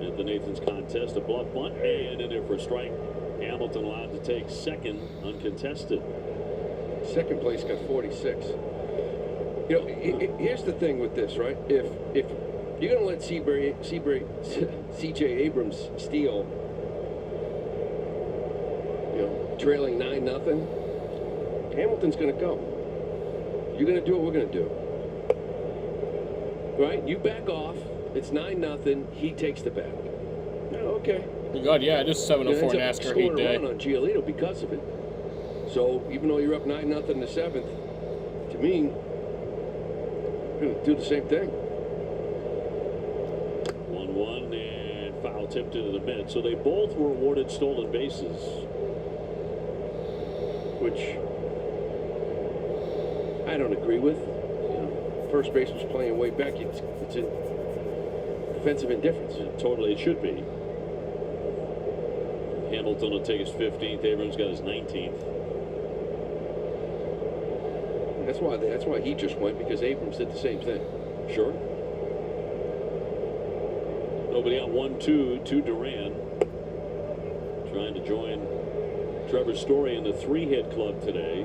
at the Nathan's contest. A bluff bunt and in there for a strike. Hamilton allowed to take second uncontested. Second place got 46. You know, here's the thing with this, right? If you're going to let C.J. Abrams steal, you know, trailing 9-0, Hamilton's going to go. You're going to do what we're going to do. Right? You back off. It's 9-0. He takes the back. Oh, okay. God, yeah, just 704 NASCAR heat day. Run on Giolito because of it. So even though you're up 9-0 in the 7th, to me, we're going to do the same thing. 1-1 and foul tipped into the mid. So they both were awarded stolen bases, which I don't agree with. You know, first base was playing way back. It's a defensive indifference. Totally, it should be. Hamilton will take his 15th. Abrams got his 19th. That's why he just went, because Abrams did the same thing. Sure. Nobody out 1-2 to Duran. Trying to join Trevor Story in the 3-hit club today.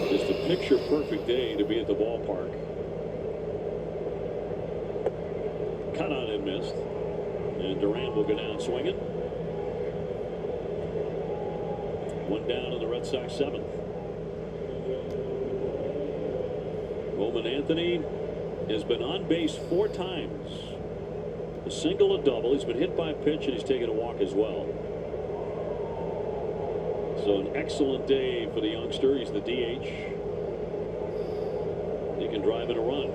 Just a picture-perfect day to be at the ballpark. Cut on and missed. And Duran will go down swinging. One down in the Red Sox 7th. Roman Anthony has been on base 4 times. A single, a double. He's been hit by a pitch, and he's taken a walk as well. So an excellent day for the youngster. He's the DH. He can drive in a run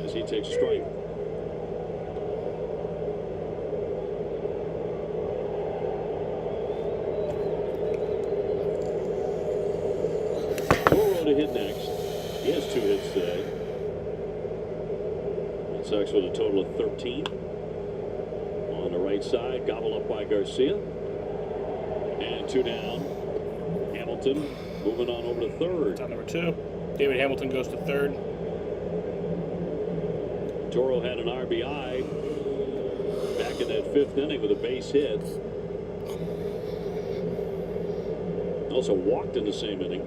as he takes a strike. To hit next. He has 2 hits today. Red Sox with a total of 13. On the right side, gobbled up by Garcia. And 2 down. Hamilton moving on over to third. On number 2. David Hamilton goes to third. Toro had an RBI back in that 5th inning with a base hit. Also walked in the same inning.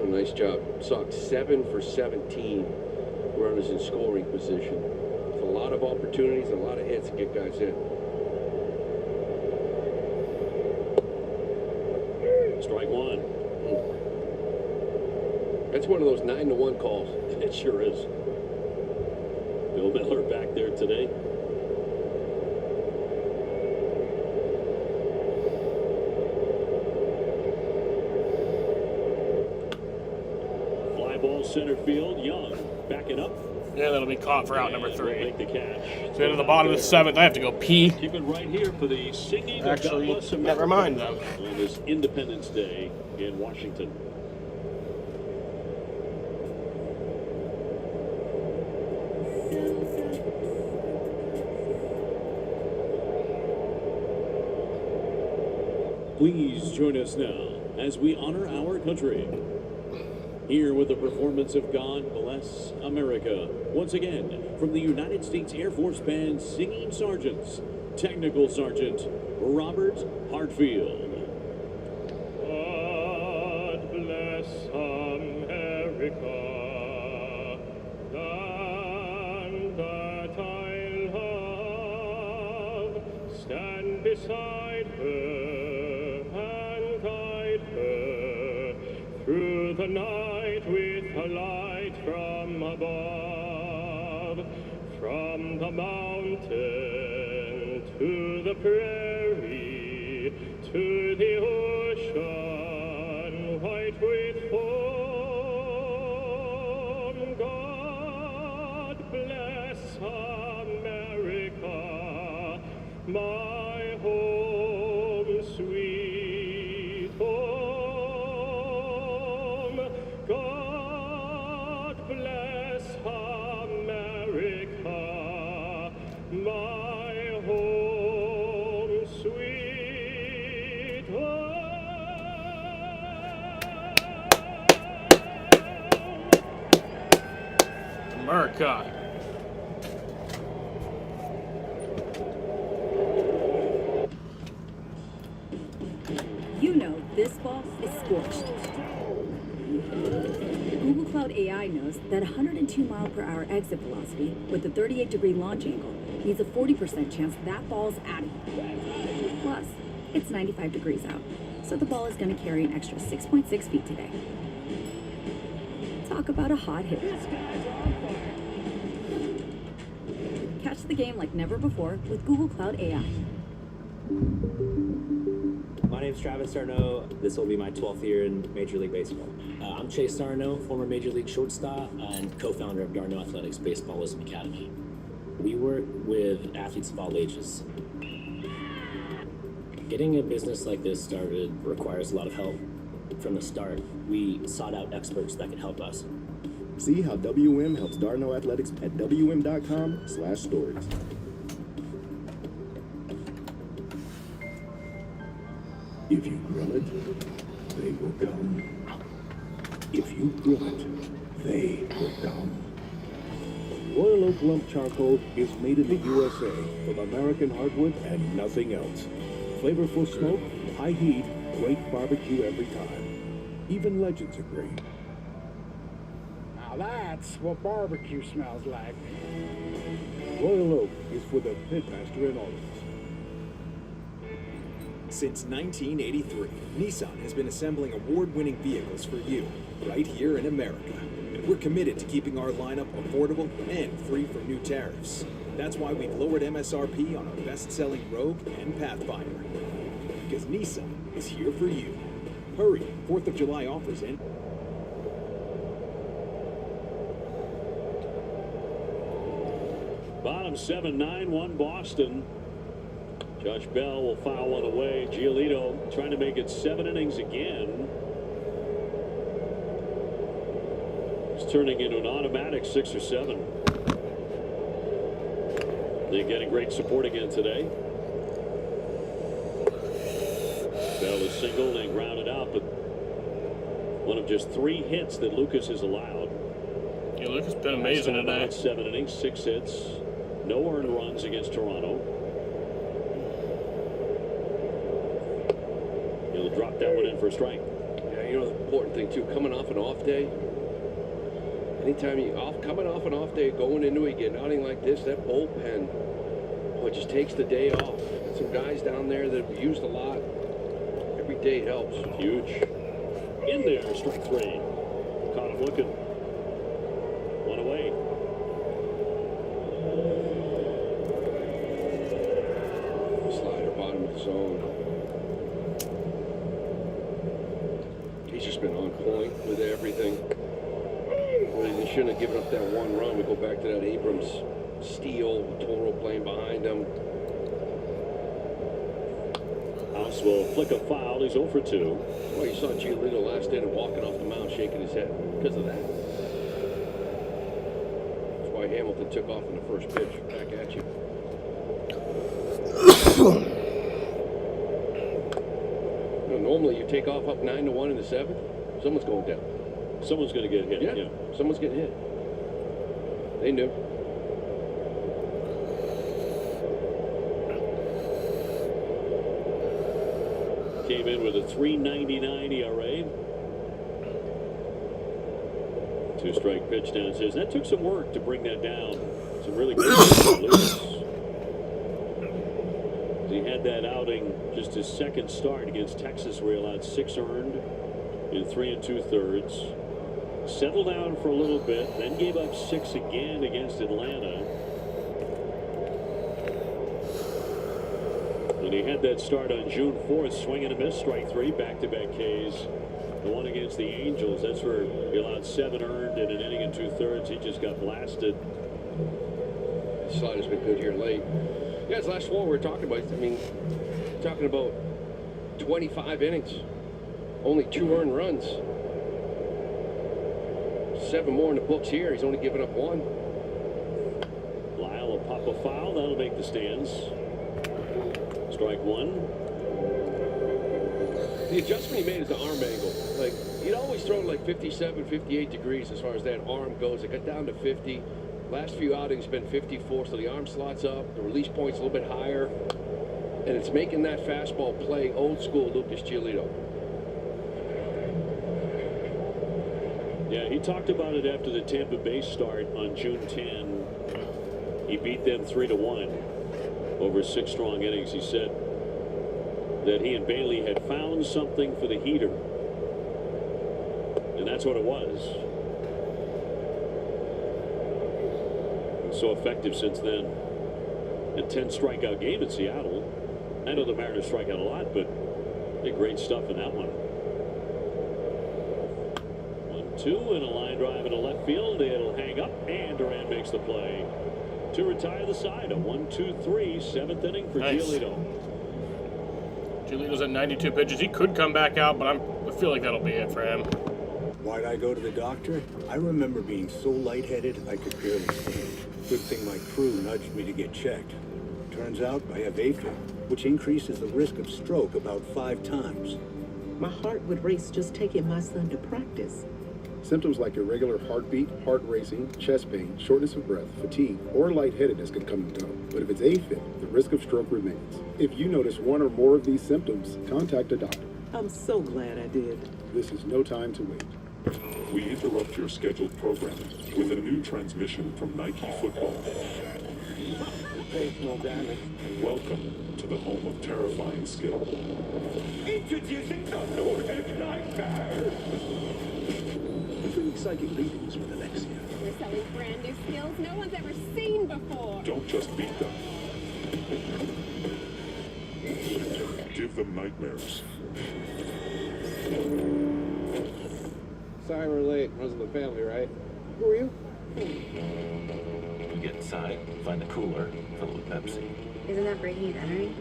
Nice job. Sox 7 for 17 runners in scoring position. It's a lot of opportunities and a lot of hits to get guys in. 1. That's one of those 9-1 calls. It sure is. Bill Miller back there today. Fly ball center field. Young backing up. Yeah, that'll be caught for out number 3. Make the catch. So into the bottom of the 7th. I have to go pee. Keep it right here for the singing Actually, of God Bless America never mind, though. on this Independence Day in Washington. Please join us now as we honor our country. Here with the performance of God Bless America. Once again, from the United States Air Force Band Singing Sergeants, Technical Sergeant Robert Hartfield. God bless America, land that I love. Stand beside her and guide her through the night with a light from above, from the mountain to the prairie, to the ocean white with foam. God bless America, my home, sweet home. God bless America, my home, sweet home. America. You know this ball is scorched. Google Cloud AI knows that 102 mile per hour exit velocity with a 38-degree launch angle means a 40% chance that ball's out of here. Plus, it's 95 degrees out, so the ball is going to carry an extra 6.6 feet today. Talk about a hot hit. Catch the game like never before with Google Cloud AI. My name's Travis Sarno. This will be my 12th year in Major League Baseball. I'm Chase Sarno, former Major League shortstop and co-founder of Darno Athletics Baseballism Academy. We work with athletes of all ages. Getting a business like this started requires a lot of help. From the start, we sought out experts that could help us. See how WM helps Darno Athletics at wm.com/stories. If you grill it, they will come. If you grill it, they will come. Royal Oak Lump Charcoal is made in the USA from American hardwood and nothing else. Flavorful smoke, high heat, great barbecue every time. Even legends agree. Now that's what barbecue smells like. Royal Oak is for the pitmaster in all of us. Since 1983, Nissan has been assembling award-winning vehicles for you, right here in America. And we're committed to keeping our lineup affordable and free from new tariffs. That's why we've lowered MSRP on our best-selling Rogue and Pathfinder. Because Nissan is here for you. Hurry, 4th of July offers end. Bottom 7-9-1 Boston. Josh Bell will foul one away. Giolito trying to make it 7 innings again. It's turning into an automatic 6 or 7. They're getting great support again today. Bell is singled and grounded out, but one of just 3 hits that Lucas has allowed. Yeah, Lucas been amazing today. 7 innings, 6 hits, no earned runs against Toronto. He'll drop that one in for a strike. Yeah, you know the important thing too, coming off an off day. Anytime coming off an off day, going into it, getting outing like this, that bullpen, it just takes the day off. Some guys down there that have used a lot. Every day helps. Huge. In there, strike three. Caught him looking. One away. Slider, bottom of the zone. He's just been on point with everything. Well, they shouldn't have given up that one run. We go back to that Abrams steal, Toro playing behind him. House will flick a foul. He's 0 for 2. Well, you saw Giolito last inning walking off the mound shaking his head because of that. That's why Hamilton took off in the first pitch. Back at you. You know, normally you take off up 9-1 in the 7th. Someone's going down. Someone's going to get hit. Yeah, someone's getting hit. They knew. Came in with a 3.99 ERA. 2-strike pitch downstairs. That took some work to bring that down. Some really good Lewis. He had that outing, just his second start against Texas, where he allowed 6 earned in 3 2/3. Settled down for a little bit, then gave up 6 again against Atlanta. And he had that start on June 4th, swing and a miss, strike 3, back-to-back Ks. The one against the Angels, that's where he allowed 7 earned in an inning and 2/3. He just got blasted. Slider's been good here late. Yeah, it's last one we were talking about. I mean, talking about 25 innings, only 2 earned runs. 7 more in the books here. He's only given up 1. Lyle will pop a foul. That'll make the stands. Strike 1. The adjustment he made is the arm angle. Like, he'd always throw like 57, 58 degrees as far as that arm goes. It got down to 50. Last few outings been 54, so the arm slots up. The release point's a little bit higher. And it's making that fastball play old school Lucas Giolito. Yeah, he talked about it after the Tampa Bay start on June 10. He beat them 3-1 over 6 strong innings. He said that he and Bailey had found something for the heater. And that's what it was. And so effective since then. A 10 strikeout game in Seattle. I know the Mariners strike out a lot, but they great stuff in that one. 1-2 and a line drive into left field. It'll hang up, and Duran makes the play to retire the side. A 1-2-3, 7th inning for Giolito. Giolito's at 92 pitches. He could come back out, but I feel like that'll be it for him. Why'd I go to the doctor? I remember being so lightheaded I could barely stand. Good thing my crew nudged me to get checked. Turns out I have AFib, which increases the risk of stroke about 5 times. My heart would race just taking my son to practice. Symptoms like irregular heartbeat, heart racing, chest pain, shortness of breath, fatigue, or lightheadedness can come and go. But if it's AFib, the risk of stroke remains. If you notice one or more of these symptoms, contact a doctor. I'm so glad I did. This is no time to wait. We interrupt your scheduled programming with a new transmission from Nike Football. Welcome to the home of terrifying skill. Introducing the Nordic Nightmare! 3 psychic readings with Alexia. We're selling brand new skills no one's ever seen before. Don't just beat them. Give them nightmares. Sorry we're late. Runs in the family, right? Who are you? We get inside, find the cooler, fill it with Pepsi. Isn't that breaking and entering?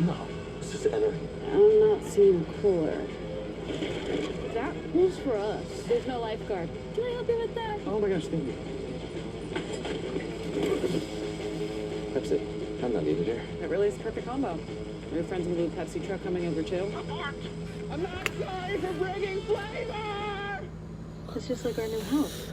No, this is entering. I'm not seeing cooler. That was for us. There's no lifeguard. Can I help you with that? Oh my gosh, thank you. Pepsi. I'm not needed here. That really is the perfect combo. Are your friends in the blue Pepsi truck coming over too? I'm not sorry for bringing flavor! It's just like our new house.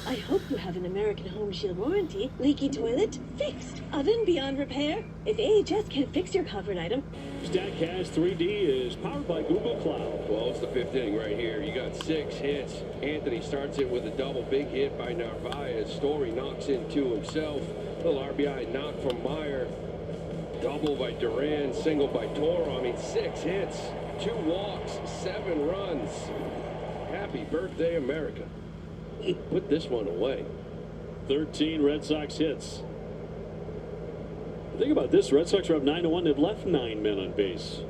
I hope you have an American Home Shield warranty. Leaky toilet? Fixed. Oven beyond repair? If AHS can fix your covered item. StatCast 3D is powered by Google Cloud. Well, it's the 5th inning right here. You got 6 hits. Anthony starts it with a double, big hit by Narvaez. Story knocks into himself. Little RBI knock from Meyer. Double by Duran, single by Toro. I mean, 6 hits. 2 walks, 7 runs. Happy birthday, America. Put this one away. 13 Red Sox hits. Think about this. Red Sox are up 9-1. They've left 9 men on base.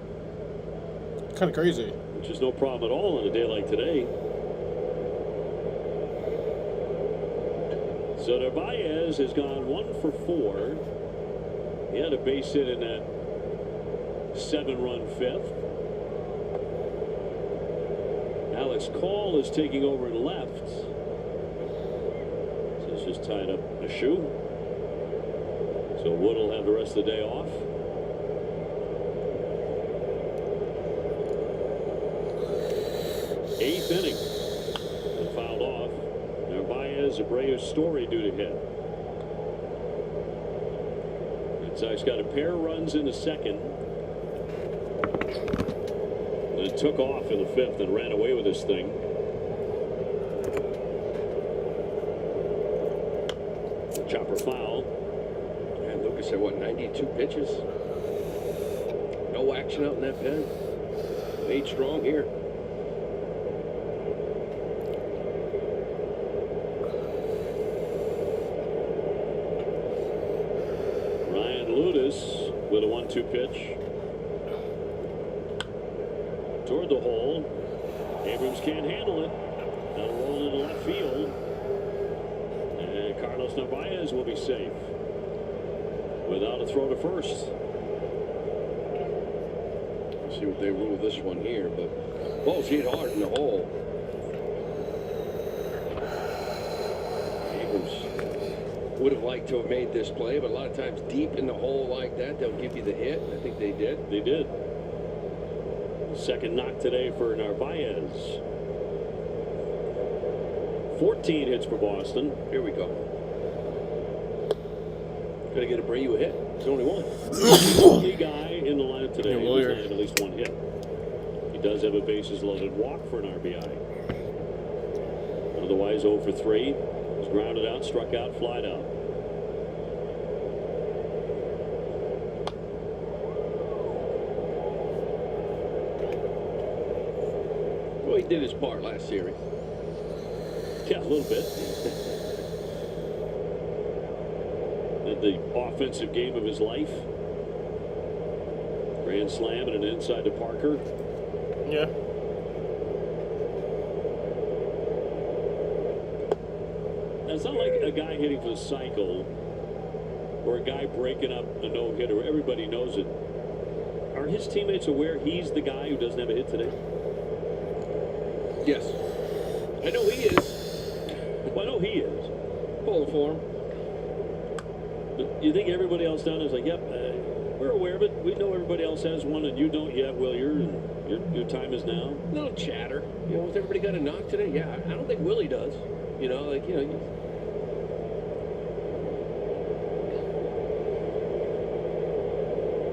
Kind of crazy. Which is no problem at all on a day like today. So Narvaez has gone 1 for 4. He had a base hit in that 7-run fifth. Alex Call is taking over in left. So he's just tied up a shoe. So Wood will have the rest of the day off. Eighth inning. And fouled off. Narvaez, Abreu, Story due to hit. Red Sox got a pair of runs in the second. And it took off in the fifth and ran away with this thing. Chopper foul. And Lucas had, what, 92 pitches? No action out in that pen. Made strong here. Ryan Ludis with a 1-2 pitch. Toward the hole. Abrams can't handle it. That'll roll into left field. And Carlos Narvaez will be safe without a throw to first. Let's see what they rule this one here, but ball's hit hard in the hole. Abrams would have liked to have made this play, but a lot of times deep in the hole like that, they'll give you the hit. I think they did. They did. Second knock today for Narvaez. 14 hits for Boston. Here we go. Gotta get Abreu a hit. There's only one. Key guy in the lineup today who's landed at least 1 hit. He does have a bases loaded walk for an RBI. Otherwise 0 for 3. Was grounded out, struck out, flied out. Well, he did his part last series. Yeah, a little bit. Had the offensive game of his life. Grand slam and an inside to Parker. Yeah. Now, it's not like a guy hitting for the cycle or a guy breaking up a no-hitter. Everybody knows it. Are his teammates aware he's the guy who doesn't have a hit today? Yes. I know he is. Well, I know he is. Pulling for him. But you think everybody else down is like, yep, we're aware of it. We know everybody else has one and you don't yet. Well, your time is now. No chatter. You know, has everybody got a knock today? Yeah, I don't think Willie does. You know, like, you know.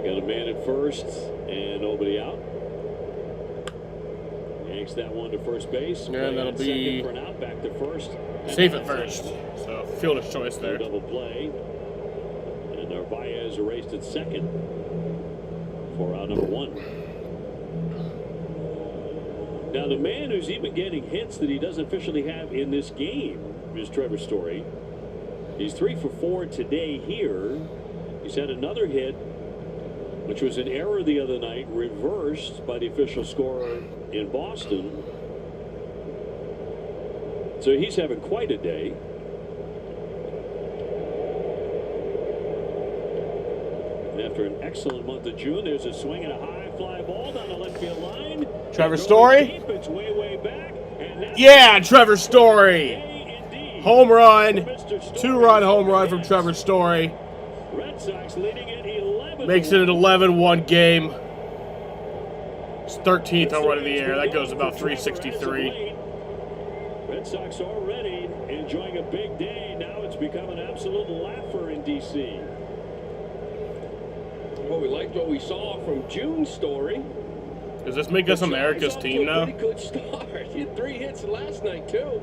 Got a man at first and nobody out. Yanks that one to first base. Yeah, that'll be for an out, back to first. safe at first. So fielder's choice there. Double play. And Narvaez erased at second for out number 1. Now the man who's even getting hits that he doesn't officially have in this game is Trevor Story. He's 3 for 4 today here. He's had another hit, which was an error the other night, reversed by the official scorer in Boston. So he's having quite a day. And after an excellent month of June, there's a swing and a high fly ball down the left field line. Trevor Story? Deep, it's way back, and yeah, Trevor Story. Home run. 2-run home run from Trevor Story. Red Sox leading it 11. Makes it an 11-1 game. It's 13th home run of the year. That goes about 363. Red Sox already enjoying a big day. Now it's become an absolute laugher in D.C. Well, we liked what we saw from June's Story. Does this make us America's team now? Pretty good start. He had 3 hits last night too,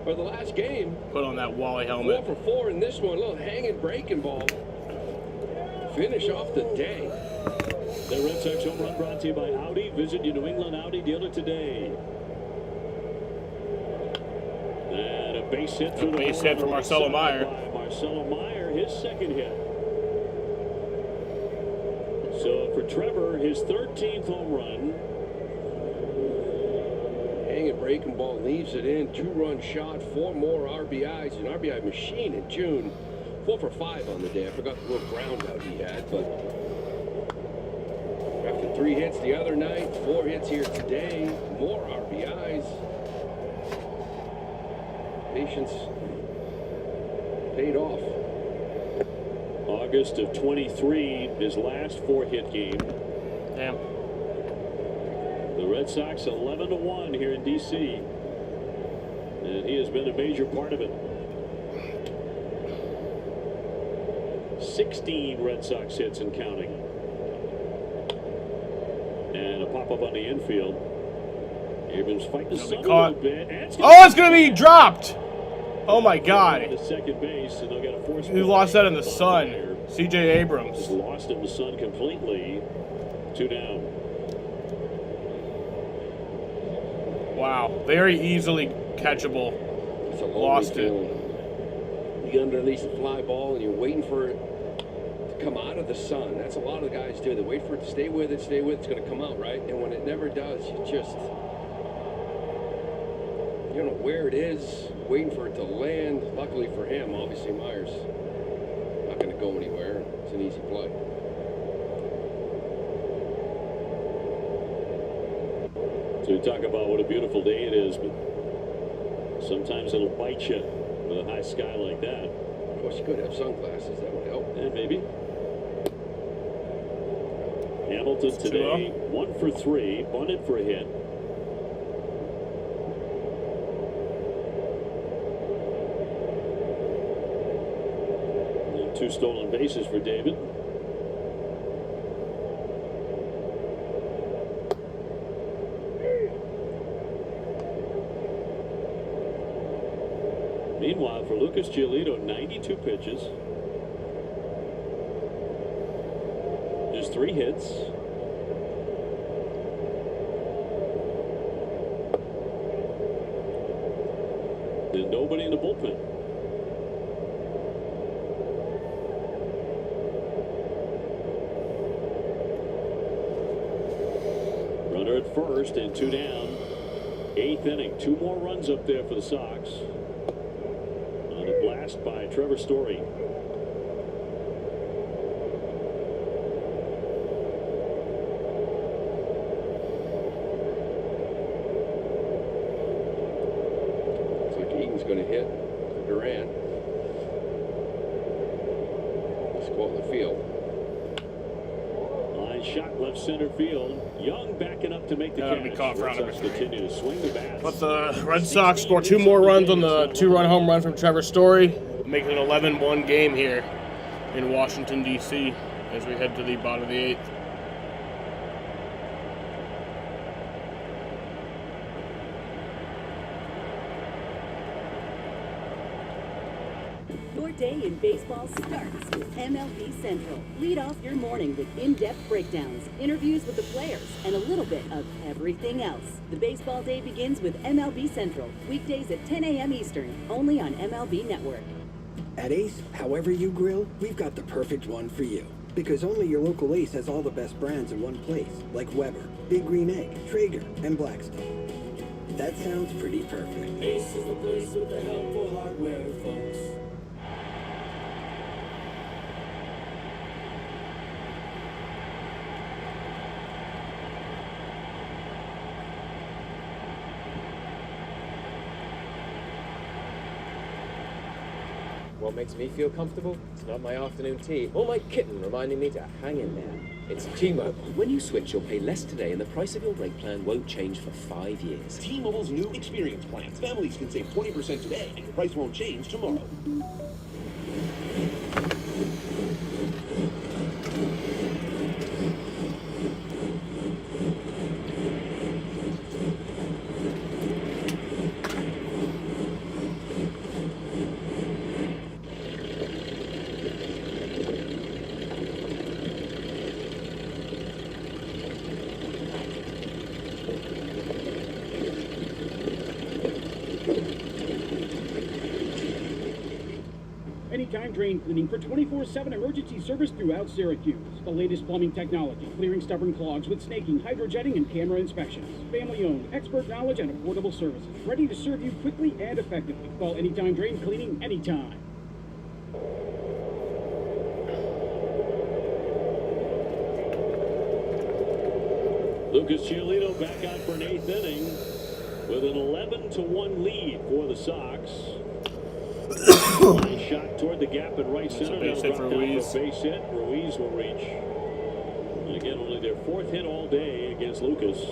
or the last game. Put on that Wally helmet. 4 for 4 in this one. A little hanging breaking ball. finish off the day. The Red Sox home run brought to you by Audi. Visit your New England Audi dealer today. And a base hit through the base hit for Marcelo Meyer. Marcelo Meyer, his second hit. So for Trevor, his 13th home run. Hanging breaking ball leaves it in. 2-run shot, 4 more RBIs. An RBI machine in June. 4 for 5 on the day. I forgot the little ground out he had, but after 3 hits the other night, 4 hits here today, more RBIs. Patience paid off. August of 23, his last 4-hit game. Damn. The Red Sox 11-1 here in D.C. And he has been a major part of it. 16 Red Sox hits and counting. And a pop-up on the infield. Abrams fighting the sun a little bit. Oh, it's going to be dropped! Oh my God. To second base, and they'll get a force. He lost that in the sun. C.J. Abrams. Just lost it in the sun completely. 2 down. Wow. Very easily catchable. Lost it. You get underneath the fly ball and you're waiting for it to come out of the sun. That's a lot of the guys do. They wait for it to stay with it, it's going to come out, right? And when it never does, you don't know where it is, waiting for it to land. Luckily for him, obviously Myers not going to go anywhere. It's an easy play. So we talk about what a beautiful day it is, but sometimes it'll bite you with a high sky like that. Of course, you could have sunglasses. That would help. Yeah, maybe. Hamilton today, 1 for 3, bunted for a hit. And 2 stolen bases for David. Meanwhile, for Lucas Giolito, 92 pitches. Just 3 hits. There's nobody in the bullpen. Runner at first and 2 down. 8th inning. 2 more runs up there for the Sox. On a blast by Trevor Story. Going to hit Durant. Let's go out in the field. Line shot left center field. Young backing up to make the catch. Be caught for Red Sox continue to swing the bat. But the Red Sox score 2 more runs on the 2-run home run from Trevor Story, making it an 11-1 game here in Washington, D.C. as we head to the bottom of the 8th. Your day in baseball starts with MLB Central. Lead off your morning with in-depth breakdowns, interviews with the players, and a little bit of everything else. The baseball day begins with MLB Central, weekdays at 10 a.m. Eastern, only on MLB Network. At Ace, however you grill, we've got the perfect one for you. Because only your local Ace has all the best brands in one place, like Weber, Big Green Egg, Traeger, and Blackstone. That sounds pretty perfect. Ace is the place with the helpful hardware, folks. What makes me feel comfortable? It's not my afternoon tea or my kitten reminding me to hang in there. It's T-Mobile. When you switch, you'll pay less today and the price of your rate plan won't change for 5 years. T-Mobile's new experience plans. Families can save 20% today and your price won't change tomorrow. Anytime Drain Cleaning for 24/7 emergency service throughout Syracuse. The latest plumbing technology, clearing stubborn clogs with snaking, hydrojetting, and camera inspections. Family-owned, expert knowledge, and affordable services. Ready to serve you quickly and effectively. Call Anytime Drain Cleaning anytime. Lucas Giolito back out for an 8th inning with an 11-1 lead for the Sox. Nice shot toward the gap in right center. Base hit for Ruiz. Base hit. Ruiz will reach. And again, only their 4th hit all day against Lucas.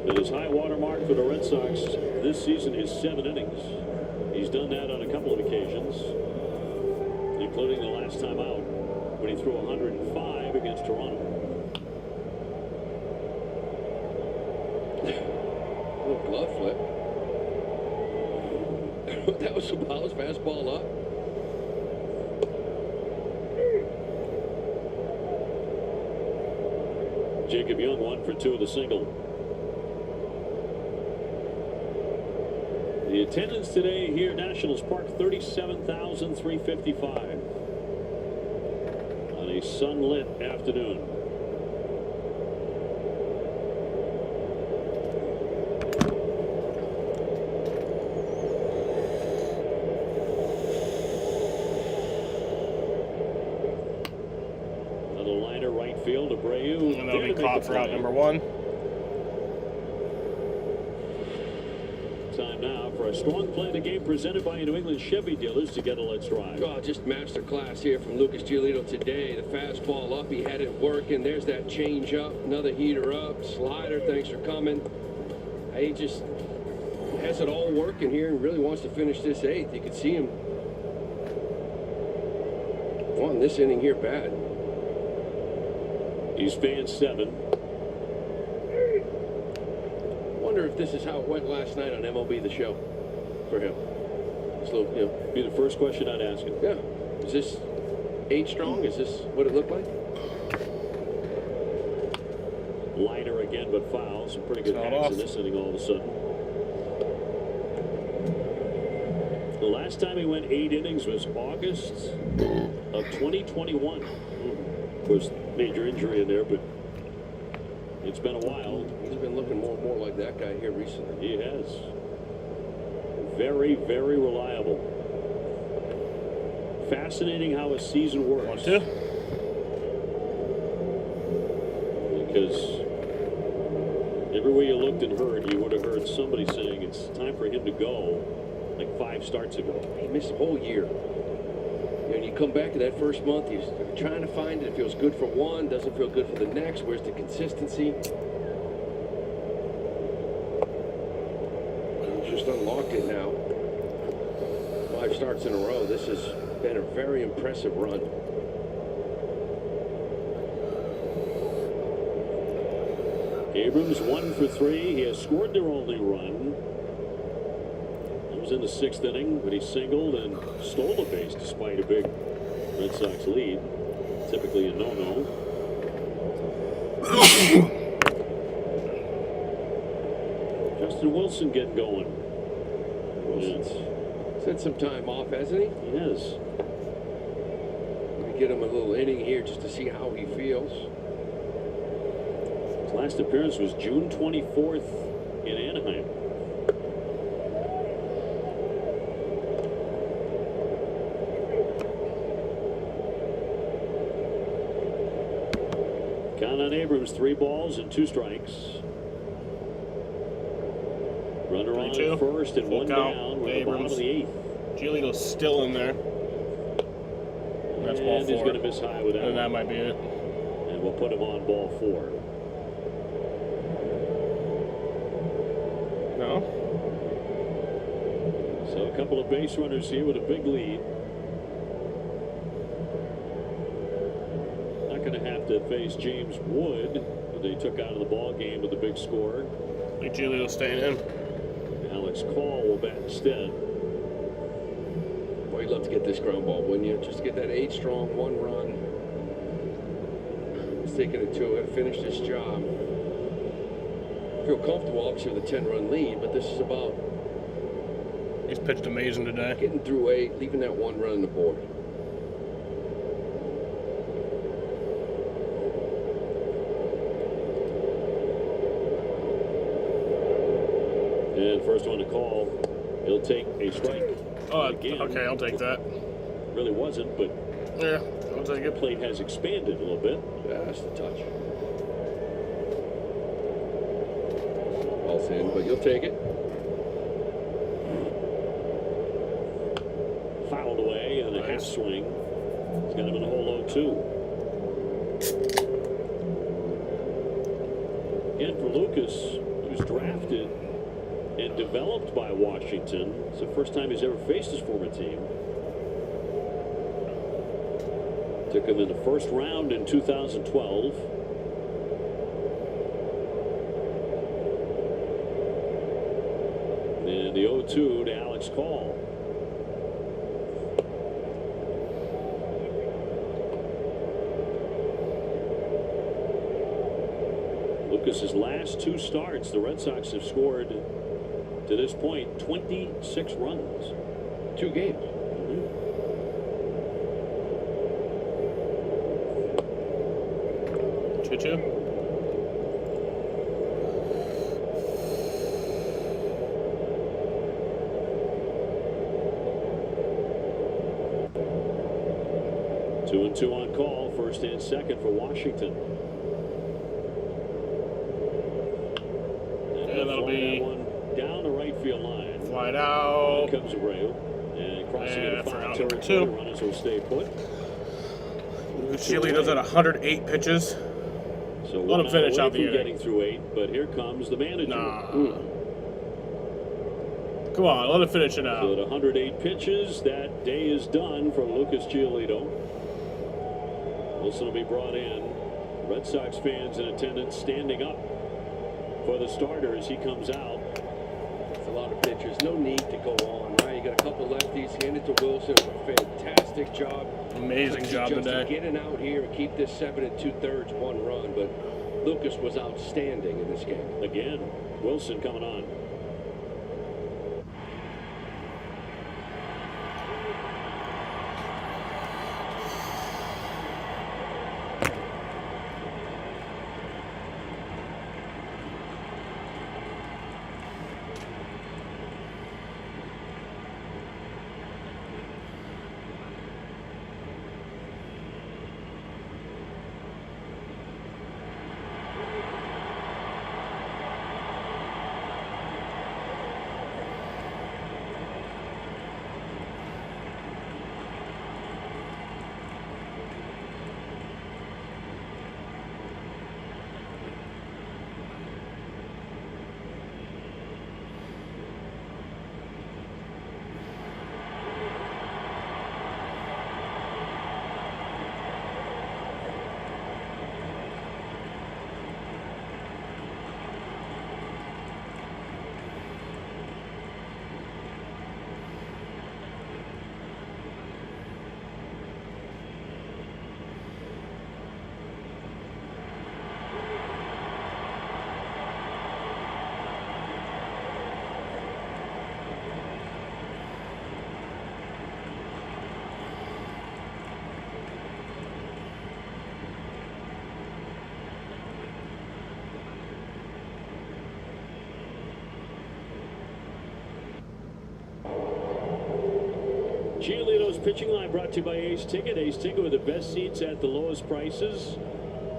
But his high water mark for the Red Sox this season is 7 innings. He's done that on a couple of occasions, including the last time out when he threw 105 against Toronto. Little glove flip. That was Sabala's fastball up. Jacob Young 1 for 2 with a single. The attendance today here at Nationals Park, 37,355 on a sunlit afternoon. Another liner right field, Abreu. And that'll be caught for out number 1. Time now for a strong play of the game presented by New England Chevy dealers to get a Let's Drive. Oh, just master class here from Lucas Giolito today. The fastball up, he had it working. There's that change up, another heater up, slider, thanks for coming. He just has it all working here and really wants to finish this 8th. You could see him wanting this inning here bad. He's fan 7. Wonder if this is how it went last night on MLB The Show for him. So, you know, be the first question I'd ask him. Yeah. Is this 8 strong? Is this what it looked like? Liner again, but foul. Some pretty good hats in this inning all of a sudden. The last time he went 8 innings was August of 2021. Of course, major injury in there, but it's been a while. He's been looking more and more like that guy here recently. He has. Very, very reliable. Fascinating how a season works. 1-2. Because everywhere you looked and heard, you would have heard somebody saying it's time for him to go, like 5 starts ago. He missed a whole year. And you come back to that first month, you're trying to find it. It feels good for one, doesn't feel good for the next. Where's the consistency? He's just unlocked it now. 5 starts in a row. This has been a very impressive run. Abrams 1 for 3. He has scored their only run. It was in the 6th inning, but he singled and stole a base despite a big Red Sox lead. Typically a no-no. Justin Wilson getting going. Wilson's had some time off, hasn't he? He has. We get him a little inning here just to see how he feels. His last appearance was June 24th in Anaheim. Count on Abrams, 3 balls and 2 strikes. Runner on at first and 1 down. We're at the bottom of the 8th. Giolito's still in there. That's ball 4. And he's going to miss high with that. And that might be it. And we'll put him on ball 4. No. So a couple of base runners here with a big lead. Not going to have to face James Wood, who they took out of the ball game with a big score. I think Giolito's staying in. Alex Call will bat instead. Boy, you'd love to get this ground ball, wouldn't you? Just get that 8 strong, 1 run. He's taking it to it, finish this job. Feel comfortable, obviously, with a 10-run lead, but this is about He's pitched amazing today. Getting through 8, leaving that 1 run on the board. And first one to call, he'll take a strike. Oh, again. okay, I'll take that. Really wasn't, but yeah, I'll take it. Plate has expanded a little bit. Just a touch. Ball's in, but you'll take it. Fouled away and a half swing. He's got him in the hole 0-2. Again for Lucas, who's drafted and developed by Washington. It's the first time he's ever faced his former team. Took him in the first round in 2012. And the 0-2 to Alex Call. Lucas's last 2 starts, the Red Sox have scored to this point 26 runs. 2 games. 2-2. Two and two on call, first and second for Washington. And that'll be that one down the right field line. Flied out. Here comes Abreu. And crossing into foul number territory. 2. Runners will stay put. Giolito's at 108 pitches. So let him finish out the inning. Getting through 8, but here comes the manager. Nah. Come on, let him finish it out. So at 108 pitches, that day is done for Lucas Giolito. Wilson will be brought in. Red Sox fans in attendance standing up for the starter as he comes out. It's a lot of pitchers. No need to go on, right? You got a couple lefties. Hand it to Wilson. Fantastic job. Amazing job today. Getting out here and keep this 7 2/3 1 run, but Lucas was outstanding in this game. Again, Wilson coming on. Giolito's pitching line brought to you by Ace Ticket. Ace Ticket with the best seats at the lowest prices.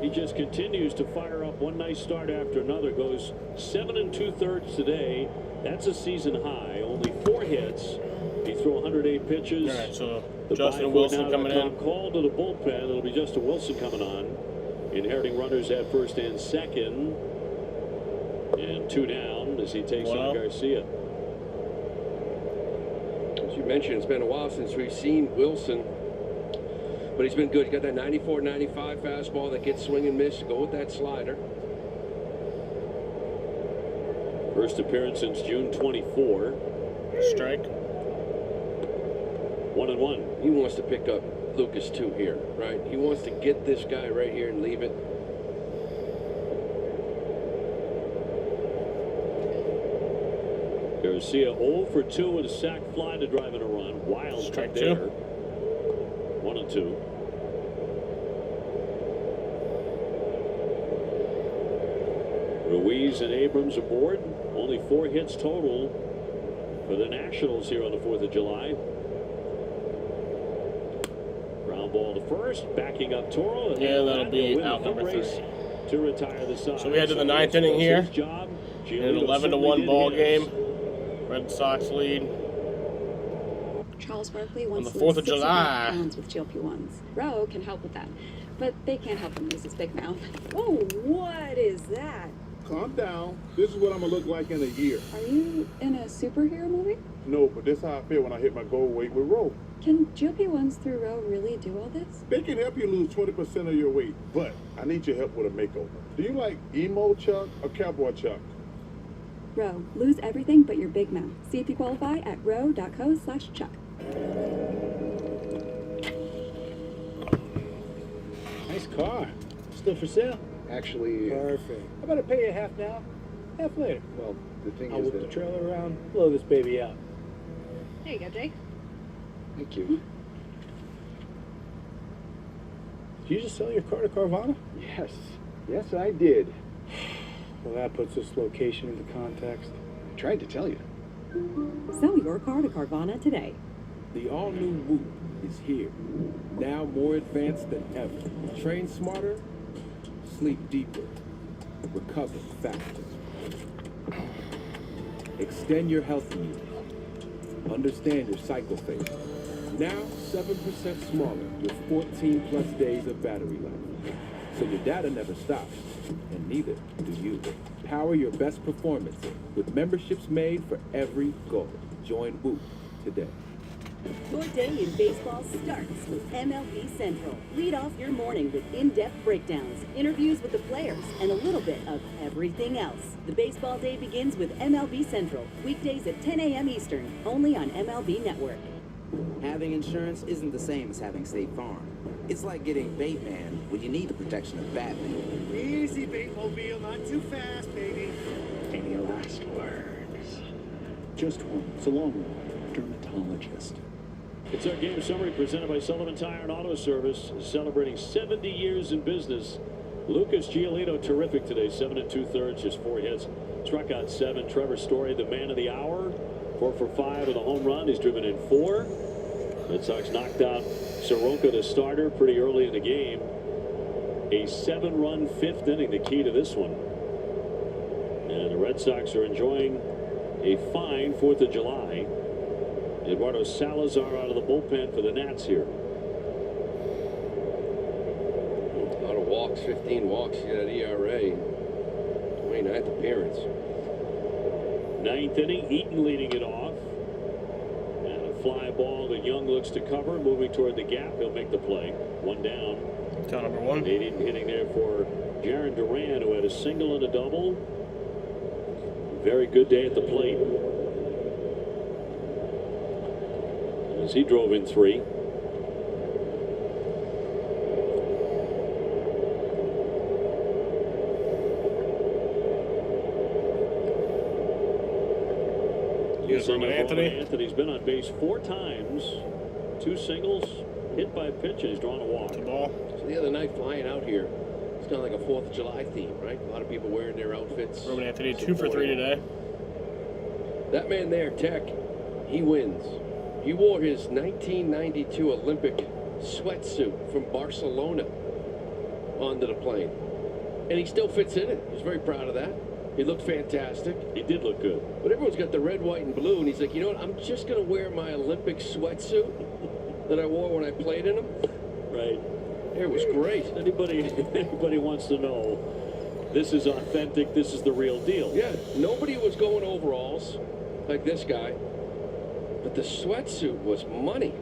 He just continues to fire up one nice start after another. Goes 7 2/3 today. That's a season high. Only 4 hits. He threw 108 pitches. All right, so The Justin Wilson coming in. Call to the bullpen. It'll be Justin Wilson coming on. Inheriting runners at first and second. And 2 down as he takes on Garcia. As you mentioned, it's been a while since we've seen Wilson, but he's been good. He's got that 94-95 fastball that gets swing and miss. Go with that slider. First appearance since June 24. Strike. 1-1. He wants to pick up Lucas too here, right? He wants to get this guy right here and leave it. Garcia 0 for 2 with a sac fly to drive in a run. Wild strike there. 1-2. Ruiz and Abrams aboard. Only 4 hits total for the Nationals here on the 4th of July. Ground ball to first, backing up Toro. Yeah, that'll be out number 3. To retire the side. So we head to the 9th inning here. In an 11-1 ball game. Red Sox lead. Charles Barkley wants on the 4th of July. Pounds with GLP-1s. Roe can help with that, but they can't help him lose his big mouth. Oh, what is that? Calm down. This is what I'm gonna look like in a year. Are you in a superhero movie? No, but this is how I feel when I hit my goal weight with Roe. Can GLP-1s through Roe really do all this? They can help you lose 20% of your weight, but I need your help with a makeover. Do you like emo Chuck or cowboy Chuck? Roe, lose everything but your big mouth. See if you qualify at roe.co/chuck. Nice car. Still for sale? Actually, Perfect. How about I pay you half now, half later? well, the thing I'll is whip that... the trailer around, blow this baby out. There you go, Jake. Thank you. Did you just sell your car to Carvana? Yes. Yes, I did. Well, that puts this location into context. I tried to tell you. Sell your car to Carvana today. The all-new Whoop is here. Now more advanced than ever. Train smarter, sleep deeper, recover faster. Extend your healthy years. Understand your cycle phase. Now 7% smaller with 14 plus days of battery life. So your data never stops, and neither do you. Power your best performance with memberships made for every goal. Join Whoop today. Your day in baseball starts with MLB Central. Lead off your morning with in-depth breakdowns, interviews with the players, and a little bit of everything else. The baseball day begins with MLB Central, weekdays at 10 a.m. Eastern, only on MLB Network. Having insurance isn't the same as having State Farm. It's like getting Bateman when you need the protection of Batman. Easy, Batemobile, not too fast, baby. Any last words? Just one. So long, dermatologist. It's our game summary presented by Sullivan Tire and Auto Service, celebrating 70 years in business. Lucas Giolito, terrific today, 7 2/3, just 4 hits, struck out 7. Trevor Story, the man of the hour, 4 for 5 with a home run. He's driven in 4. Red Sox knocked out Soroka, the starter, pretty early in the game. A 7-run 5th inning, the key to this one. And the Red Sox are enjoying a fine 4th of July. Eduardo Salazar out of the bullpen for the Nats here. A lot of walks, 15 walks, you got an ERA. 29th appearance. 9th inning, Eaton leading it off. And a fly ball that Young looks to cover, moving toward the gap. He'll make the play. 1 down. Count number 1. 8 hitting there for Jaron Duran, who had a single and a double. Very good day at the plate. As he drove in 3. Anthony's been on base 4 times, 2 singles, hit by pitch, and he's drawn a walk. So the other night flying out here, it's kind of like a 4th of July theme, right? A lot of people wearing their outfits. Roman Anthony, 2 for 3 today. That man there, Tech, he wins. He wore his 1992 Olympic sweatsuit from Barcelona onto the plane. And he still fits in it. He's very proud of that. He looked fantastic. He did look good. But everyone's got the red, white, and blue, and he's like, you know what, I'm just going to wear my Olympic sweatsuit that I wore when I played in them. Right. It was great. Anybody wants to know, this is authentic, this is the real deal. Yeah, nobody was going overalls like this guy, but the sweatsuit was money.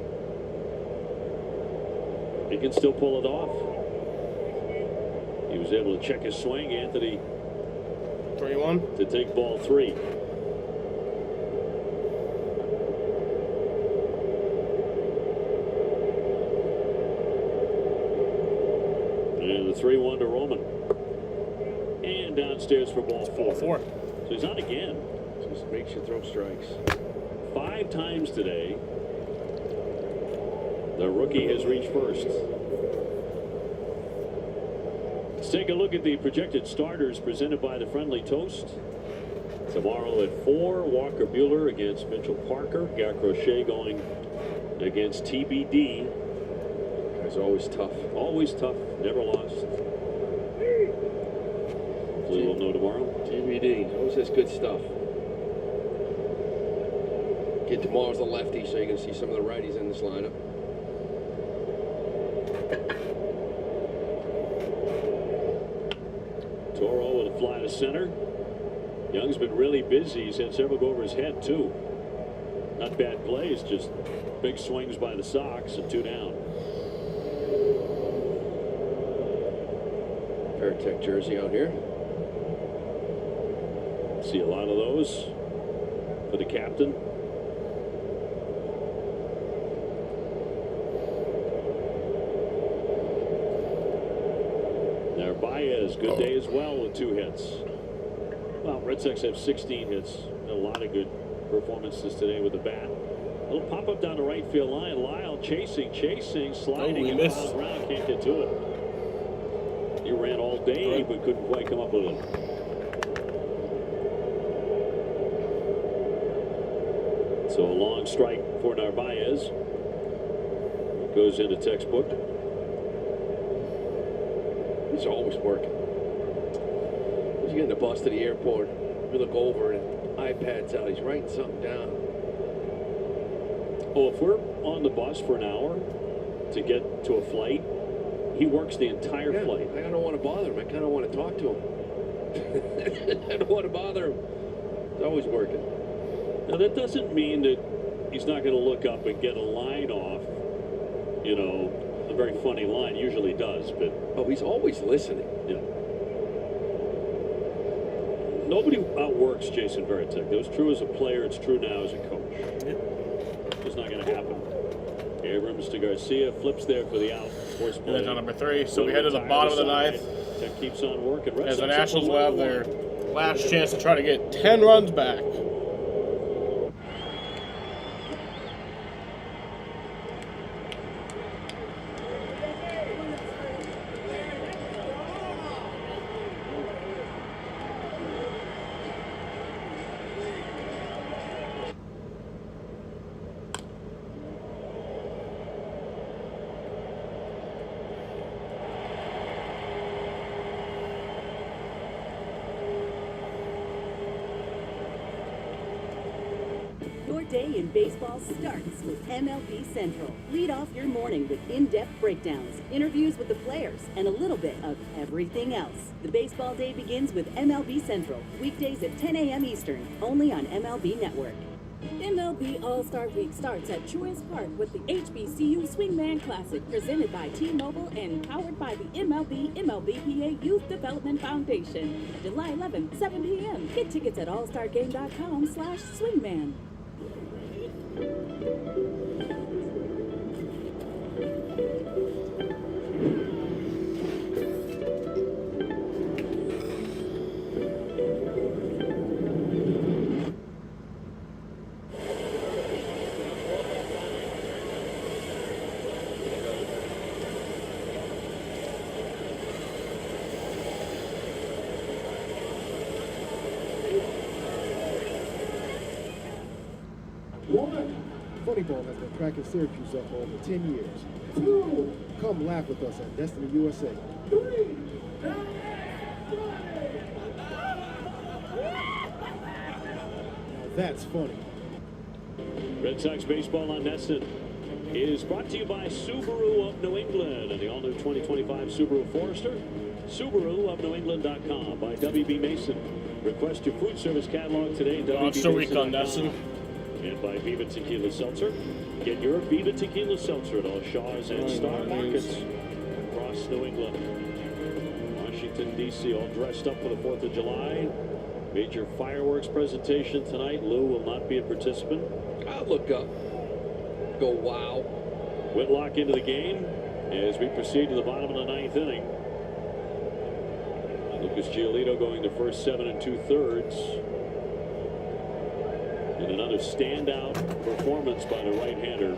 He can still pull it off. He was able to check his swing, Anthony. 3-1 to take ball 3. And the 3-1 to Roman. And downstairs for ball 4. So he's on again. So Just makes you throw strikes. 5 times today, the rookie has reached first. Let's take a look at the projected starters presented by the Friendly Toast. Tomorrow at 4, Walker Buehler against Mitchell Parker. Garrett Crochet going against TBD. Guys are always tough. Always tough. Never lost. Hopefully we'll know tomorrow. TBD. Always has good stuff. Again, tomorrow's a lefty, so you're going to see some of the righties in this lineup. Toro with a fly to center. Young's been really busy. He's had several go over his head, too. Not bad plays, just big swings by the Sox and 2 down. Veritek jersey out here. See a lot of those for the captain. Narvaez, good day as well with 2 hits. Well, Red Sox have 16 hits. A lot of good performances today with the bat. A little pop-up down the right field line. Lyle chasing, sliding, and foul ground. Can't get to it. He ran all day, but couldn't quite come up with it. So a long strike for Narvaez. Goes into textbook. He's always working. He's getting the bus to the airport. We look over and iPad's out. He's writing something down. Oh, if we're on the bus for an hour to get to a flight, he works the entire flight. I don't want to bother him. I kind of want to talk to him. I don't want to bother him. He's always working. Now, that doesn't mean that he's not going to look up and get a line off. You know, a very funny line. Usually does, but... Oh, he's always listening. Yeah. Nobody outworks Jason Veritek. It was true as a player. It's true now as a coach. It's not going to happen. Abrams to Garcia, flips there for the out. Force play. And then on number 3, so we head to the bottom of the ninth. Tech keeps on working. As the Nationals will have their last chance to try to get 10 runs back. Your day in baseball starts with MLB Central. Lead off your morning with in-depth breakdowns, interviews with the players, and a little bit of everything else. The baseball day begins with MLB Central, weekdays at 10 a.m. Eastern, only on MLB Network. MLB All-Star Week starts at Truist Park with the HBCU Swingman Classic, presented by T-Mobile and powered by the MLBPA Youth Development Foundation. July 11th, 7 p.m. Get tickets at allstargame.com/swingman. Funnyball has been cracking Syracuse up for over 10 years. Come laugh with us on Destiny USA. Now that's funny. Red Sox baseball on NESN is brought to you by Subaru of New England and the all-new 2025 Subaru Forester. Subaru of New England.com by WB Mason. Request your food service catalog today. Monster Week on NESN. And by Viva Tequila Seltzer. Get your Viva Tequila Seltzer at all Shaw's and Star Markets across New England. Washington, D.C. all dressed up for the 4th of July. Major fireworks presentation tonight. Lou will not be a participant. I'll look up. Go wow. Whitlock into the game as we proceed to the bottom of the 9th inning. Lucas Giolito going the first 7 2/3. And another standout performance by the right-hander.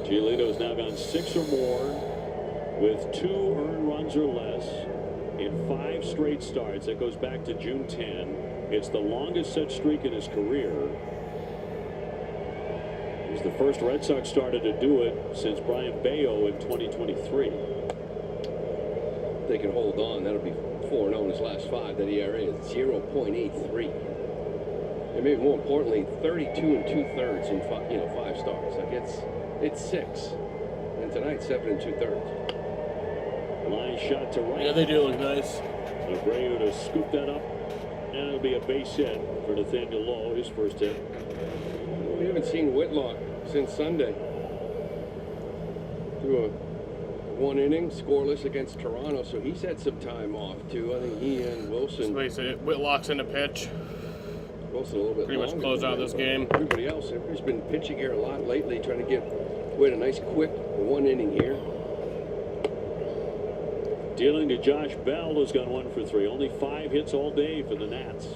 Giolito's now gone 6 or more with 2 earned runs or less in 5 straight starts. That goes back to June 10. It's the longest such streak in his career. He's the first Red Sox starter to do it since Brian Bayo in 2023. If they can hold on, that'll be 4-0 in his last 5. That ERA is 0.83. And maybe more importantly, 32 2/3 in 5 starts. Like it's 6, and tonight 7 2/3. Line shot to right. Yeah, they do look nice. Abreu to scoop that up, and it'll be a base hit for Nathaniel Lowe, his first hit. We haven't seen Whitlock since Sunday. Threw a 1 inning, scoreless against Toronto, so he's had some time off too. I think he and Wilson. Whitlock's in the pitch. Wilson a little bit pretty much close out this game. Everybody else has been pitching here a lot lately, trying to get a nice quick 1 inning here. Dealing to Josh Bell, who's gone 1 for 3. Only 5 hits all day for the Nats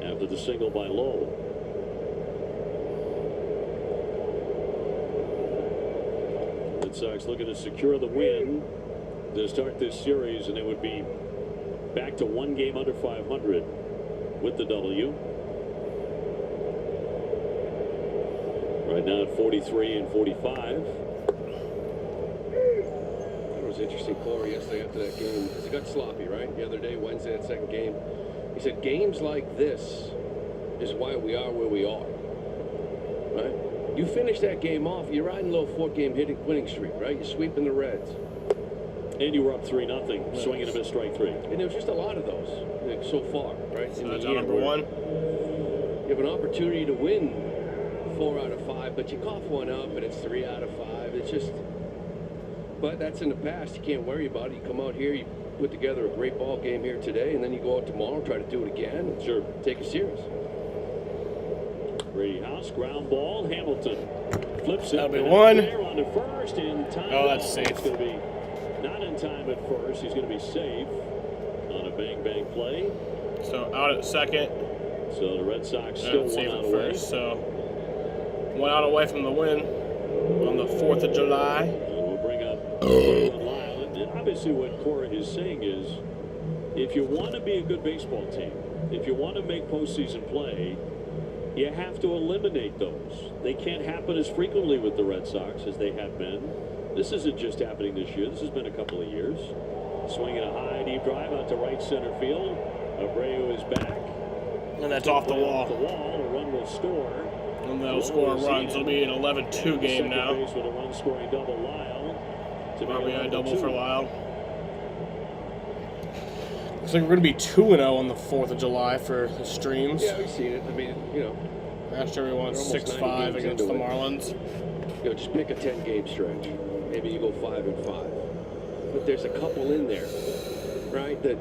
after the single by Lowe. Red Sox looking to secure the win to start this series, and it would be back to 1 game under 500 with the W. Right now at 43 and 45. It was interesting, Corey, yesterday after that game, because it got sloppy, right? The other day, Wednesday, that second game. He said, games like this is why we are where we are, right? You finish that game off, you're riding a little 4-game winning streak, right? You're sweeping the Reds. And you were up 3-0, swinging a miss, strike 3. And there was just a lot of those so far, right? So that's number 1. You have an opportunity to win 4 out of 5, but you cough one up, and it's 3 out of 5. It's just... But that's in the past. You can't worry about it. You come out here, you put together a great ball game here today, and then you go out tomorrow, try to do it again. Sure. Take it serious. Brady House, ground ball. Hamilton flips it. That'll be 1. On to first in time. Oh, that's safe. It's going to be not in time at first. He's going to be safe on a bang play. So out at second. So the Red Sox still 1 out away. First, so 1 out away from the win on the 4th of July. We'll bring up Lyle. And obviously what Cora is saying is, if you want to be a good baseball team, if you want to make postseason play, you have to eliminate those. They can't happen as frequently with the Red Sox as they have been. This isn't just happening this year. This has been a couple of years. Swinging a high, deep drive out to right center field. Abreu is back. And that's off the wall. Off the wall. A run will score. And they'll score runs. It'll be an 11-2 game now. Base with a run-scoring double, Lyle. RBI double for Lyle. Looks like we're going to be 2-0 on the 4th of July for the streams. Yeah, we've seen it. I mean, last year we won 6-5 against the Marlins. Just pick a 10-game stretch. Maybe you go 5-5. But there's a couple in there, right? That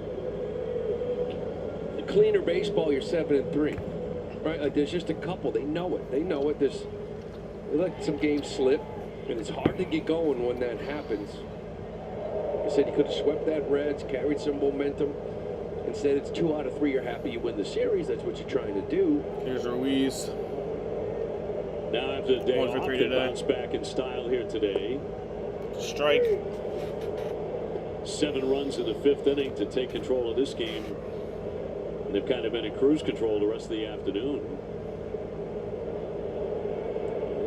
the cleaner baseball, you're 7-3, right? Like there's just a couple. They know it. They let some games slip, and it's hard to get going when that happens. I said you could have swept that Reds, carried some momentum. Instead, it's 2 out of 3. You're happy you win the series. That's what you're trying to do. Here's Ruiz. Now after the day 1 for 3 today. Bounce back in style here today. Strike. 7 runs in the 5th inning to take control of this game. And they've kind of been in cruise control the rest of the afternoon.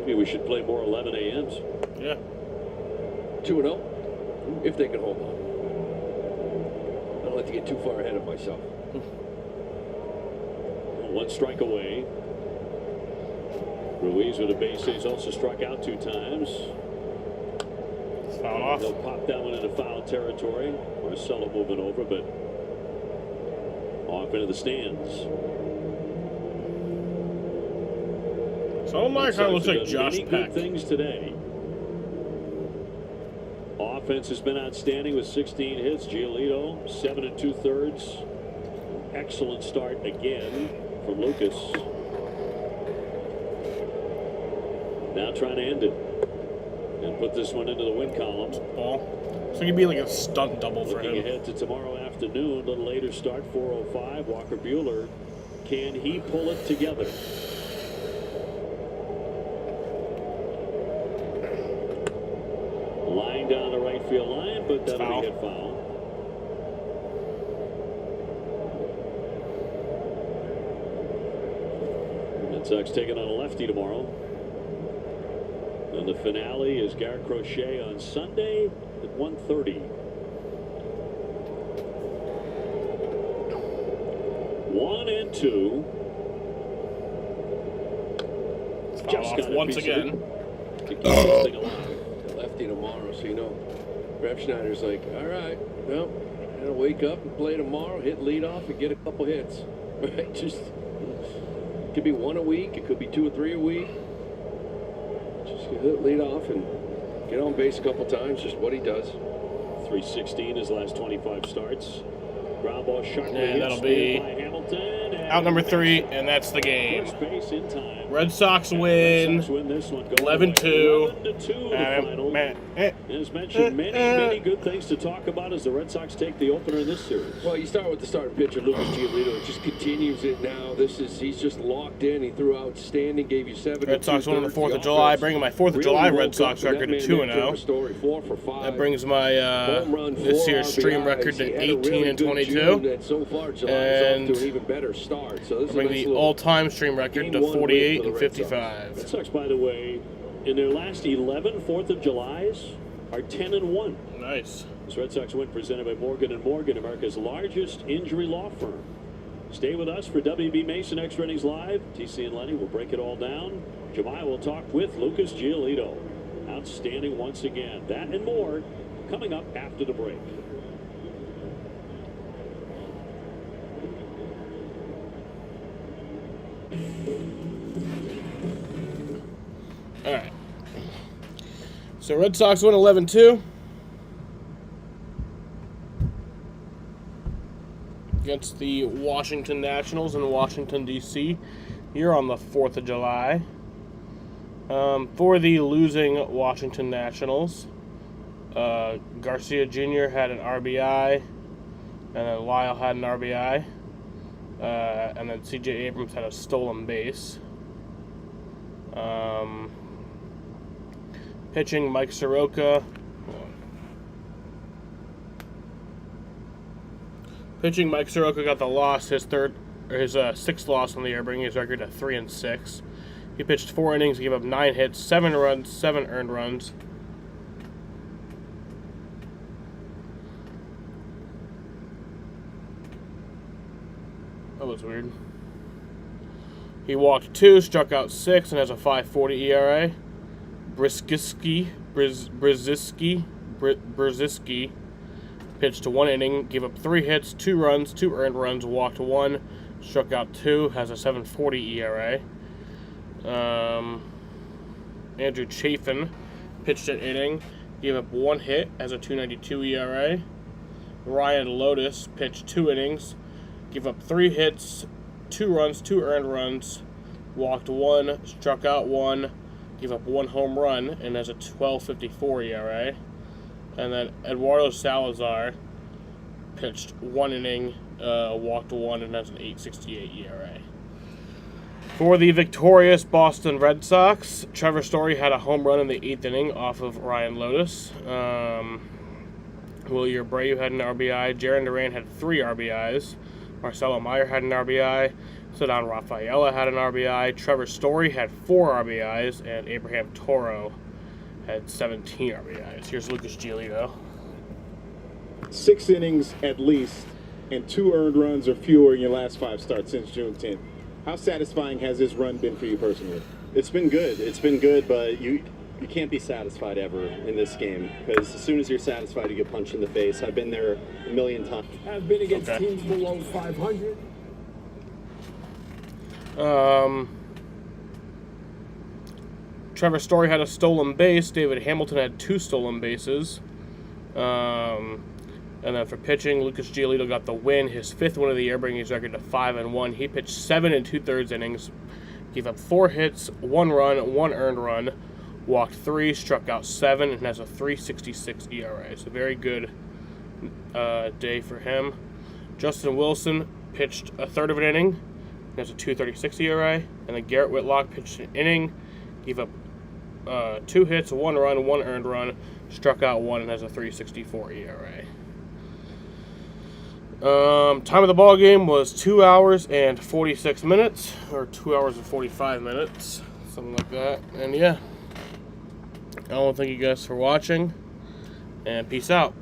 Maybe we should play more 11 a.m.s. Yeah. 2-0, if they can hold on. I don't like to get too far ahead of myself. 1 strike away. Ruiz with a base hit. He's also struck out 2 times. Foul off. They'll pop that one into foul territory. Marcelo moving over, but off into the stands. So my kind of looks like Josh many Peck. Good things today. Offense has been outstanding with 16 hits. Giolito 7 2/3. Excellent start again from Lucas. Now trying to end it and put this one into the win column. Ball. So he'd be like a stunt double for him. Looking ahead to tomorrow afternoon. afternoon. A little later start, 4:05. Walker Buehler, can he pull it together? Line down the right field line, but that'll be hit foul. Red Sox taking on a lefty tomorrow. And the finale is Garrett Crochet on Sunday at 1:30. 1-2. Just got once again. To keep this thing alive. Lefty tomorrow, so you know. Rep Schneider's like, all right, well, gotta wake up and play tomorrow, hit leadoff, and get a couple hits. Right? Just could be one a week, it could be 2 or 3 a week. Just hit leadoff and get on base a couple times. Just what he does. 316 his last 25 starts. Ground ball sharply And that'll be out number 3, and that's the game. Red Sox win 11-2. As mentioned, many good things to talk about as the Red Sox take the opener in this series. Well, you start with the starting pitcher, Lucas Giolito. Just continues it now. He's just locked in. He threw outstanding, gave you 7. Red Sox won on the 4th of July, bringing my 4th of July Red Sox record to 2-0. That brings my this year's stream record to 18-22. So far, July is off to an even better start. So this bring the all-time stream record to 48-55. Red Sox, by the way, in their last 11 4th of Julys are 10-1. Nice. This Red Sox win presented by Morgan & Morgan, America's largest injury law firm. Stay with us for WB Mason Extra Innings Live. TC and Lenny will break it all down. Jemai will talk with Lucas Giolito. Outstanding once again. That and more coming up after the break. All right. So Red Sox win 11-2 against the Washington Nationals in Washington, D.C. here on the 4th of July. For the losing Washington Nationals, Garcia Jr. had an RBI, and then Lyle had an RBI, and then C.J. Abrams had a stolen base. Pitching, Mike Soroka. Pitching, Mike Soroka got the loss, his 6th loss on the year, bringing his record to 3-6. He pitched 4 innings, gave up 9 hits, 7 runs, 7 earned runs. That was weird. He walked 2, struck out 6, and has a 5.40 ERA. Brzezinski pitched 1 inning, gave up 3 hits, 2 runs, 2 earned runs, walked 1, struck out 2, has a 7.40 ERA. Andrew Chafin pitched an inning, gave up 1 hit, has a 2.92 ERA. Ryan Lotus pitched 2 innings, gave up 3 hits, 2 runs, 2 earned runs, walked 1, struck out 1, gave up 1 home run, and has a 12.54 ERA. And then Eduardo Salazar pitched 1 inning, walked 1, and has an 8.68 ERA. For the victorious Boston Red Sox, Trevor Story had a home run in the 8th inning off of Ryan Lotus. Wilyer Abreu had an RBI. Jarren Duran had 3 RBIs. Marcelo Meyer had an RBI. Ceddanne Rafaela had an RBI. Trevor Story had 4 RBIs. And Abraham Toro had 17 RBIs. Here's Lucas Giolito. 6 innings at least and 2 earned runs or fewer in your last 5 starts since June 10th. How satisfying has this run been for you personally? It's been good. It's been good, but you can't be satisfied ever in this game because as soon as you're satisfied, you get punched in the face. I've been there a million times. I've been against teams below 500. Trevor Story had a stolen base. David Hamilton had 2 stolen bases. And then for pitching, Lucas Giolito got the win, his 5th win of the year, bringing his record to 5-1. He pitched 7 2/3 innings, gave up 4 hits, 1 run, 1 earned run, walked 3, struck out 7, and has a 3.66 ERA. So very good day for him. Justin Wilson pitched a third of an inning. He has a 2.36 ERA. And then Garrett Whitlock pitched an inning, gave up 2 hits, 1 run, 1 earned run, struck out 1, and has a 3.64 ERA. Time of the ball game was 2 hours and 46 minutes, or 2 hours and 45 minutes, something like that. And yeah, I want to thank you guys for watching, and peace out.